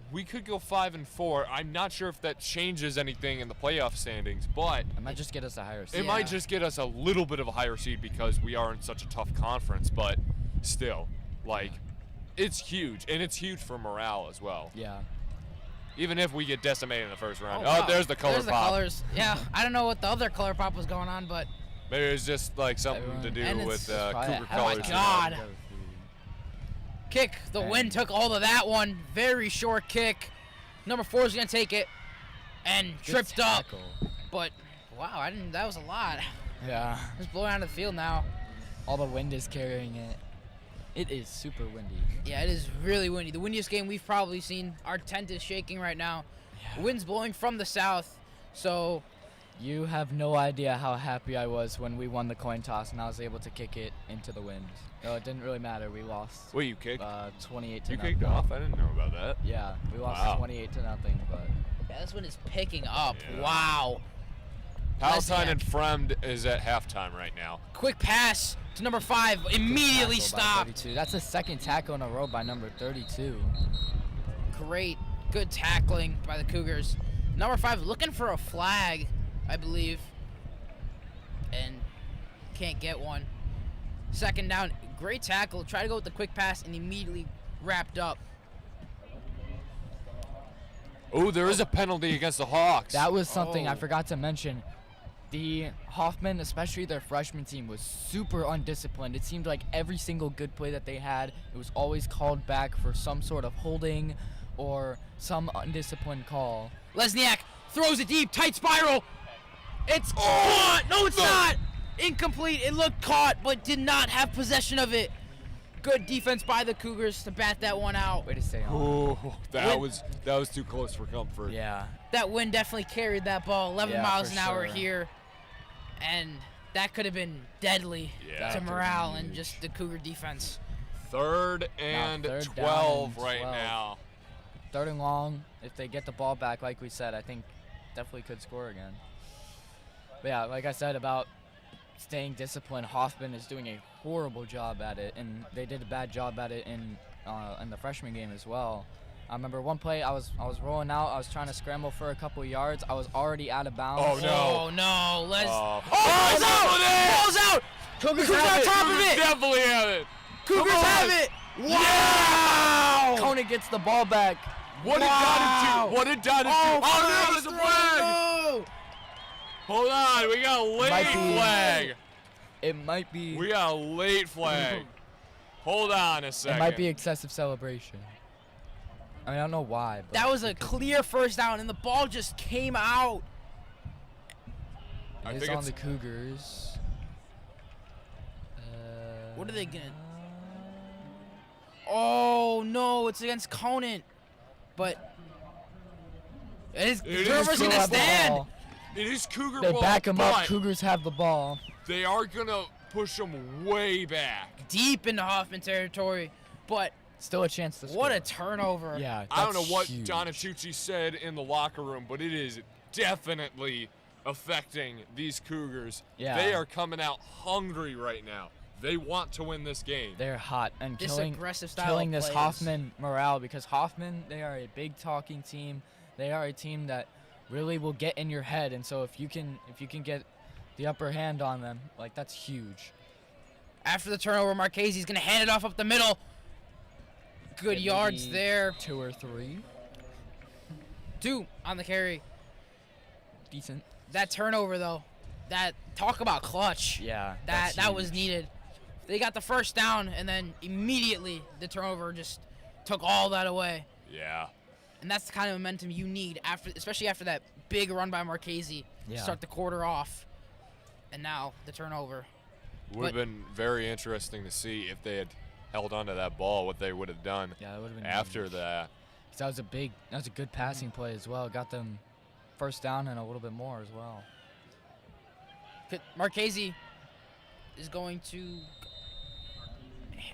we could go 5-4. I'm not sure if that changes anything in the playoff standings, but It might just get us a higher it seed. Yeah. might just get us a little bit of a higher seed because we are in such a tough conference. But still, like, it's huge, and it's huge for morale as well. Yeah. Even if we get decimated in the first round. wow. There's the color There's pop. the colors. Yeah, I don't know what the other color pop was going on, but Maybe it's just like something to do And with it's Probably Cougar a Oh my colors. God. kick. The And- wind took all of that one. Very short kick. Number 4 is gonna take it, and Good tripped up. tackle. But wow, I didn't. That was a lot. Yeah. It's blowing out of the field now. All the wind is carrying it. It is super windy. Yeah, it is really windy. The windiest game we've probably seen. Our tent is shaking right now. Yeah. Wind's blowing from the south, so You have no idea how happy I was when we won the coin toss and I was able to kick it into the wind. No, it didn't really matter. We lost Wait, you kicked? 28 to You nothing. kicked off? I didn't know about that. Yeah, we lost Wow. 28 to nothing, but yeah, this one is picking up. Yeah. Wow. Palatine Lesniak. and Fremd is at halftime right now. Quick pass to number 5. Immediately tackle by stopped. 32. That's the second tackle in a row by number 32. Great. Good tackling by the Cougars. Number 5 looking for a flag, I believe. And can't get one. Second down. Great tackle. Try to go with the quick pass and immediately wrapped up. Oh, there is a penalty against the Hawks. That was something I Oh. forgot to mention. The Hoffman, especially their freshman team, was super undisciplined. It seemed like every single good play that they had, it was always called back for some sort of holding or some undisciplined call. Lesniak throws it deep. Tight spiral. It's caught. No, it's not. Incomplete. It looked caught, but did not have possession of it. Good defense by the Cougars to bat that one out. Way to stay on. Oh, that Win- was too close for comfort. Yeah. That wind definitely carried that ball 11 Yeah, miles for an hour sure. here. And that could have been deadly Yeah. to That morale could've been and just the Cougar defense. Third and third down 12 and right 12. now. Third and long, if they get the ball back, like we said, I think definitely could score again. But yeah, like I said about staying disciplined, Hoffman is doing a horrible job at it, and they did a bad job at it in the freshman game as well. I remember one play, I was rolling out, I was trying to scramble for a couple yards, I was already out of bounds. Oh, no. Oh, no. Let's. Oh. Ball's out! Ball's out! Cougars on top of it! Definitely have it. Cougars Come on. have it! Wow! Conant gets the ball back. What did Wow. Donahue do? What did Donahue Oh, do? Oh, no, there's a flag. No! Hold on, we got a late Might be- flag. It might be We got a late flag. Hold on a second. it might be excessive celebration. I mean, I don't know why. But That was a clear first down, and the ball just came out. I It's think on it's the Cougars. What are they gonna? Oh no! It's against Conant, but it is. It is Whoever's still gonna have the stand. ball. it is Cougar They ball, back him up. but Cougars have the ball. they are gonna push him way back. Deep into Hoffman territory, but Still a chance to score. what a turnover! Yeah, I don't know that's what huge. Donatucci said in the locker room, but it is definitely affecting these Cougars. Yeah. They are coming out hungry right now. They want to win this game. They're hot and This aggressive style killing of this play Hoffman morale, because Hoffman, they are a big talking team. They are a team that really will get in your head, and so if you can get the upper hand on them, like, that's huge. After the turnover, Marchese's going to hand it off up the middle. Good Yeah, yards maybe there. 2 or 3. 2 on the carry. Decent. That turnover, though, talk about clutch. Yeah. That was needed. They got the first down, and then immediately the turnover just took all that away. Yeah. And that's the kind of momentum you need, especially after that big run by Marchese to start the quarter off. And now the turnover. Would have been very interesting to see if they had held onto that ball, what they would have done Yeah, that would have been after huge. that. 'Cause that was a good passing play as well. Got them first down and a little bit more as well. Marchese is going to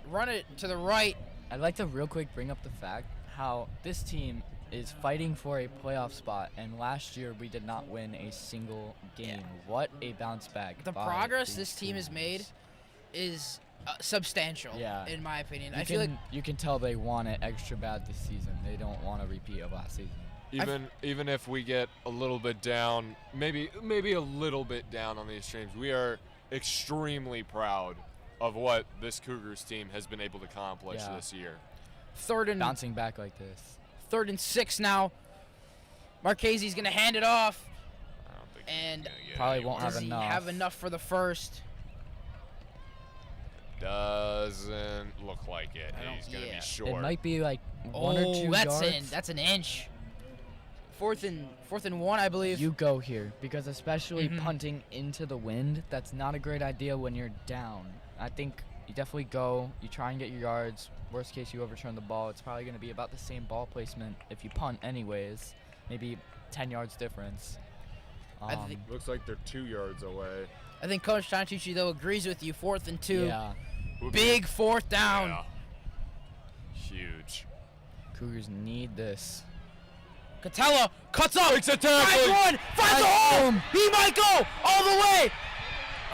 run it to the right. I'd like to real quick bring up the fact how this team is fighting for a playoff spot, and last year we did not win a single game. Yeah. What a bounce back. The by progress these this team has teams. made is substantial, Yeah. in my opinion. You I feel like you can tell they want it extra bad this season. They don't want a repeat of last season. Even if we get a little bit down, maybe a little bit down on these streams, we are extremely proud of what this Cougars team has been able to accomplish Yeah. this year. Bouncing back like this. 3rd and 6 now. Marchese's going to hand it off. I don't think And he's gonna get probably won't anywhere. Does he enough. have enough for the first? Doesn't look like it. He's gonna yeah. be short. It might be like 1 or 2 yards. That's an inch. 4th and 1, I believe. You go here, because especially Mhm. punting into the wind, that's not a great idea when you're down. I think you definitely go, you try and get your yards. Worst case, you overturn the ball. It's probably going to be about the same ball placement if you punt anyways. Maybe 10 yards difference. I think- Looks like they're 2 yards away. I think Coach Tantucci, though, agrees with you. 4th and 2. Yeah, Would be- Big 4th down. Yeah. Huge. Cougars need this. Catella cuts up. Makes a tackle. Finds one. Finds a hole. He might go all the way.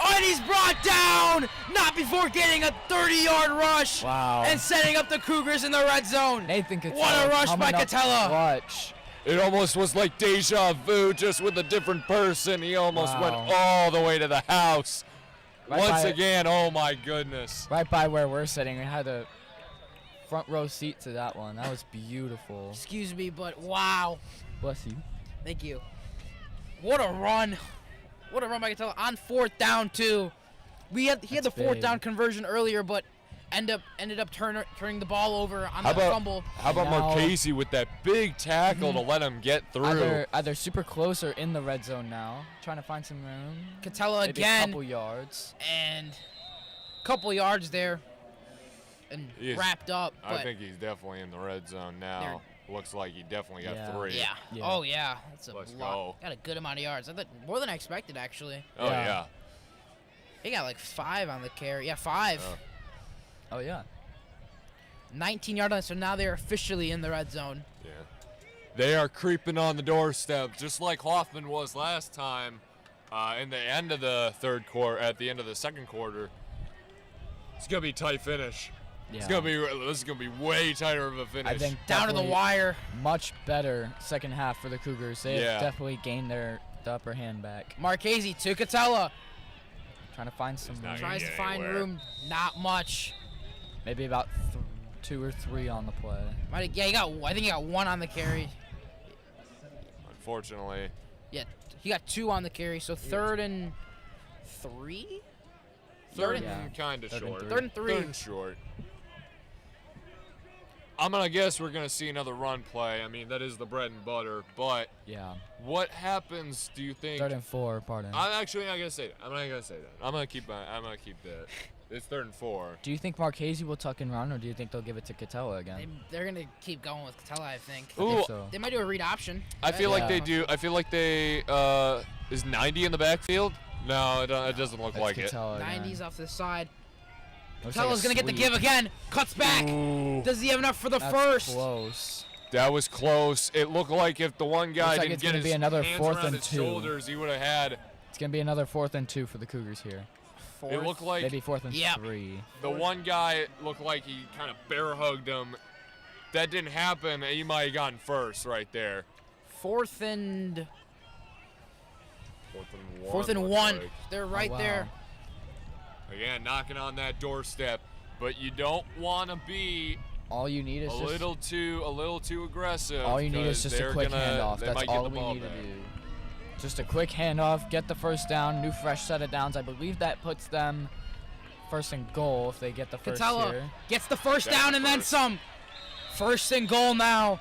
Oh, and he's brought down. Not before getting a 30-yard rush. Wow. And setting up the Cougars in the red zone. Nathan Catella. What a rush by coming up Catella. clutch. It almost was like deja vu, just with a different person. He almost went Wow. all the way to the house. Right Once by- again, oh my goodness. Right by where we're sitting, we had a front row seat to that one. That was beautiful. Excuse me, but wow. Bless you. Thank you. What a run. What a run by Catella on 4th down, too. He had the That's 4th big. down conversion earlier, but ended up turning the ball over on How the about fumble. how about Now- Marchese with that big tackle to let him get through? Either super close or in the red zone now. Trying to find some room. Catella Maybe a again, couple yards. and couple yards there, and He is- wrapped up. I But think he's definitely in the red zone now. Looks like he definitely got Yeah. 3. yeah. Yeah. Oh yeah, that's a Let's lot. go. Got a good amount of yards. I thought more than I expected actually. Oh Yeah. yeah. He got like 5 on the carry. Yeah, 5. Oh. Oh, yeah. 19-yard line. So now they're officially in the red zone. Yeah. They are creeping on the doorstep, just like Hoffman was last time. In the end of the third quarter, at the end of the second quarter, it's gonna be a tight finish. Yeah. This is gonna be way tighter of a finish. I think Down to the definitely wire. much better second half for the Cougars. They Yeah. have definitely gained the upper hand back. Marchese to Catella. Trying to find some He's not room. gonna Tries to get find anywhere. room. Not much. Maybe about 2 or 3 on the play. Yeah, I think he got 1 on the carry. Unfortunately, Yeah, he got 2 on the carry. So 3rd and 3. third Yeah. and kind of Third and short. three. 3rd and 3. Third and short. I'm gonna guess we're gonna see another run play. I mean, that is the bread and butter. But Yeah. what happens? Do you think? 3rd and 4, pardon. I'm actually not gonna say that. I'm not gonna say that. I'm gonna keep that. It's 3rd and 4. Do you think Marchese will tuck and run, or do you think they'll give it to Catella again? They're gonna keep going with Catella, I think. I think Ooh, so. They might do a read option. I feel like Yeah. they do. I feel like they is 90 in the backfield. No, it doesn't look It's like it. Catella again. 90s off to the side. Looks like a Catella's gonna get the sweep. give again. Cuts back. Ooh, Does he have enough for the That's first? close. that was close. It looked like if the one guy Looks like didn't it's get gonna his be another hands 4th around and his 2. shoulders, he would have had. It's going to be another 4th and 2 for the Cougars here. It looked like maybe 4th and Yep. 3. the one guy looked like he kind of bear hugged him. That didn't happen. He might have gotten first right there. 4th and 4th and 1. 4th and looks 1. like. They're right wow. there. Again, knocking on that doorstep, but you don't want to be All you need is a just little too aggressive. all you need is 'cause just a they're quick gonna- handoff. they That's might get all the we ball need back. to do. Just a quick handoff, get the first down, new fresh set of downs. I believe that puts them 1st and goal if they get the first Catella here. gets the first That's down the and then first. some. 1st and goal now.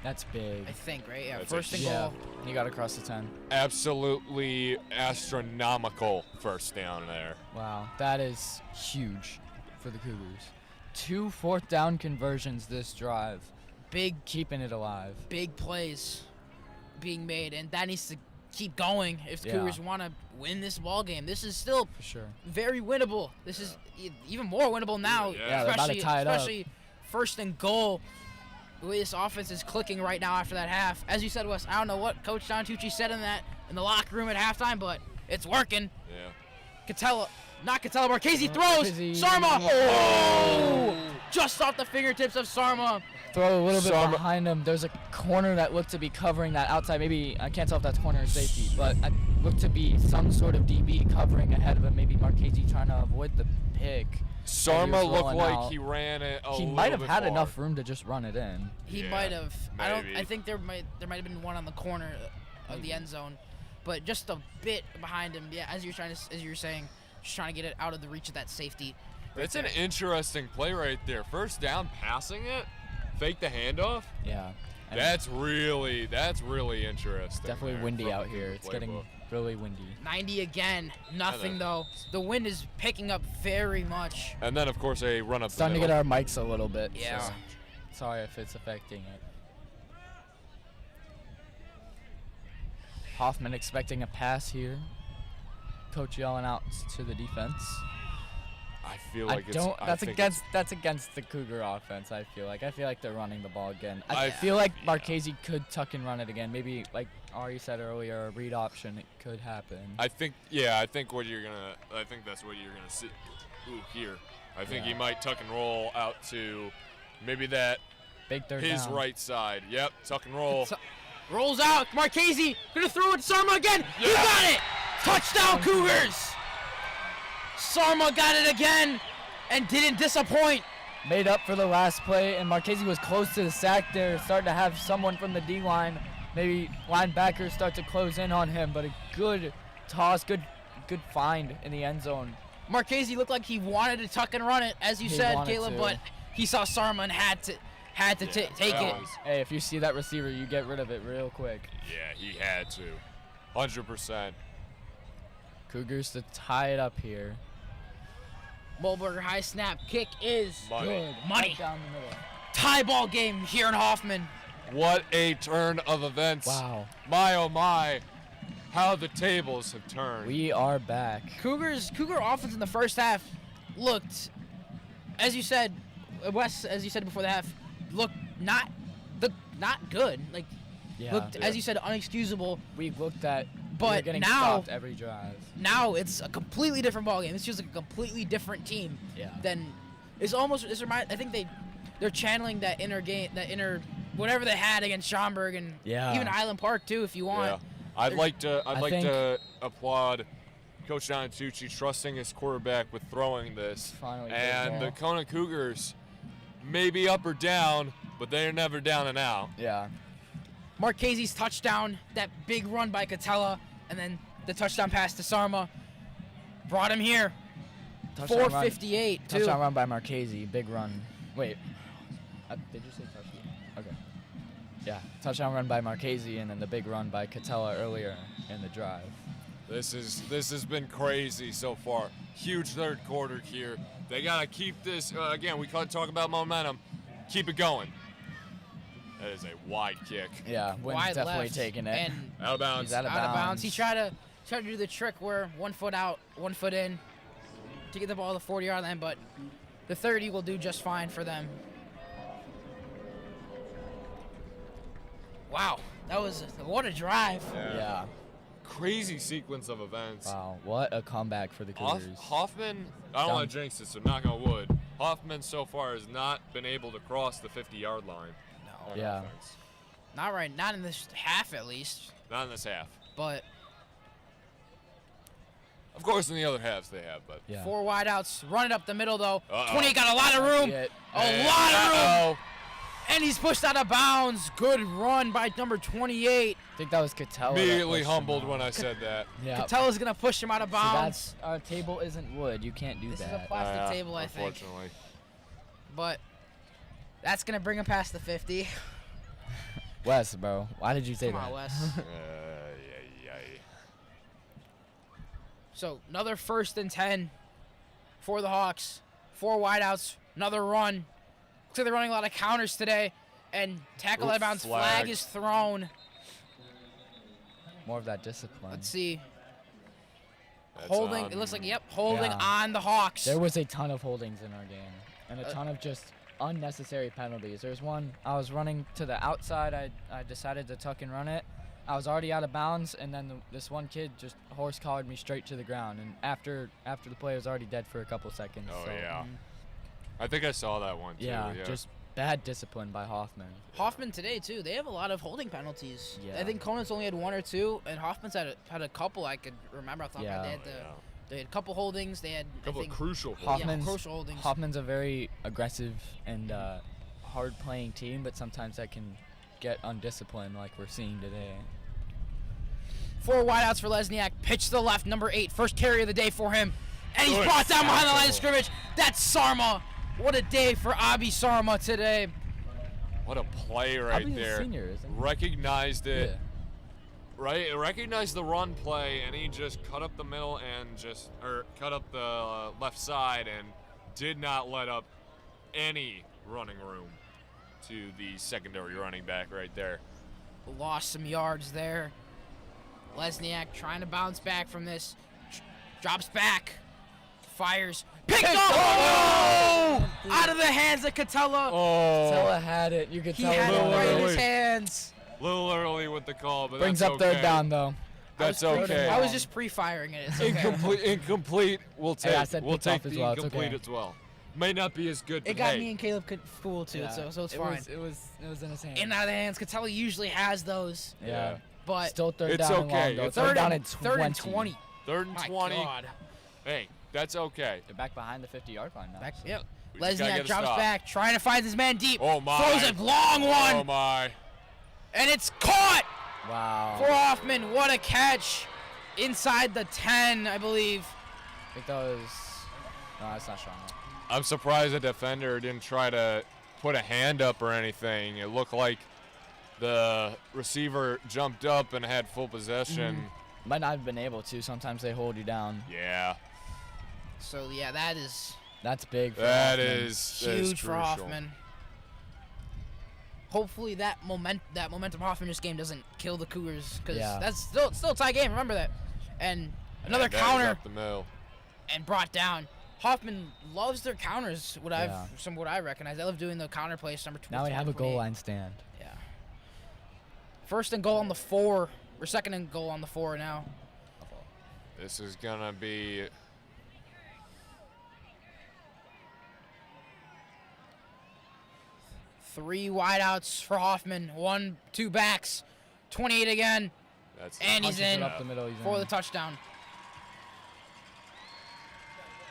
That's big. I think, right? Yeah, That's a 1st and Yeah, goal. you got to cross the 10. Absolutely astronomical first down there. Wow, that is huge for the Cougars. 2 4th down conversions this drive, Big, keeping it alive. big plays being made, and that needs to keep going if the Yeah. Cougars want to win this ball game. This is still For sure. very winnable. This is even more winnable now, Yeah, they're about to especially tie it up. especially 1st and goal. The way this offense is clicking right now after that half. As you said, Wes, I don't know what Coach Dontucci said in the locker room at halftime, but it's working. Yeah. Marchese throws. Marchese. Sarma. Oh! Just off the fingertips of Sarma. Throw a little bit Sarma- behind him. There's a corner that looked to be covering that outside. Maybe, I can't tell if that's corner or safety, but it looked to be some sort of DB covering ahead of him. Maybe Marchese trying to avoid the pick. Sarma was looked rolling like out. he ran it a He little might have bit had far. enough room to just run it in. He Yeah, might have. maybe. I think there might have been one on the corner of the end zone, but just a bit behind him. Yeah, as you were saying, just trying to get it out of the reach of that safety. That's an interesting play right there. First down, passing it, fake the handoff. Yeah. And That's really interesting. definitely there windy from out the here. Cougar It's getting playbook. really windy. 90 again. Nothing then- though. The wind is picking up very much. And then of course a run up the Starting to get middle. our mics a little bit. Yeah. So sorry if it's affecting it. Hoffman expecting a pass here. Coach yelling out to the defense. I feel like it's. I That's think that's against the Cougar offense. I feel like they're running the ball again. I I- feel like Marchese could tuck and run it again. Maybe like Ari said earlier, a read option. It could happen. I think that's what you're gonna see. Ooh, here. I think he Yeah. might tuck and roll out to maybe that Big third his down. right side. Yep, tuck and roll. Rolls out. Marchese gonna throw it to Sarma again. He got it. Touchdown Cougars. Sarma got it again and didn't disappoint. Made up for the last play, and Marchese was close to the sack there. Starting to have someone from the D-line, maybe linebackers start to close in on him, but a good toss, good find in the end zone. Marchese looked like he wanted to tuck and run it, as you He said, wanted Caleb, to. but he saw Sarma and had to take that it. was- Hey, if you see that receiver, you get rid of it real quick. Yeah, he had to. 100%. Cougars to tie it up here. Mulberger high snap kick is Money. good. Money. Right down the middle. Tie ball game here in Hoffman. What a turn of events. Wow. My oh my, how the tables have turned. We are back. Cougar offense in the first half looked, as you said, Wes, as you said before the half, looked not good. Like Yeah. looked, as you said, unexcusable. We looked at, But we were getting now- stopped every drive. Now it's a completely different ballgame. This feels like a completely different team. Yeah. Than it's almost. I think they're channeling that inner whatever they had against Schaumburg and Yeah. even Island Park too, if you want. Yeah. I'd like to think- applaud Coach Donatucci trusting his quarterback with throwing this. Finally good And ball. the Conant Cougars may be up or down, but they're never down and out. Yeah. Marchese's touchdown, that big run by Catella, and then the touchdown pass to Sarma brought him here. Touchdown run. 4:58 too. Touchdown run by Marchese. Big run. Wait. Did you say touchdown? Okay. Yeah. Touchdown run by Marchese, and then the big run by Catella earlier in the drive. This has been crazy so far. Huge third quarter here. They gotta keep this. Again, we talk about momentum. Keep it going. That is a wide kick. Yeah. Wynn's Wide definitely left taking it. and Out of bounds. He's out of out of bounds. bounds. He tried to do the trick where 1 foot out, 1 foot in to get the ball to the 40-yard line, but the 30 will do just fine for them. Wow, that was what a drive. Yeah. crazy sequence of events. Wow, what a comeback for the Cougars. Hoffman, I don't want to jinx this, so knock on wood. Hoffman so far has not been able to cross the 50-yard line. No. On Yeah. offense. Not in this half at least. Not in this half. But Of course, in the other halves they have, but. Yeah. 4 wideouts, run it up the middle though. Uh-oh. 28 got a lot of room. A lot of room. And he's pushed out of bounds. Good run by number 28. I think that was Catella. Immediately humbled when I said that. Yeah. Catella's gonna push him out of See, bounds. our table isn't wood. You can't do This is that. a plastic table, I think. Unfortunately. But that's gonna bring him past the 50. Wes, bro, why did you say Come that? on, Wes. So another 1st and 10 for the Hawks. 4 wideouts, another run. Looks like they're running a lot of counters today. And tackle out of bounds flag is thrown. More of that discipline. Let's see. That's Holding, on- it looks like, yep, holding Yeah. on the Hawks. There was a ton of holdings in our game, and a ton of just unnecessary penalties. There's one, I was running to the outside. I decided to tuck and run it. I was already out of bounds, and then this one kid just horse-collared me straight to the ground. And after the play, I was already dead for a couple seconds. Oh, so, yeah. I think I saw that one, too. Yeah, just bad discipline by Hoffman. Hoffman today, too. They have a lot of holding penalties. Yeah. I think Conant's only had 1 or 2, and Hoffman's had a couple I could remember off the top of my Yeah. head. They had a couple holdings. They had, A couple I of think, crucial Hoffman's, crucial holdings. Hoffman's a very aggressive and hard-playing team, but sometimes that can get undisciplined like we're seeing today. 4 wideouts for Lesniak. Pitch to the left, number 8. First carry of the day for him. And he's Good brought down behind the line of tackle. scrimmage. That's Sarma. What a day for Abi Sarma today. What a play right Abi's a there. senior, isn't he? Recognized it. Yeah. Right? Recognized the run play, and he just cut up the middle and cut up the left side and did not let up any running room to the secondary running back right there. Lost some yards there. Lesniak trying to bounce back from this. Drops back. Fires. Picked up! Oh! Out of the hands of Catella. Tella had it. You could He tell had it it Little right in early. his hands. Little early with the call, but Brings that's up okay. third down, though. That's I was okay. just pre-firing it. It's okay. Incomplete. We'll take. Hey, I said we'll picked off take as the well, it's incomplete okay. as well. May not be as good, but It got hey. me and Caleb fooled too, so it's fine. It was in his hands. In and out of the hands. Catella usually has those, Yeah. but Still third It's down and okay. long, though. It's Third down and and 20. 20. Third and My 20. God. Hey, that's okay. They're back behind the 50-yard line now. Back, so. yep. We just gotta Lesniak get a drops stop. back, trying to find his man deep. Oh my. Throws a long one, Oh my. and it's caught Wow. for Hoffman. What a catch! Inside the 10, I believe. I think that was. No, that's not strong enough. I'm surprised the defender didn't try to put a hand up or anything. It looked like the receiver jumped up and had full possession. Might not have been able to. Sometimes they hold you down. Yeah, So yeah, that is That's big for that Hoffman. is huge for crucial. Hoffman. Hopefully that momentum Hoffman this game doesn't kill the Cougars, because Yeah. that's still a tie game. Remember that. And another And that is counter up the middle. and brought down. Hoffman loves their counters. What Yeah. I recognize. I love doing the counter plays. Number 20. Now we have a goal 28. line stand. Yeah. First and goal on the 4. Or second and goal on the 4 now. This is gonna be 3 wideouts for Hoffman. 1, 2 backs. 28 again. that's And he's Punches it in up the middle. He's for in. the touchdown.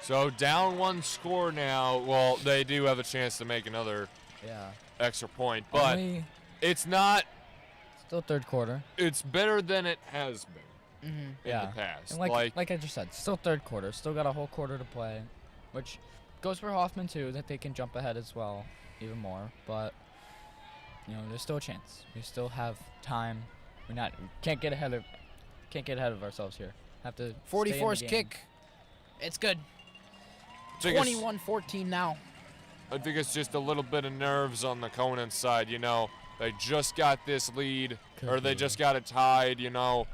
So down one score now. Well, they do have a chance to make another Yeah. extra point, but Only it's not. still third quarter. It's better than it has been in Yeah. the past. And like I just said, still third quarter. Still got a whole quarter to play, which goes for Hoffman too, that they can jump ahead as well, even more. But there's still a chance. We still have time. We can't get ahead of ourselves here. Have to. 44's kick. It's good. I think it's- 21-14 now. I think it's just a little bit of nerves on the Conant side. They just got this lead, or they be. just got it tied. Now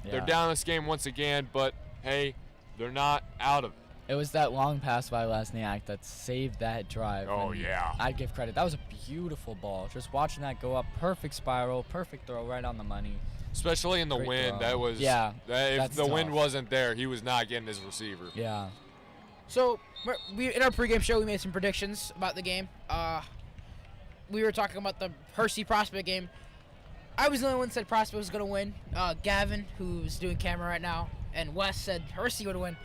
they're Yeah. down this game once again, but hey, they're not out of it. It was that long pass by Lesniak that saved that drive. Oh, and yeah. I'd give credit. That was a beautiful ball. Just watching that go up, perfect spiral, perfect throw, right on the money. Especially in the Great wind, throw. that was Yeah, if that's the wind tough. wasn't there, he was not getting his receiver. Yeah. So we in our pregame show we made some predictions about the game. We were talking about the Hershey Prospect game. I was the only one that said Prospect was gonna win. Gavin, who's doing camera right now, and Wes said Hershey would win.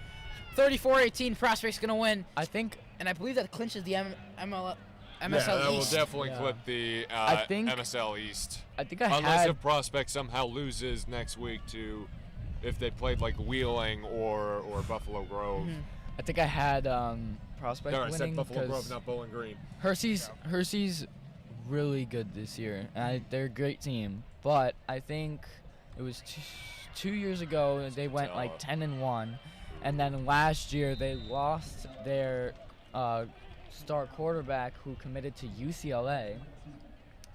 34-18, Prospect's gonna win, I think and I believe that clinches the MSL Yeah, that will East. definitely Yeah. clip the I think- MSL East. I Unless had if Prospect somehow loses next week to if they played like Wheeling or Buffalo Grove. Mhm. I think I had Prospect No, I said winning Buffalo Grove, because not Bowling Green. Hershey's really good this year. They're a great team, but I think it was 2 years ago they went like 10-1, and then last year they lost their star quarterback who committed to UCLA,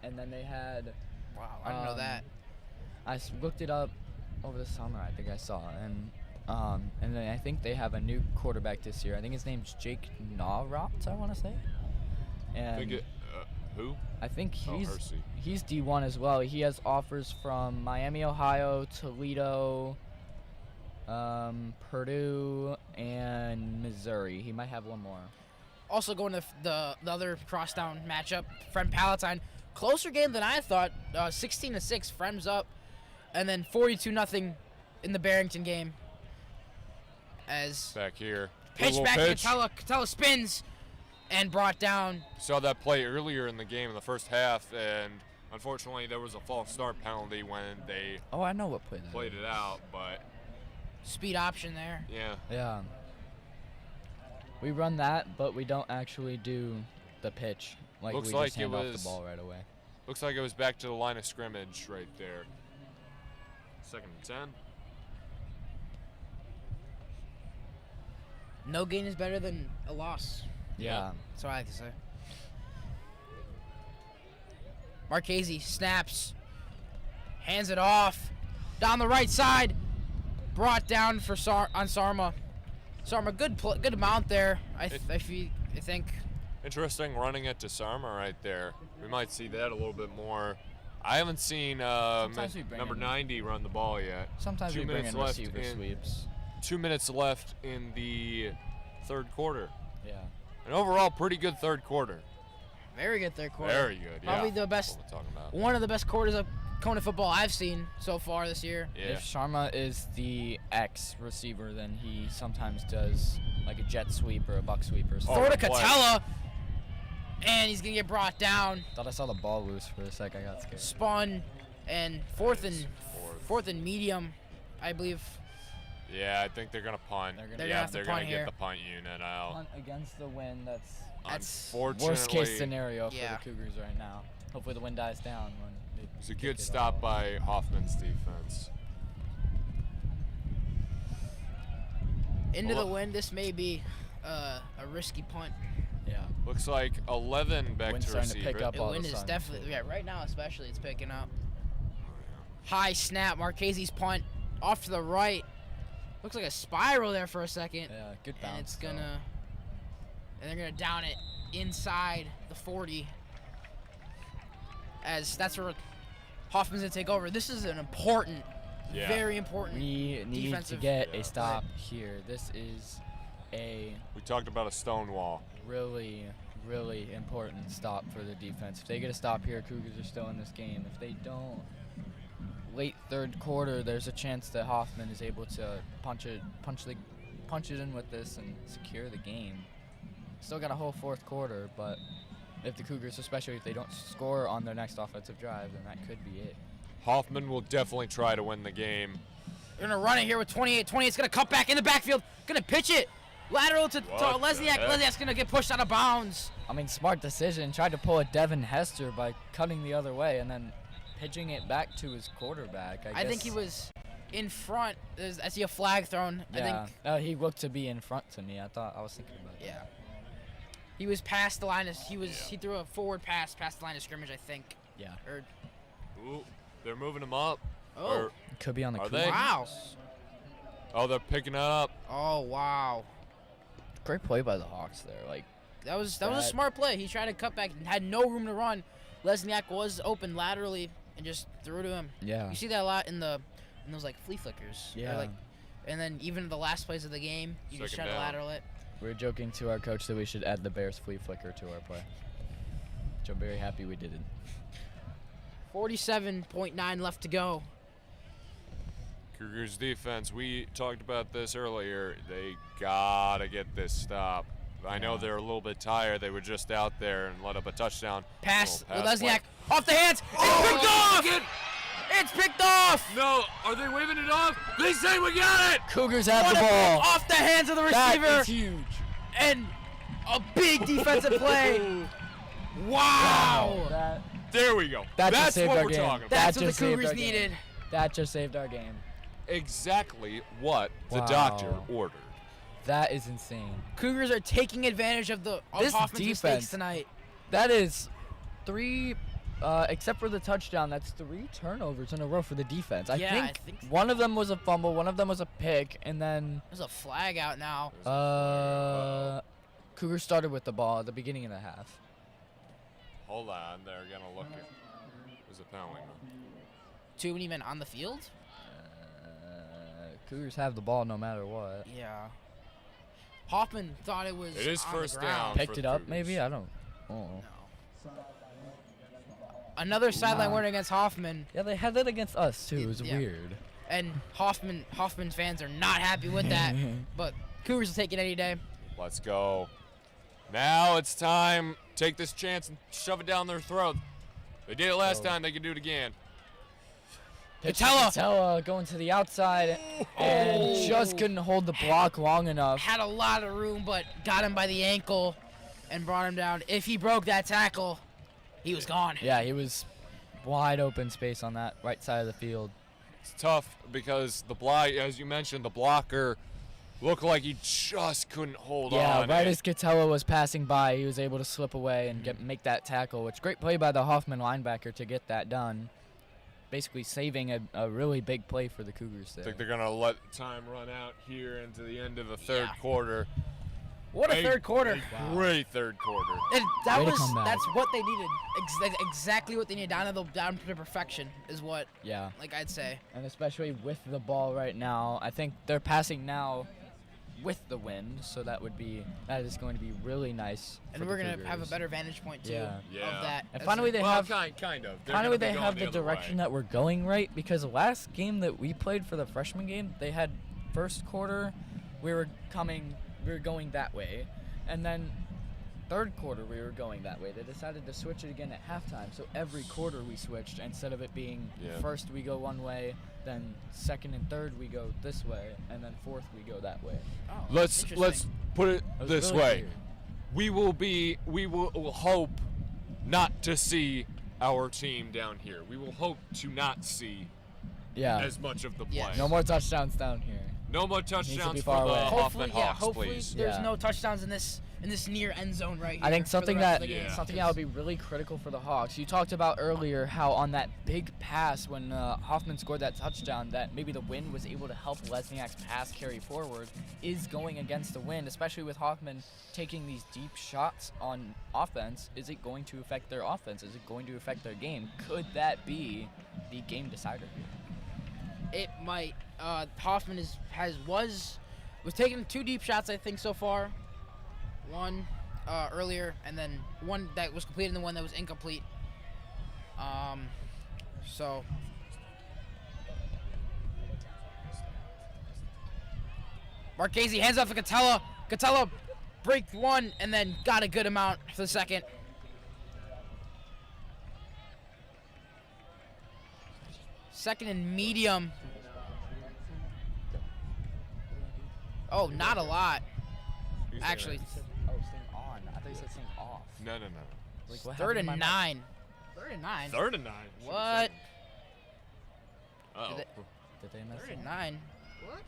and then they had Wow, I didn't know that. looked it up over the summer. I think I saw, and then I think they have a new quarterback this year. I think his name's Jake Nawrot, I want to say. And Who? I think Oh, Hershey. he's D1 as well. He has offers from Miami, Ohio, Toledo, Purdue, and Missouri. He might have one more. Also going to the other crosstown matchup, Friend Palatine. Closer game than I thought. 16-6, Friends up, and then 42-0 in the Barrington game. As Back here. pitch Little back, pitch. Catella spins and brought down. Saw that play earlier in the game in the first half, and unfortunately there was a false start penalty when they Oh, I know what play that played is. it out. But Speed option there. yeah, Yeah. We run that, but we don't actually do the pitch. Like Looks we like just hand it off was- the ball right away. looks like it was back to the line of scrimmage right there. 2nd and 10. No gain is better than a loss. Yeah. That's what I like to say. Marchese snaps, hands it off, down the right side, brought down for Sarma. Sarma, good amount there. I think. Interesting running it to Sarma right there. We might see that a little bit more. I haven't seen Sometimes we bring number in- 90 run the ball yet. Sometimes 2 we bring minutes in left receiver in- sweeps. 2 minutes left in the third quarter. Yeah. An overall pretty good third quarter. Very good third quarter. Very good. Probably yeah. the best- That's what we're talking about. One of the best quarters of Conant football I've seen so far this year. Yeah. If Sharma is the X receiver, then he sometimes does like a jet sweep or a buck sweep or something. Throw to play. Catella, and he's gonna get brought down. Thought I saw the ball loose for a sec. I got scared. Spun, and fourth and medium, I believe. Yeah, I think they're gonna punt. They're gonna- They're yeah, gonna have to they're punt gonna here. get the punt unit out. Punt against the wind. That's Unfortunately, worst case scenario Yeah. for the Cougars right now. Hopefully the wind dies down when they It's a kick good it stop off. by Hoffman's defense. Into the Well- wind. This may be a risky punt. Yeah. Looks like 11 back Wind's to starting to receiver. pick up. The all of a wind is sudden, definitely, too. yeah, right now especially, it's picking up. High snap, Marchese's punt, off to the right. Looks like a spiral there for a second. Yeah, good bounce. And it's though. gonna, and they're gonna down it inside the 40. As that's where Hoffman's gonna take over. This is an important, Yeah. very important. We need to defensive get Yeah. a stop here. This is a We talked about a stone wall. really, really important stop for the defense. If they get a stop here, Cougars are still in this game. If they don't, late third quarter, there's a chance that Hoffman is able to punch it in with this and secure the game. Still got a whole fourth quarter, but if the Cougars, especially if they don't score on their next offensive drive, then that could be it. Hoffman will definitely try to win the game. They're gonna run it here with 28. 28's gonna cut back in the backfield. Gonna pitch it. Lateral to What the Lesniak. heck? Lesniak's gonna get pushed out of bounds. I mean, smart decision. Tried to pull a Devin Hester by cutting the other way and then pitching it back to his quarterback. I think he was in front. I see a flag thrown. Yeah. I think. No, he looked to be in front to me. I was thinking about that. Yeah. He was past the line. He Yeah. threw a forward pass past the line of scrimmage. I think. Yeah. Or Ooh, they're moving him up. oh Or- Could be on the Are Cougars. they? wow. oh, they're picking it up. Oh wow. Great play by the Hawks there. Like, That was a That- smart play. He tried to cut back and had no room to run. Lesniak was open laterally and just threw to him. Yeah. You see that a lot in those like flea flickers. Or, Yeah. like, and then even the last plays of the game, you just try Second to down. lateral it. We're joking to our coach that we should add the Bears flea flicker to our play. Which I'm very happy we did it. 47.9 left to go. Cougars defense, we talked about this earlier. They gotta get this stop. I know they're a little bit tired. They were just out there and let up a touchdown. Pass, Little Lesniak play. off the hands. It's picked off. It's picked off. No, are they waving it off? They say we got it. Cougars have What the a pick ball. off the hands of the That receiver. is huge. And a big defensive play. Wow. There we go. That just That's saved what our we're game. talking about. That's That what the just saved Cougars our game. needed. That just saved our game. Exactly what the Wow. doctor ordered. That is insane. Cougars are taking advantage of This Hoffman's defense- mistakes tonight. That is 3, except for the touchdown, that's 3 turnovers in a row for the defense. I Yeah, think, I think so. one of them was a fumble, one of them was a pick, and then There's a flag out now. Cougars started with the ball at the beginning of the half. Hold on, they're gonna look at. There's a penalty. Too many men on the field? Cougars have the ball no matter what. Yeah. Hoffman thought it was It is on first the down. ground. Picked for it the up, Cougars. maybe? I don't. Oh. No. Another sideline Wow. warning against Hoffman, Yeah, they had that against us too. It was Yeah. weird. and Hoffman fans are not happy with that. But Cougars will take it any day. Let's go. Now it's time. Take this chance and shove it down their throat. They did it last time. They can do it again. Catella Going to the outside and just couldn't hold the block long enough. had a lot of room, but got him by the ankle and brought him down. If he broke that tackle, he was gone. Yeah, he was wide open space on that right side of the field. It's tough because as you mentioned, the blocker looked like he just couldn't hold Yeah, on. right as Catella was passing by, he was able to slip away and make that tackle, which great play by the Hoffman linebacker to get that done. Basically saving a really big play for the Cougars I there. think they're gonna let time run out here into the end of the third Yeah. quarter. What a third quarter. Great third quarter. And that Way to was come back. that's what they needed. Exactly what they needed down to perfection is what Yeah, like I'd say. and especially with the ball right now, I think they're passing now with the wind, so that is going to be really nice. And for we're the gonna have a Cougars. better vantage point too Yeah. Yeah. of that. And as finally a- they Well, have kind of. They're finally gonna be they going have the other direction way. that we're going right, because the last game that we played for the freshman game, they had first quarter we were going that way, and then third quarter we were going that way. They decided to switch it again at halftime, so every quarter we switched. Instead of it being first we go one way, then second and third we go this way, and then fourth we go that way. Oh, Let's interesting. put it It was this really way. weird. We will hope not to see our team down here. We will hope to not see Yeah. as much of the play. Yes. No more touchdowns down here. No more to be touchdowns far for the away. Hoffman Hopefully, Hawks, hopefully please. there's Yeah. no touchdowns in this near end zone right here. I think for the something rest that of the game. something that would be really critical for the Hawks. You talked about earlier how on that big pass when Hoffman scored that touchdown, that maybe the wind was able to help Lesniak's pass carry forward, is going against the wind, especially with Hoffman taking these deep shots on offense. Is it going to affect their offense? Is it going to affect their game? Could that be the game decider here? It might. Hoffman was taking 2 deep shots, I think, so far. One earlier, and then one that was completed, and the one that was incomplete. So Marchese hands off to Catella. Catella break one, and then got a good amount for the second. Second and medium. Oh, not a lot. You say Actually, that. Oh, staying on. I thought you said staying off. No. Like, what third happened and to my 9. Third and 9. Third and 9. What? Uh-oh. Did Did they mess Third up? and 9.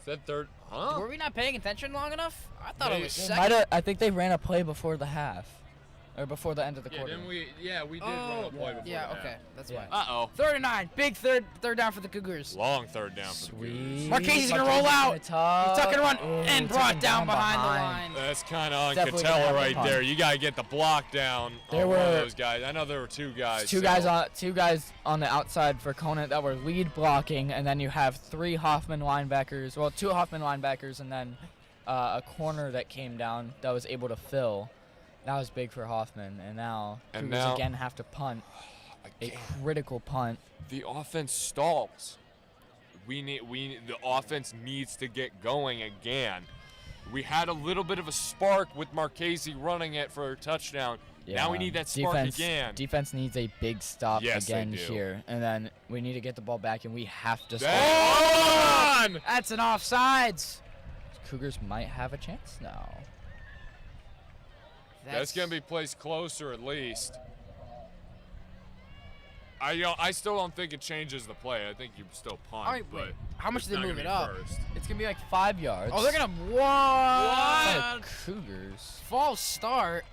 Said third. Huh? Were we not paying attention long enough? I thought it was Maybe. They second. I think they ran a play before the half. or before the end of the Yeah, quarter. didn't we? Yeah, we did run a play before Yeah, that. okay. That's Yeah. why. Uh-oh. 3rd and 9. Big third down for the Cougars. Long third down for the Cougars. Sweet. Marchese's gonna roll out. Tuck and run and brought down behind the line. That's kind of on Definitely gonna Catella have a right punt. there. You gotta get the block down There on one of were- those guys. I know there were two guys. Two so- guys on the outside for Conant that were lead blocking, and then you have 3 Hoffman linebackers. Well, 2 Hoffman linebackers, and then a corner that came down that was able to fill. That was big for Hoffman, and now And Cougars now- again have to punt a Again, critical punt. the offense stalls. The offense needs to get going again. We had a little bit of a spark with Marchese running it for a touchdown. Now we need that spark again. Defense needs a big stop Yes, they again do. here, and then we need to get the ball back, and we have to. On! That's an offsides. Cougars might have a chance now. That's gonna be placed closer at least. I still don't think it changes the play. I think you still punt. All right, but wait. How much it's did they not move gonna it be up? first. It's gonna be like 5 yards. Oh, they're gonna It's like what? Cougars. False start.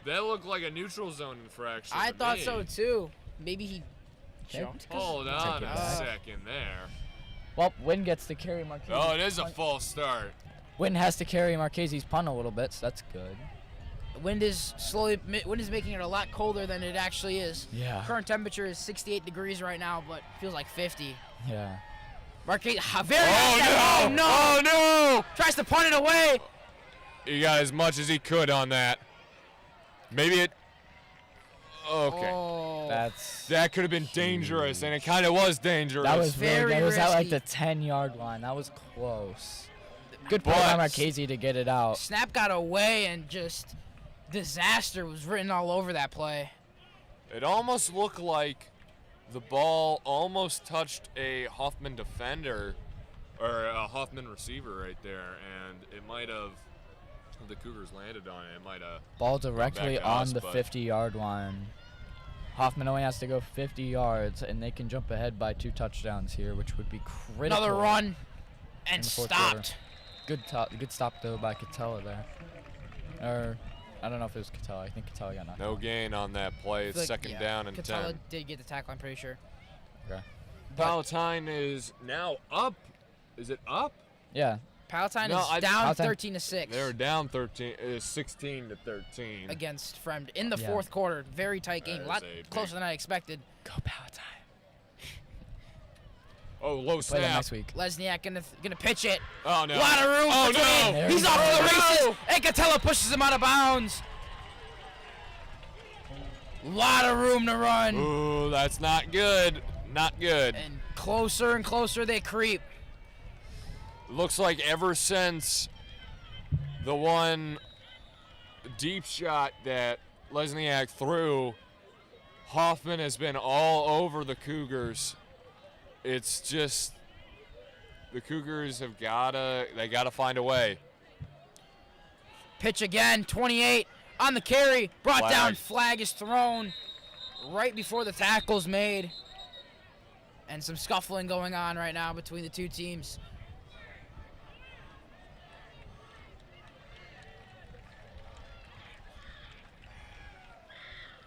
That looked like a neutral zone infraction. I to thought me. so too. Maybe he Okay. jumped. Hold Take on it a back. second there. Well, Wynn gets to carry Marchese's Oh, it is a punt. false start. Wynn has to carry Marchese's punt a little bit, so that's good. Wind is making it a lot colder than it actually is. Yeah. Current temperature is 68 degrees right now, but feels like 50. Yeah. Marquese, Oh oh no! Oh no! Tries to punt it away. He got as much as he could on that. Maybe it. Okay. Oh. That could have been dangerous, and it kind of was dangerous. That was Very That was at like risky. the 10-yard line. That was close. Good play by But- Marchese to get it out. Snap got away and just disaster was written all over that play. It almost looked like the ball almost touched a Hoffman defender or a Hoffman receiver right there, and it might have. If the Cougars landed on it, it might have. Ball directly back to on us, the but- 50-yard line. Hoffman only has to go 50 yards, and they can jump ahead by 2 touchdowns here, which would be critical. Another run in and the fourth stopped. Good stop though by Catella there. Or I don't know if it was Catella. I think Catella got knocked No out. gain on that play. I It's feel like, second yeah, down and Catella 10. did get the tackle, I'm pretty sure. Okay. Palatine is now up. Is it up? Yeah. Palatine No, is down Palatine- 13-6 They're down 16 to 13. against Fremd in the Yeah. fourth quarter. Very tight game. A That lot is a closer big- than I expected. Go Palatine. Oh, low Play that snap. next week. Lesniak gonna pitch it. Oh no. A lot of room. Oh between. no. There He's he off to the goes. races. No. And Catella pushes him out of bounds. Lot of room to run. Ooh, that's not good. Not good. And closer and closer they creep. Looks like ever since the one deep shot that Lesniak threw, Hoffman has been all over the Cougars. It's just the Cougars have gotta find a way. Pitch again. 28 on the carry. Brought Flag. down. Flag is thrown right before the tackle's made. And some scuffling going on right now between the two teams.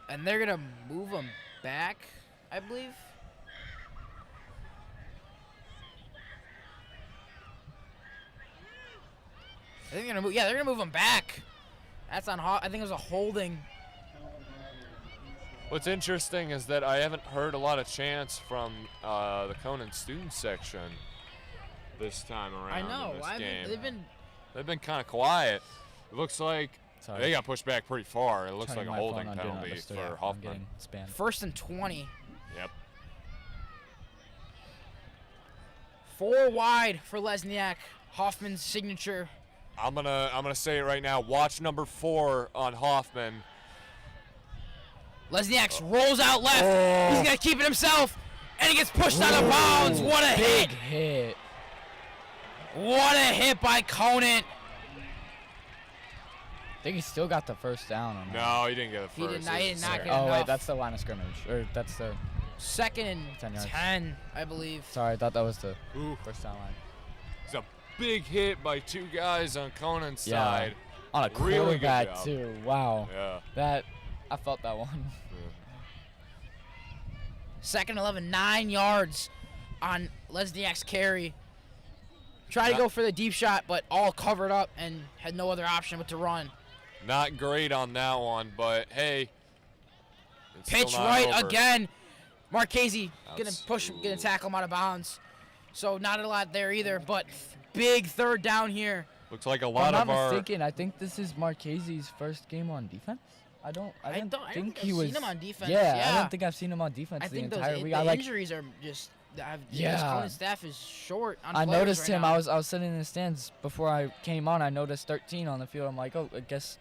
And they're going to move him back, I believe. I think they're gonna move him back. That's on. I think it was a holding. What's interesting is that I haven't heard a lot of chants from the Conant student section this time around. I know. In this game. They've been They've been kind of quiet. It looks like Sorry. they got pushed back pretty far. It looks like Turning a my holding phone on Do Not penalty Disturb. for I'm Hoffman. getting spammed. 1st and 20. Yep. 4 wide for Lesniak. Hoffman's signature. I'm gonna say it right now. Watch number 4 on Hoffman. Lesniak rolls out left. Oh. He's gonna keep it himself, and he gets pushed out of bounds. What a Big hit! hit. What a hit by Conant. I think he still got the first down on that. No, he didn't get a first. He did not- he did not Second. get Oh, wait, enough. that's the line of scrimmage. Or that's the. 2nd and 10 yards. 10, I believe. Sorry, I thought that was the Ooh, first down line. it's a big hit by 2 guys on Conant's Yeah. side. On a Really good quarterback job. too. Wow. Yeah. I felt that one. Second 11, 9 yards on Lesniak's carry. Tried to go for the deep shot, but all covered up and had no other option but to run. Not great on that one, but hey. It's Pitch still not right over. again. Marchese gonna tackle him out of bounds. So not a lot there either, but big third down here. Looks like a If lot I'm of not our. mistaken, I think this is Marchese's first game on defense. I don't think he I've was. seen him on defense. Yeah, I don't think I've seen him on defense I the think entire those week. the injuries are just. Yeah. Conant staff is short on I players noticed right him. now. I was sitting in the stands before I came on. I noticed 13 on the field. I'm like, oh, I guess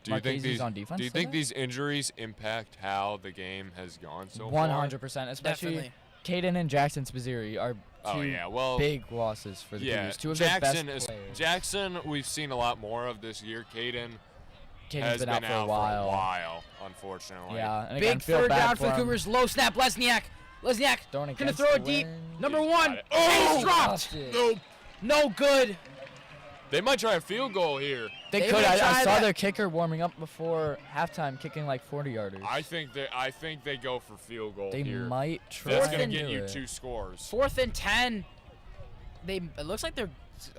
Do you think Marchese's these on defense. Do you think these injuries impact how the game has gone so far? 100%, especially Definitely. Caden and Jackson Spaziri are Oh two yeah, well, big losses for the yeah. Cougars. Two of their best Jackson is players. Jackson. We've seen a lot more of this year. Caden Caden's has been out for a while. unfortunately. Yeah, and Big again, feel third bad down for the him. Cougars. Low snap, Lesniak. Lesniak Throwing gonna against throw the it deep. wind. Number He's one. got it. Chase Oh, dropped. lost it. Nope. No good. They might try a field goal here. They They could. would I try saw that. their kicker warming up before halftime, kicking like 40-yarders. I think they go for field goal They here. might try. That's Fourth gonna and get do you it. 2 scores. 4th and 10. It looks like their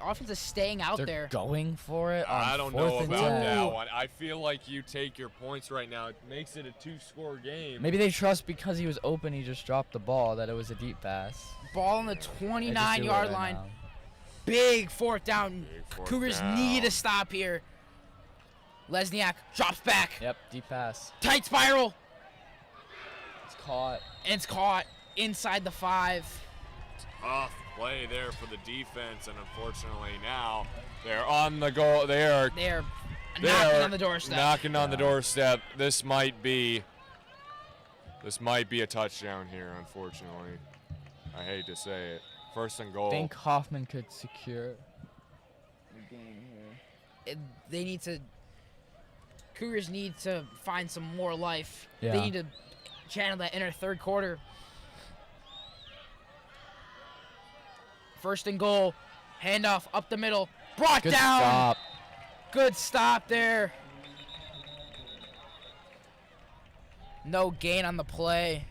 offense is staying out They're there. going for it. On I don't 4th know and about 10. that one. I feel like you take your points right now. It makes it a 2-score game. Maybe they trust because he was open, he just dropped the ball, that it was a deep pass. Ball on the They just 29-yard do it right line. now. Big 4th down. Big fourth Cougars down. need a stop here. Lesniak drops back. Yep, deep pass. Tight spiral. It's caught. And it's caught inside the 5. Tough play there for the defense, and unfortunately now they're on the goal. They're Knocking on the doorstep. Knocking on the doorstep. This might be a touchdown here, unfortunately. I hate to say it. 1st and goal. I think Hoffman could secure the game here. They need to. Cougars need to find some more life. Yeah. They need to channel that inner third quarter. 1st and goal. Handoff up the middle. Brought Good down. stop. Good stop there. No gain on the play.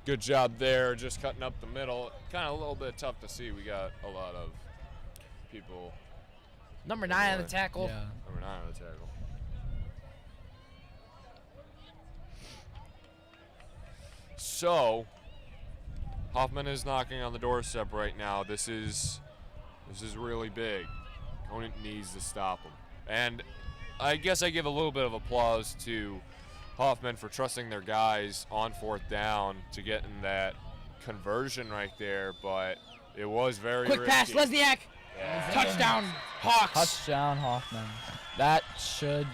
Good job there, just cutting up the middle. Kind of a little bit tough to see. We got a lot of people. Number 9 on the tackle. Yeah. Number 9 on the tackle. So, Hoffman is knocking on the doorstep right now. This is really big. Conant needs to stop him. And I guess I give a little bit of applause to Hoffman for trusting their guys on 4th down to get in that conversion right there, but it was very Quick pass, risky. Lesniak. Yeah. Touchdown, Hawks. Touchdown, Hoffman. That should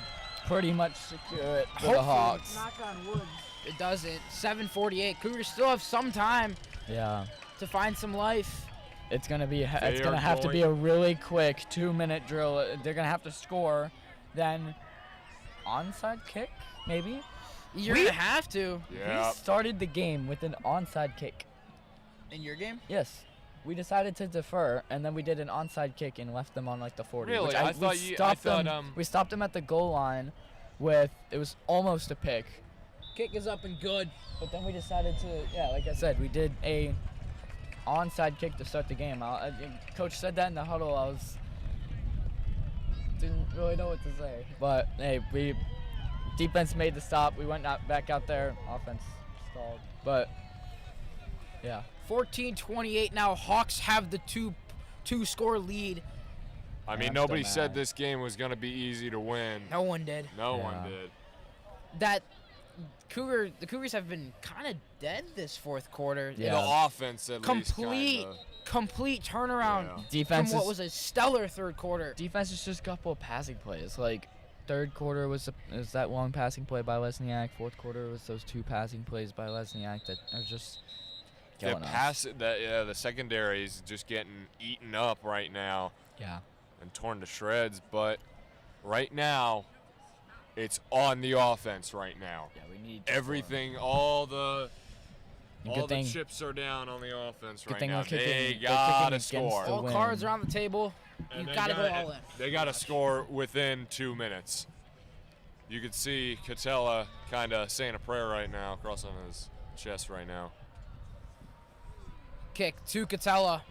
pretty much secure it for Hopefully. the Hawks. Knock on wood. It doesn't. 7:48. Cougars still have some time Yeah. to find some life. It's gonna be. It's They gonna are have to be going- a really quick 2-minute drill. They're gonna have to score, then onside kick maybe. You're We- gonna have to Yeah. We started the game with an onside kick. in your game. Yes. We decided to defer, and then we did an onside kick and left them on like the 40. Really? Which I we thought you- I stopped thought, them. We stopped them at the goal line with it was almost a pick, Kick is up and good. but then we decided to like I said, we did a onside kick to start the game. Coach said that in the huddle. I didn't really know what to say, but hey, defense made the stop. We went back out there. Offense stalled, but yeah. 14-28 now. Hawks have the two-score lead. I mean, nobody said this game was going to be easy to win. No one did. No Yeah. one did. The Cougars have been kind of dead this 4th quarter. Yeah. The offense, at least, Complete turnaround Yeah. Defense from what is- was a stellar 3rd quarter. Defense is just a couple of passing plays. Like 3rd quarter was that long passing play by Lesniak. 4th quarter was those 2 passing plays by Lesniak that are just killing us. The secondary is just getting eaten up right now Yeah. and torn to shreds. But right now, it's on the offense right now. Yeah, we need Everything, all the Good thing. chips are down on the offense Good right thing now. we're kicking. They they're gotta kicking against score. the All wind. cards are on the table. And You gotta go all in. They got to score within 2 minutes. You could see Catella kind of saying a prayer right now, across on his chest right now. Kick to Catella.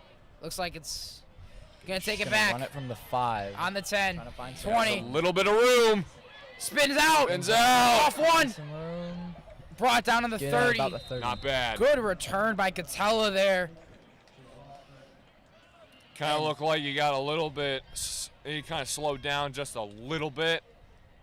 Looks like it's gonna take it Gonna back. Run it from the 5. On the 10, Trying to find 20. A little bit of room. Spins out. Spins out. Off one. Some room. Brought down on the Get out 30. about the 30. Not bad. Good return by Catella there. Kind of looked like you got a little bit, he kind of slowed down just a little bit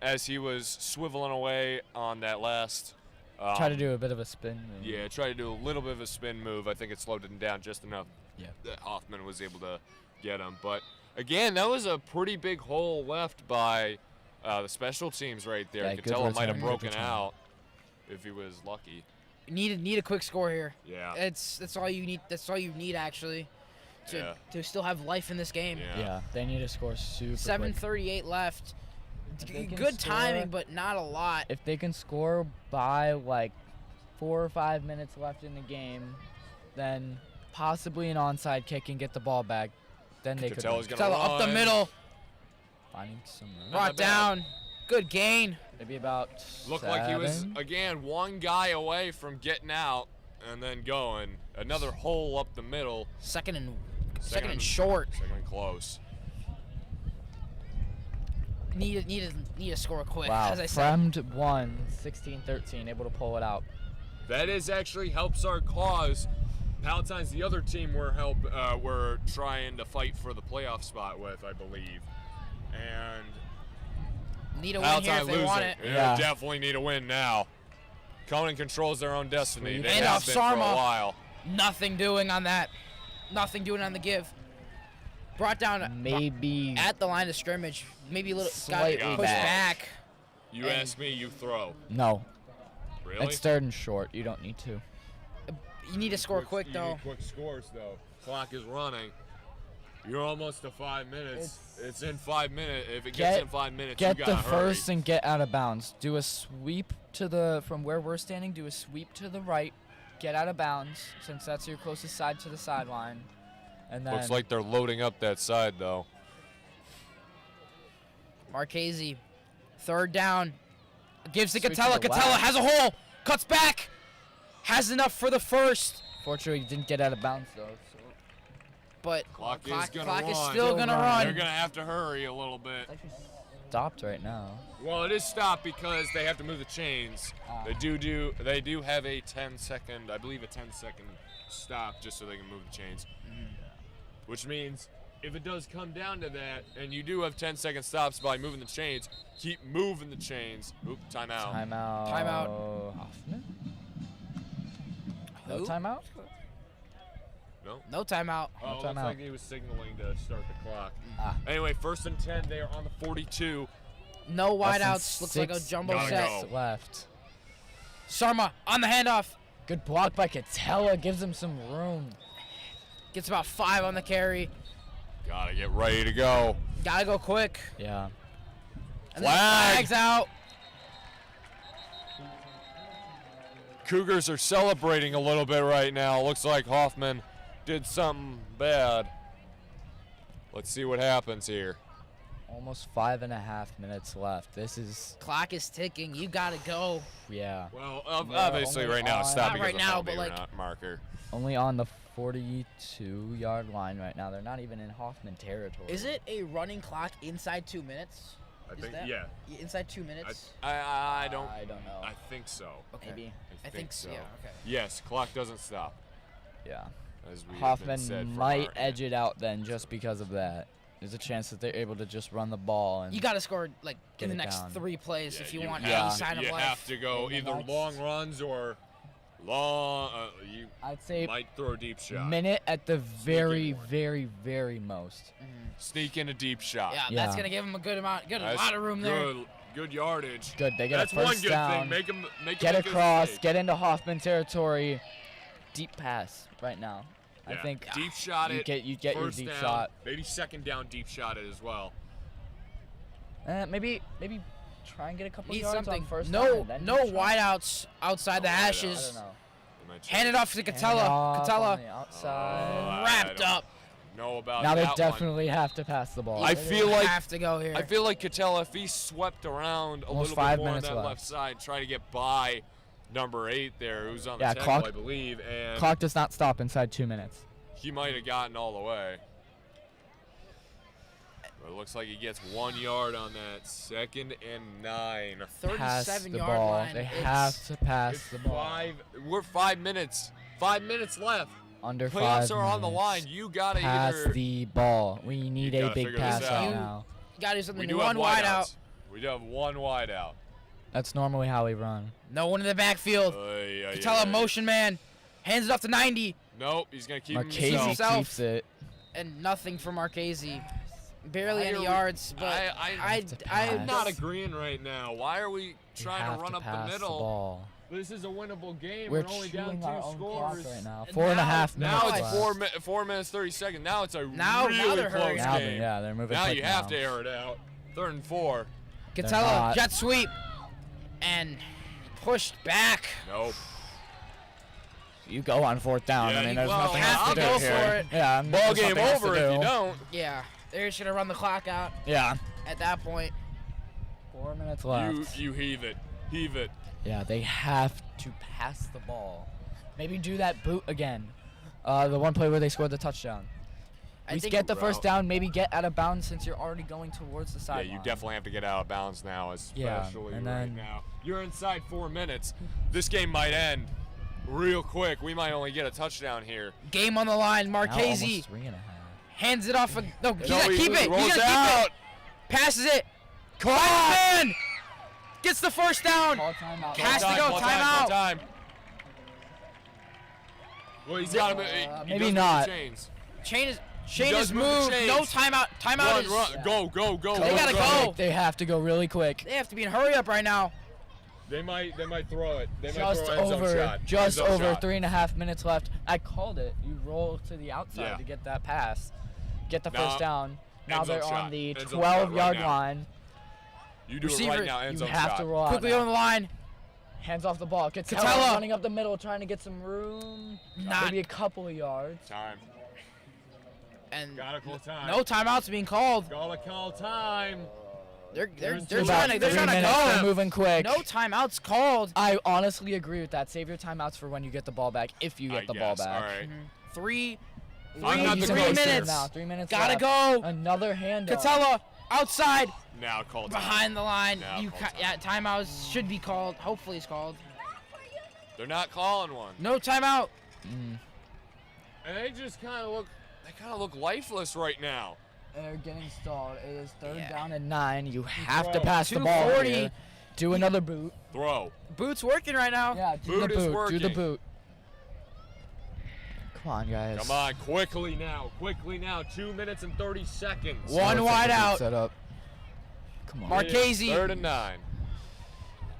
as he was swiveling away on that last. Try to do a bit of a spin move. Yeah, try to do a little bit of a spin move. I think it slowed him down just enough Yeah. that Hoffman was able to get him. But again, that was a pretty big hole left by the special teams right there. Yeah, good Catella might have return, good broken return. out if he was lucky. Need a quick score here. Yeah. That's all you need. That's all you need actually, Yeah. to still have life in this game. Yeah. Yeah, they need to score super 7:38 left. If they can Good timing, score- but not a lot. If they can score by like 4 or 5 minutes left in the game, then possibly an onside kick and get the ball back, then they Catella's could gonna Catella up the run. middle, finding some room. brought bad. down. Good gain. Maybe about Looked like he was, 7. again, one guy away from getting out and then going. Another hole up the middle. Second and short. Second and close. Need to score quick. Wow, As I said. Fremd won 16-13, able to pull it out. That is actually helps our cause. Palatine's the other team we're trying to fight for the playoff spot with, I believe. And Need a win here Palatine if they losing. want it. Yeah. They definitely need a win now. Conant controls their own destiny. They And have off been for a Sarma. while. Nothing doing on that. Nothing doing on the give. Brought down Maybe at the line of scrimmage. Maybe a little got Slightly pushed back. back. You ask me, you throw. no. Really? It's 3rd and short. You don't need to. You need to score quick You though. need quick scores though. Clock is running. You're almost to 5 minutes. It's in 5 minutes. If it gets in 5 minutes, Get you the gotta hurry. first and get out of bounds. Do a sweep to the from where we're standing. Do a sweep to the right. Get out of bounds since that's your closest side to the sideline. And then Looks like they're loading up that side though. Marchese, 3rd down. Gives to Switch to Catella. the Catella left. has a hole. Cuts back. Has enough for the first. fortunately he didn't get out of bounds though. So But Clock is gonna clock is run. still Still gonna running. They're run. gonna have to hurry a little bit. it's actually stopped right now. Well, it is stopped because they have to move the chains. They do have a 10-second, I believe a 10-second stop just so they can move the chains. Which means if it does come down to that, and you do have 10-second stops by moving the chains, keep moving the chains. Oop, timeout. Timeout. Timeout. Hoffman? No Who? timeout? No? No timeout. Oh, it looks timeout. like he was signaling to start the clock. Ah. Anyway, 1st and 10. They are on the 42. No Less than wideouts. Looks like a 6 jumbo Gotta set. go. minutes left. Sarma on the handoff. Good block by Catella. Gives him some room. Gets about 5 on the carry. Gotta get ready to go. Gotta go quick. Yeah. And then Flag. flags out. Cougars are celebrating a little bit right now. Looks like Hoffman did something bad. Let's see what happens here. Almost 5.5 minutes left. This is, Clock is ticking. You gotta go. yeah. Well, Yeah, obviously only right now it's on- stopped Not because right of now, penalty but, like- marker. Only on the 42-yard line right now. They're not even in Hoffman territory. Is it a running clock inside 2 minutes? I Is think, that- yeah. Inside 2 minutes? I don't. I don't know. I think so. Okay. Maybe. I think so. Yeah. Okay. Yes, clock doesn't stop. Yeah. As we Hoffman said from might our edge it out then just because of that. There's a chance that they're able to just run the ball and You gotta score like Get in the it next down. 3 plays if you want yeah. any sign you of life. have to go In the either next- long runs or long. You I'd say might throw a deep shot. minute at the very, one. very, very most. Sneak in a deep shot. Yeah, Yeah. that's gonna give him a good amount, a That's lot of room there. Good yardage. Good. They get That's a first one good down. thing. Make him Get make a across. mistake. Get into Hoffman territory. Deep pass right now. I Yeah. think deep shot you it. get your first deep down, shot. Maybe second down deep shot it as well. Maybe try and get a couple Need yards something. on first No, down. and then no deep shot. wideouts outside the No wideouts. I hashes. don't know. They might Hand it try- off to Hand it Catella. off on Catella the outside. Oh, I wrapped don't- up. know about Now they that one. definitely have to pass the ball. I feel like have to go here. I feel like Catella, if he swept around a Almost little 5 bit more on minutes that left. left side, try to get by number 8 there, who's on the Yeah, tackle, clock- I believe, and Clock does not stop inside 2 minutes. he might have gotten all the way. But it looks like he gets 1 yard on that 2nd and 9. Pass the 37-yard ball. line. They It's- have to pass It's the ball. we're 5 minutes. 5 minutes left. Under 5 Playoffs minutes. are on the line. You gotta Pass either. the ball. We need You a gotta big figure pass this right out. now. You gotta do something. We do One have wide out. wideouts. We do have one wide out. That's normally how we run. No one in the backfield. Catella motion man. Hands it off to 90. Nope, he's gonna keep Marchese himself. keeps it. And nothing for Marchese. Barely Why any are we- yards, but I'm pass. not agreeing right now. Why are we We trying have to run up pass the middle? ball. This is a winnable game. We're We're only down chewing 2 our own clock scores. right now. And 4.5 Now minutes it's left. 4 minutes 30 seconds. Now it's a Now really they're close hurrying Now game. they're moving Now quick you have now. to air it out. 3rd and 4. Catella not. jet sweep and pushed back. Nope. You go on 4th down. Yeah, I mean, you- there's well, nothing have else to to go do for here. it. Yeah, Ball there's game nothing else to over if you do. don't. Yeah, they're just gonna run the clock out Yeah. at that point. 4 minutes left. You heave it. Heave it. Yeah, they have to pass the ball. Maybe do that boot again. The one play where they scored the touchdown. I At least think get the route. first down, maybe get out of bounds since you're already going towards the Yeah, sideline. you definitely have to get out of bounds now, especially and right then- now. You're inside 4 minutes. This game might end real quick. We might only get a touchdown here. Game on the line. Now Marchese almost 3.5. hands it off. No, he's No, gonna he keep it. rolls He's gonna out. keep it. Passes it. Man gets the first down. Call timeout. Has to go. Call Timeout. time. Well, he's got to he maybe does move not. the chains. Shane does is move the moved. chains. No timeout. Timeout Run, is. run. Yeah. Go, go, go. They gotta go. They have to go really quick. They have to be in hurry up right now. They might throw it. They might Just throw end zone over, shot. just End zone over shot. 3.5 minutes left. I called it. You roll to the outside Yeah. to get that pass, get the Nah, first down. Now end zone they're on shot. the End zone shot 12-yard right now. line. You do it Receiver, right now. End You zone have shot. to roll out Quickly now. on the line. Hands off the ball. Catella Catella. running up the middle, trying to get some room. Not- Maybe a couple of yards. Time. And Gotta call time. no timeouts being called. Gotta call time. They're There's they're two trying to about they're 3 trying to minutes. They're go. moving quick. No timeouts called. I honestly agree with that. Save your timeouts for when you get the ball back, if you get I the ball guess. back. All right. Three I'm not the three coach here. minutes. Now, 3 minutes Gotta left. go. Another handoff. Catella outside Now call time. behind the line. Now You call time. yeah, timeouts should be called. Hopefully it's called. They're not calling one. No timeout. Mm. And they just kind of look. They kind of look lifeless right now. They're getting stalled. It is 3rd Yeah. down and 9. You have to Throw. pass the ball 2:40. here. Do another boot. Throw. Boots working right now. Yeah, do Boot the is boot. Do the working. boot. Come on, guys. Come on, quickly now. Quickly now. 2 minutes and 30 seconds. One wide out. Set up. Come on. Marchese 3rd and 9.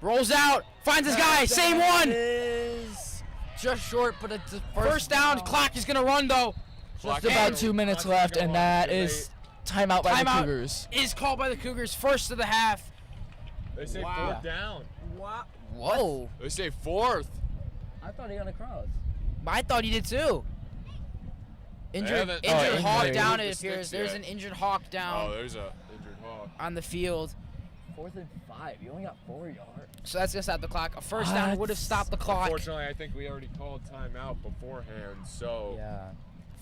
rolls out. Finds his guy. Same one. Is just short, but it's the First down. Clock is gonna run though. Clock Just about is- 2 minutes clock is left, going and on. that They- is timeout by the Timeout. Cougars. Is called by the Cougars. First of the half. They say Wow. 4th down. Whoa. They say 4th. I thought he got a cross. I thought he did too. Injured, haven't- injured oh, hawk injured. down. The It sticks appears there's yet. an injured hawk Oh, down there's a injured hawk. on the field. 4th and 5. You only got 4 yards. So that's gonna stop the clock. A first down What? would have stopped the clock. Unfortunately, I think we already called timeout beforehand, so. Yeah.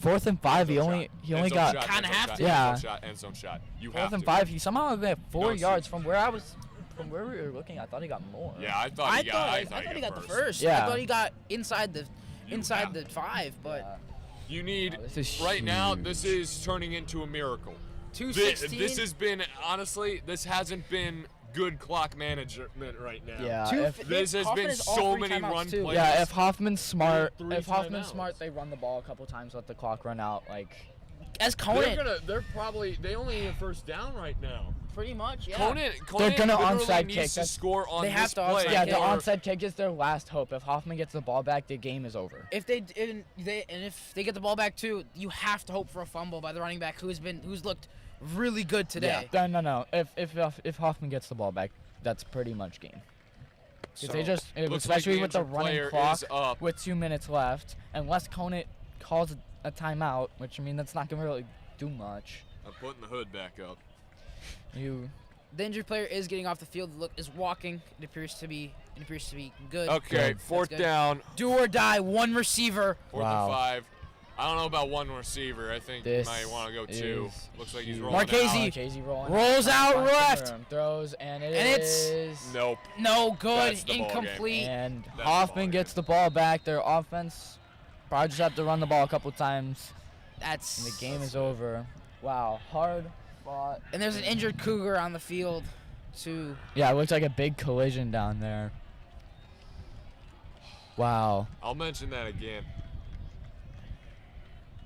4th and 5. He End zone only shot. he End only zone got shot, Kinda end zone have shot, to. Yeah. End zone shot. End zone shot. You 4th have and to. 5. He somehow got 4 No, yards see. from where I was. From where we were looking, I thought he got more. Yeah, I thought he got. I thought he got the first. first. Yeah. I thought he got inside the You inside have- the 5, but Yeah. You need. Oh, this is Right now, huge. this is turning into a miracle. 2:16. This has been honestly. This hasn't been good clock management right now. Yeah. Two- if- This has Hoffman been is all so 3 many timeouts run too. plays. Yeah, if Hoffman's smart, Three if Hoffman's timeouts. smart, they run the ball a couple times, let the clock run out. Like, as They're Conant, gonna. They're probably. They only need a first down right now. pretty much, yeah. Conant They're gonna literally onside needs kick. to That's- score on They have this to play. onside yeah, kick. the or- onside kick is their last hope. If Hoffman gets the ball back, the game is over. If they if they get the ball back too, you have to hope for a fumble by the running back who's looked really good today. Yeah. No. If Hoffman gets the ball back, that's pretty much game. If they just, looks like especially the with the injured running player clock is up. with 2 minutes left, unless Conant calls a timeout, which, I mean, that's not going to really do much. I'm putting the hood back up. The injured player is getting off the field. Is walking. It appears to be good. Okay, Good. fourth That's good. down, Do or die. One receiver. fourth Wow. and 5. I don't know about one receiver. I think you This might want to go 2. is Looks like he's huge. rolling Marchese. out. Marchese rolling Rolls out finds some left. room, throws, and And it it's- is. Nope. No good. That's the ball game. Incomplete. And That's the Hoffman ball gets game. the ball back. Their offense probably just have to run the ball a couple times, That's. and the game is over. Wow, hard fought. And there's an injured Cougar on the field, too. Yeah, it looks like a big collision down there. Wow. I'll mention that again.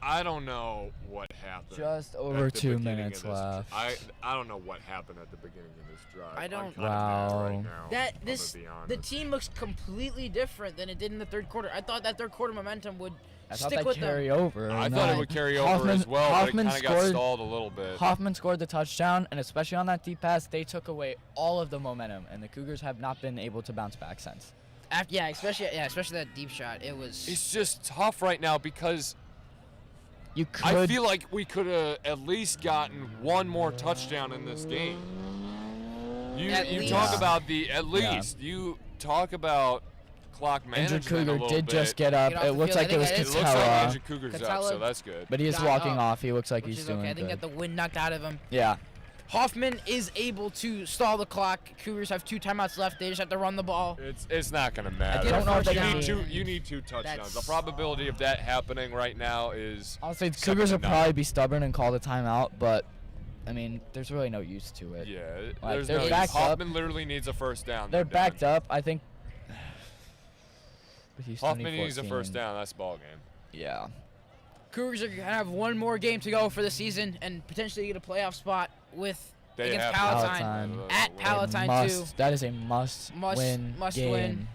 I don't know what happened. Just at over the 2 beginning minutes of this left. I don't know what happened at the beginning of this drive. I don't- I'm kinda Wow. mad right now, That I'm this gonna be the honest. team looks completely different than it did in the third quarter. I thought that third quarter momentum would I thought stick that with carry them. over. I and thought it then would carry over Hoffman- as well, Hoffman but it kind of got scored- stalled a little bit. Hoffman scored the touchdown, and especially on that deep pass, they took away all of the momentum, and the Cougars have not been able to bounce back since. Especially that deep shot. It was. It's just tough right now because You could. I feel like we could have at least gotten one more touchdown in this game. You At you least. talk Yeah. about the at least. You talk about clock Injured management a Cougar little did bit. just get up. Get off It the looks field. I like it was think It looks like Catella, injured Cougars up, Catella- so that's good. but he is got walking up, off. He looks like which he's is doing okay. I think good. got the wind knocked out of him. Yeah. Hoffman is able to stall the clock. Cougars have 2 timeouts left. They just have to run the ball. It's not gonna matter. did don't know if they you can need do- two. You need 2 touchdowns. The That's- probability of that happening right now is Honestly, the second Cougars to will none. probably be stubborn and call the timeout, but I mean, there's really no use to it. Yeah. Like, There's they're no. backed up. Hoffman literally needs a first down. They're backed done. up. I think. But he's Hoffman needs a 2014. first down. That's ball game. Yeah. Cougars are gonna have one more game to go for the season and potentially get a playoff spot with They against have Palatine. Palatine. At They Palatine Must. too. That is a must win Must game. win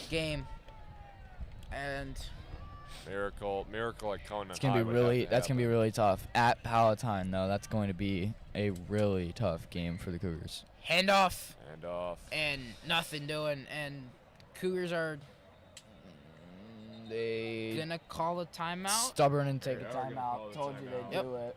game. And Miracle at Conant. It's gonna be really. That's gonna be really tough. At Palatine, though, that's going to be a really tough game for the Cougars. handoff And off. and nothing doing. And Cougars are They gonna call a timeout. stubborn and take They a are gonna call timeout. a Told you timeout. they Yep. do it.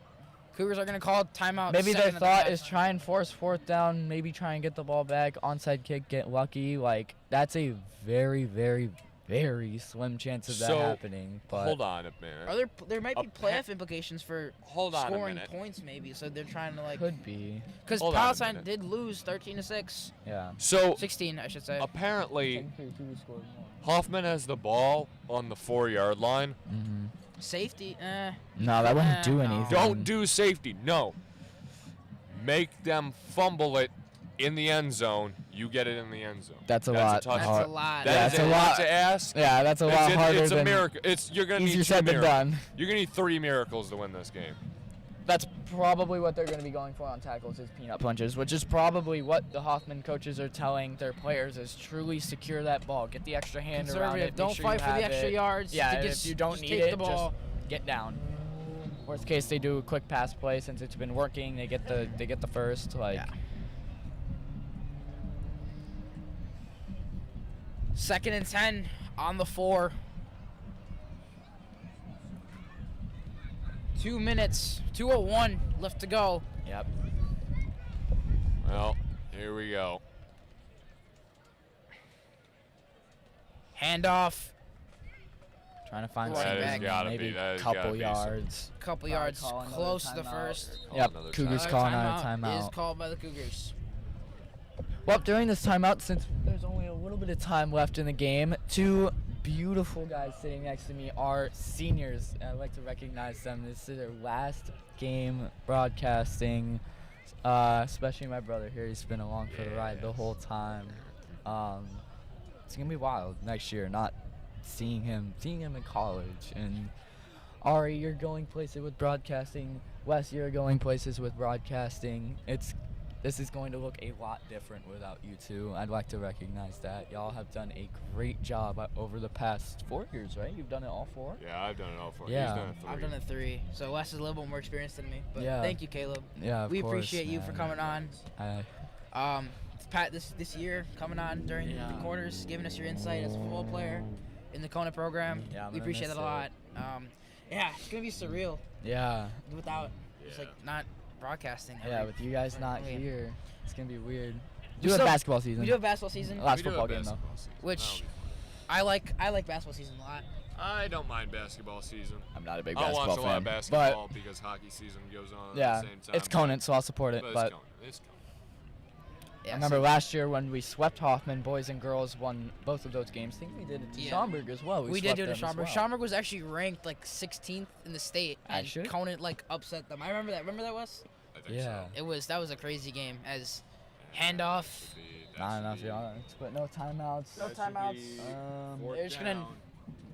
Cougars are gonna call a timeout. Maybe their second at the thought half. is try and force fourth down. Maybe try and get the ball back. Onside kick, get lucky. Like that's a very, very, very slim chance of that So, happening. But Hold on a minute. Are there might be A playoff implications for Hold on a scoring minute. points maybe, so they're trying to like could be. because Hold on a Palatine minute. did lose 13-6, Yeah. So 16 I should say. apparently Hoffman has the ball on the 4-yard line. Mm-hmm. Safety, No, that wouldn't do No. anything. Don't do safety. No. Make them fumble it in the end zone. You get it in the end zone. That's a That's lot. a touchdown. that's hard. a lot. That Yeah, is it's a a lot lot. to ask. Yeah, that's a lot harder It's a than miracle. You're gonna easier need 2 said than miracles. done. You're gonna need 3 miracles to win this game. That's probably what they're going to be going for on tackles is peanut punches, which is probably what the Hoffman coaches are telling their players is truly secure that ball, get the extra hand around Conservative. it, make Don't sure fight you for the have extra it. yards. Yeah, to and just, if you don't just need take it, the ball. just get down. Worst case, they do a quick pass play since it's been working. They get the first. Like, Yeah. Second and 10 on the 4. 2 minutes, 2:01 left to go. yep. Well, here we go. Handoff, Trying to find Running some back. Gotta maybe be- that has couple gotta be some- yards. couple Probably yards call another close to the timeout. first. Call Yep, another Cougars timeout. calling out a Is timeout. called by the Cougars. Well, during this timeout, since there's only a little bit of time left in the game, 2 beautiful guys sitting next to me are seniors. And I'd like to recognize them. This is their last game broadcasting, especially my brother here. He's been along for the ride the whole time. It's going to be wild next year, not seeing him in college. And Ari, you're going places with broadcasting. Wes, you're going places with broadcasting. This is going to look a lot different without you two. I'd like to recognize that. Y'all have done a great job over the past 4 years, right? You've done it all 4? Yeah, I've done it all 4. Yeah. He's done it 3. I've done it 3, so Wes is a little bit more experienced than me. But Yeah. thank you, Caleb. Yeah, of We course, appreciate you for man. coming on. I- Pat, this year coming on during Yeah. the quarters, giving us your insight as a football player in the Conant program. Yeah, I'm we gonna appreciate miss that a lot. Yeah, it's gonna be surreal Yeah. without just like Yeah. not broadcasting. Yeah, with you guys not weird. here, it's gonna be weird. We Do a still- basketball season. We do have basketball season, Last We do football have game though. basketball season. which That'll be I like basketball season a lot. fun. I don't mind basketball season. I'm not a big I'll basketball watch a lot fan, of but basketball because hockey season goes on yeah, at the same time. it's Conant, so I'll support it. But But it's Conant. It's Conant. Yeah, I remember so- last year when we swept Hoffman, boys and girls won both of those games. I think we did it to Yeah. Schaumburg as well. We did swept do it to them as Schaumburg. well. Schaumburg was actually ranked like 16th in the state, and Actually? Conant like upset them. I remember that. Remember that was? I think Yeah. so. That was a crazy game. As handoff. Not enough, to be honest, but no timeouts. No timeouts. Fourth They're just gonna- down.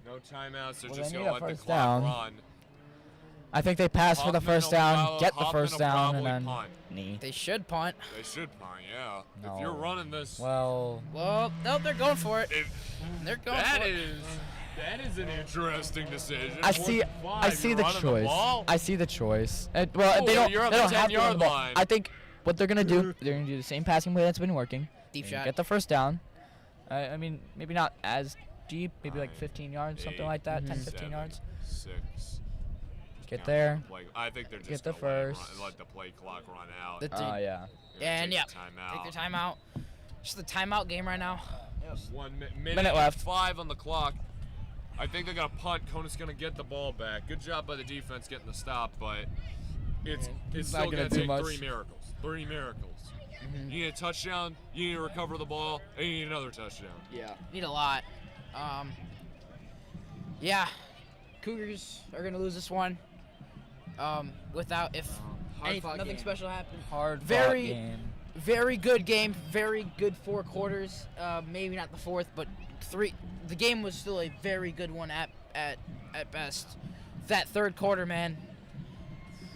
No timeouts. They're Well, just they gonna need a let the first clock down. run. I think they pass for the Hoffman first will down, prob- get the Hoffman first will down, and probably then punt. knee. They should punt. They should punt, yeah. No. If you're running this, Well, Well, no, they're going for it. They're going that for it. is an interesting decision. I see You're the running choice. ball? I see the choice. Well, Oh, they don't. you're on They the don't have to 10-yard run the ball. line. I think what they're gonna do, they're gonna do the same passing play that's been working. Deep and shot. Get the first down. I mean, maybe not as deep, maybe like 15 yards, something like that, 10, 15 7, yards. 6. Just Get count there. the play. I think they're just Get the gonna let it first. let the play clock run out. The- Oh yeah. Gonna And take yeah, the timeout. take their timeout. Just the timeout game right now. Minute left. 5 on the clock. I think they're gonna punt. Conant's gonna get the ball back. Good job by the defense getting the stop, but it's not still gonna gonna do take much. 3 miracles. 3 miracles. You need a touchdown. You need to recover the ball, and you need another touchdown. Yeah. Need a lot. Yeah, Cougars are gonna lose this one. Without if nothing special happened. Hard Very- game. Very good game. Very good 4 quarters. Maybe not the fourth, but 3. The game was still a very good one at best. That third quarter, man.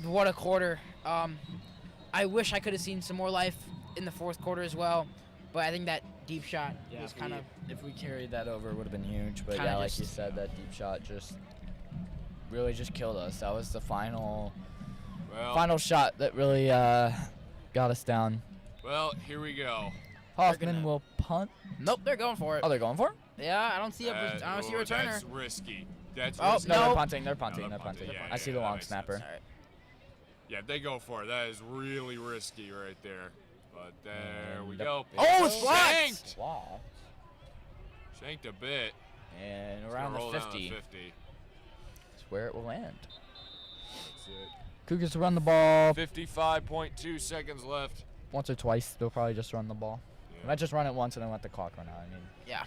What a quarter. I wish I could have seen some more life in the fourth quarter as well, but I think that deep shot was kind of. If we carried that over, it would have been huge. But Kinda yeah, like you just- said, that deep shot just really just killed us. That was the final Well, shot that really got us down. well, here we go. Hoffman gonna- will punt. Nope, they're going for it. Oh, they're going for it? Yeah, I don't see a I don't see a returner. That's risky. That's Oh, risky. No, No. they're punting. They're punting. they're They're punting, punting. yeah, I see yeah, the that long makes snapper. sense. Yeah, they go for it. That is really risky right there. But there we go. Oh, it's blocked! Shanked. Wow. Shanked a bit. And It's around gonna roll the down to 50 50. is where it will land. That's it. Cougars to run the ball 55.2 seconds left. once or twice. They'll probably just run the ball. Yeah. They might just run it once and then let the clock run out. I mean, Yeah.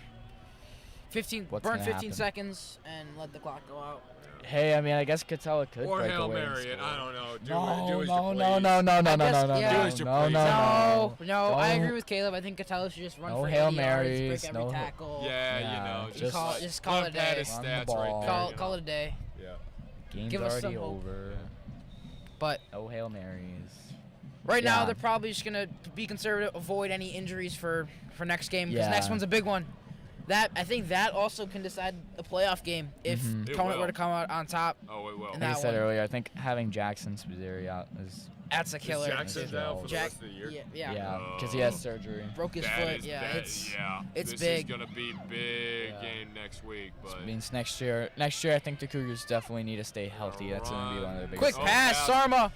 15. What's Burn gonna 15 happen? seconds and let the clock go out. hey, I mean, I guess Catella could Or break Hail away and Mary it. score. I don't know. Do No, as no, you no, please. no, no, no, no, guess- no, no, yeah. Do as you no, please. no, No, I Don't- agree with Caleb. I think Catella should just run No for Hail 80 yards, Marys, break every no- tackle. Yeah, Yeah, you know. just call let it him a pad day. his Run the stats right ball. there. Call you call know. it a day. Yeah. Game's Give us already some hope. over. But No Hail Marys. right now Yeah. they're probably just gonna be conservative, avoid any injuries for next game because Yeah. next one's a big one. I think that also can decide a playoff game if Mhm. It Conant will. were to come out on top. Oh, it will. And Like I that said one. earlier, I think having Jackson Spazeri out is That's a killer. Is Jackson down for the Jack- rest of the year? Yeah. because he has surgery. Broke his That foot. is Yeah, bad. it's yeah. it's this big. is gonna be big Yeah. game next week, but Means next year, I think the Cougars definitely need to stay healthy. That's going to be one of their biggest. quick Oh, pass, yeah. Sarma.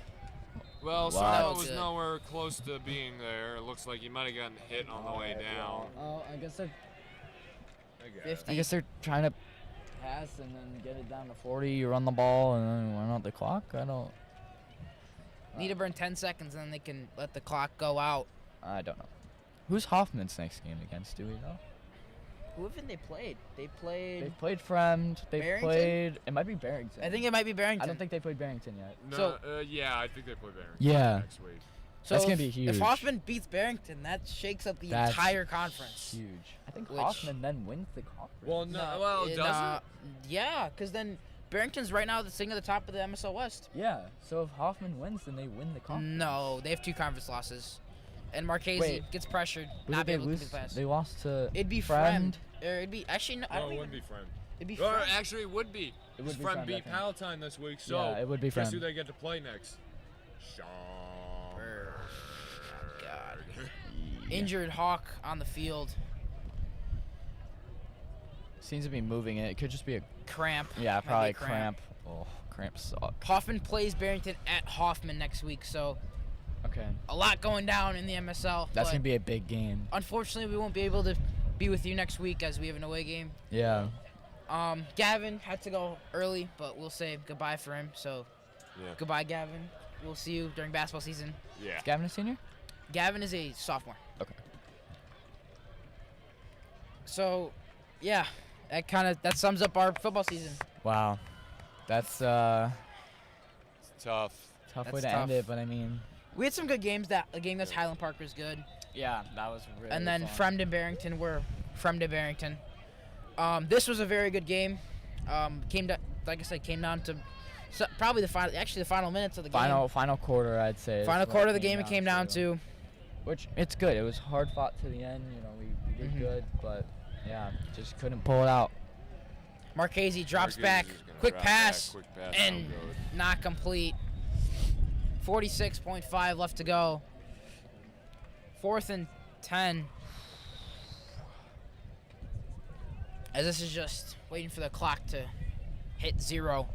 well, Wow. Sarma was Good. nowhere close to being there. It looks like he might have gotten hit on the way down. Oh, I guess they're 50. trying to pass and then get it down to 40. You run the ball and then run out the clock. I don't Need to burn 10 seconds, and then they can let the clock go out. know. Who's Hoffman's next game against? Do we know? Who haven't they played? They played. They've played Fremd. They've Barrington? played. It might be Barrington. I think it might be Barrington. I don't think they played Barrington yet. No, So- yeah, I think they play Barrington Yeah. next week. so. That's gonna if- be huge. If Hoffman beats Barrington, that shakes up the That's entire conference. Huge. I think Which- Hoffman then wins the conference. Well, no, well, it- does it? Yeah, because then Barrington's right now sitting at the top of the MSL West. Yeah. So if Hoffman wins, then they win the conference. No, they have 2 conference losses, and Marchese Wait. gets pressured, Who not did be they able to lose? complete the pass. They lost to. It'd be Fremd. Fremd. Or it'd be actually no. I No, don't it even, wouldn't be Friend. It'd be Or Fremd. actually, it would be. It would be Friend Fremd, I beat think. Palatine this week, so Yeah, it would be guess Fremd. who they get to play next? Sean. God. Injured Hawk on the field. Seems to be moving it. It could just be a. Cramp. Yeah, Might be probably a cramp. Oh Cramps suck. Hoffman plays Barrington at Hoffman next week, so Okay. a lot going down in the MSL. That's but gonna be a big game. unfortunately, we won't be able to be with you next week as we have an away game. Yeah. Gavin had to go early, but we'll say goodbye for him. So Yeah. goodbye, Gavin. We'll see you during basketball season. Yeah. Is Gavin a senior? Gavin is a sophomore. Okay. So, yeah, that sums up our football season. Wow. That's It's tough. tough way That's to tough. end it, but I mean. We had some good games. A game against Highland Park was good, Yeah, that was really. and then fun. Fremd and Barrington were Fremd and Barrington. This was a very good game. Like I said, came down to probably the final minutes of the game. Final quarter, I'd say. is Final what quarter of the game it came down to. Which it's good. It was hard fought to the end. You know, we did Mhm. good, but yeah, just couldn't pull it out. Marchese drops Marquez back, is gonna quick drop pass, back, quick pass, and no good. not complete. 46.5 left to go. 4th and 10. As this is just waiting for the clock to hit 0.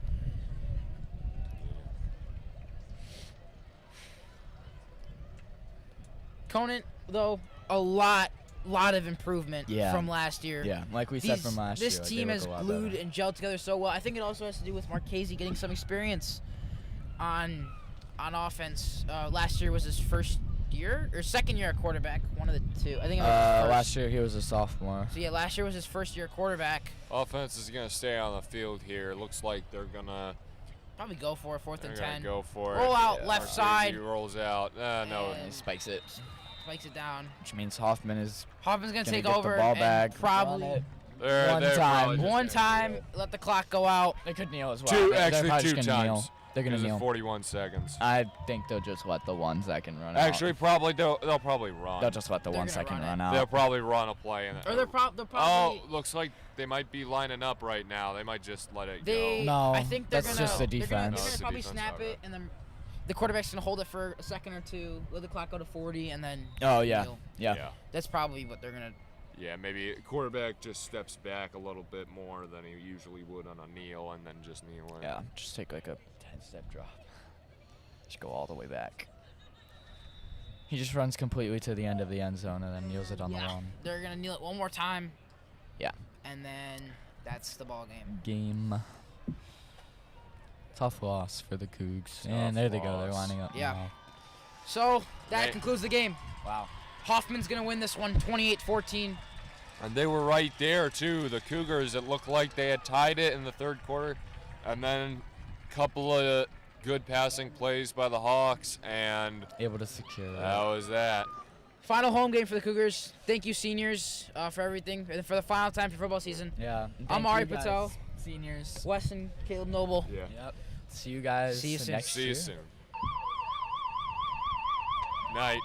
Conant, though, a lot of improvement Yeah. from last year. Yeah, like we said from last year. This like, they team look has a lot glued better. and gelled together so well. I think it also has to do with Marchese getting some experience on offense. Last year was his first year or second year at quarterback, one of the two. I think it was his first. Last year he was a sophomore. So yeah, last year was his first year at quarterback. Offense is gonna stay on the field here. Looks like they're gonna Probably go for it, 4th and 10. go for it. Roll out Yeah, left Marchese side, rolls out. No. And- He spikes it, spikes it down. which means Hoffman is Hoffman's gonna gonna take get over the ball and back. probably run it. They're One probably time. just one gonna time do it. let the clock go out. They could kneel as well. Two, They're actually probably two just gonna kneel. times. They're gonna Because of kneel. 41 seconds. I think they'll just let the 1 second run out. Actually, probably they'll probably run. they'll just let the They're 1 gonna second run it. run out. They'll probably run a play. Or they'll probably Oh, looks like they might be lining up right now. They might just let it They, go. No, I think they're that's gonna. just the They're defense. gonna, No, it's the probably defense, snap alright. it, and then the quarterback's gonna hold it for a second or two, let the clock go to 40, and then. Oh yeah, kneel. yeah. That's probably what they're gonna. Yeah, maybe quarterback just steps back a little bit more than he usually would on a kneel, and then just kneel in. Yeah, just take like a 10-step drop. Just go all the way back. He just runs completely to the end of the end zone and then kneels it on the lawn. They're gonna kneel it one more time. Yeah. And then that's the ball game. Game. Tough loss for the Cougs. Tough And there they go. They're loss. lining up. Yeah. now. So that Hey. concludes the game. Wow. Hoffman's gonna win this one, 28-14. And they were right there too. The Cougars, it looked like they had tied it in the third quarter, and then a couple of good passing plays by the Hawks, and Able to secure that that. was that. Final home game for the Cougars. Thank you, seniors, for everything, and for the final time for football season. Yeah. I'm Thank Ari you guys, Patel. Seniors. Weston, Caleb Noble. Yeah. Yep. See you guys See you soon. next See year. you soon. Night.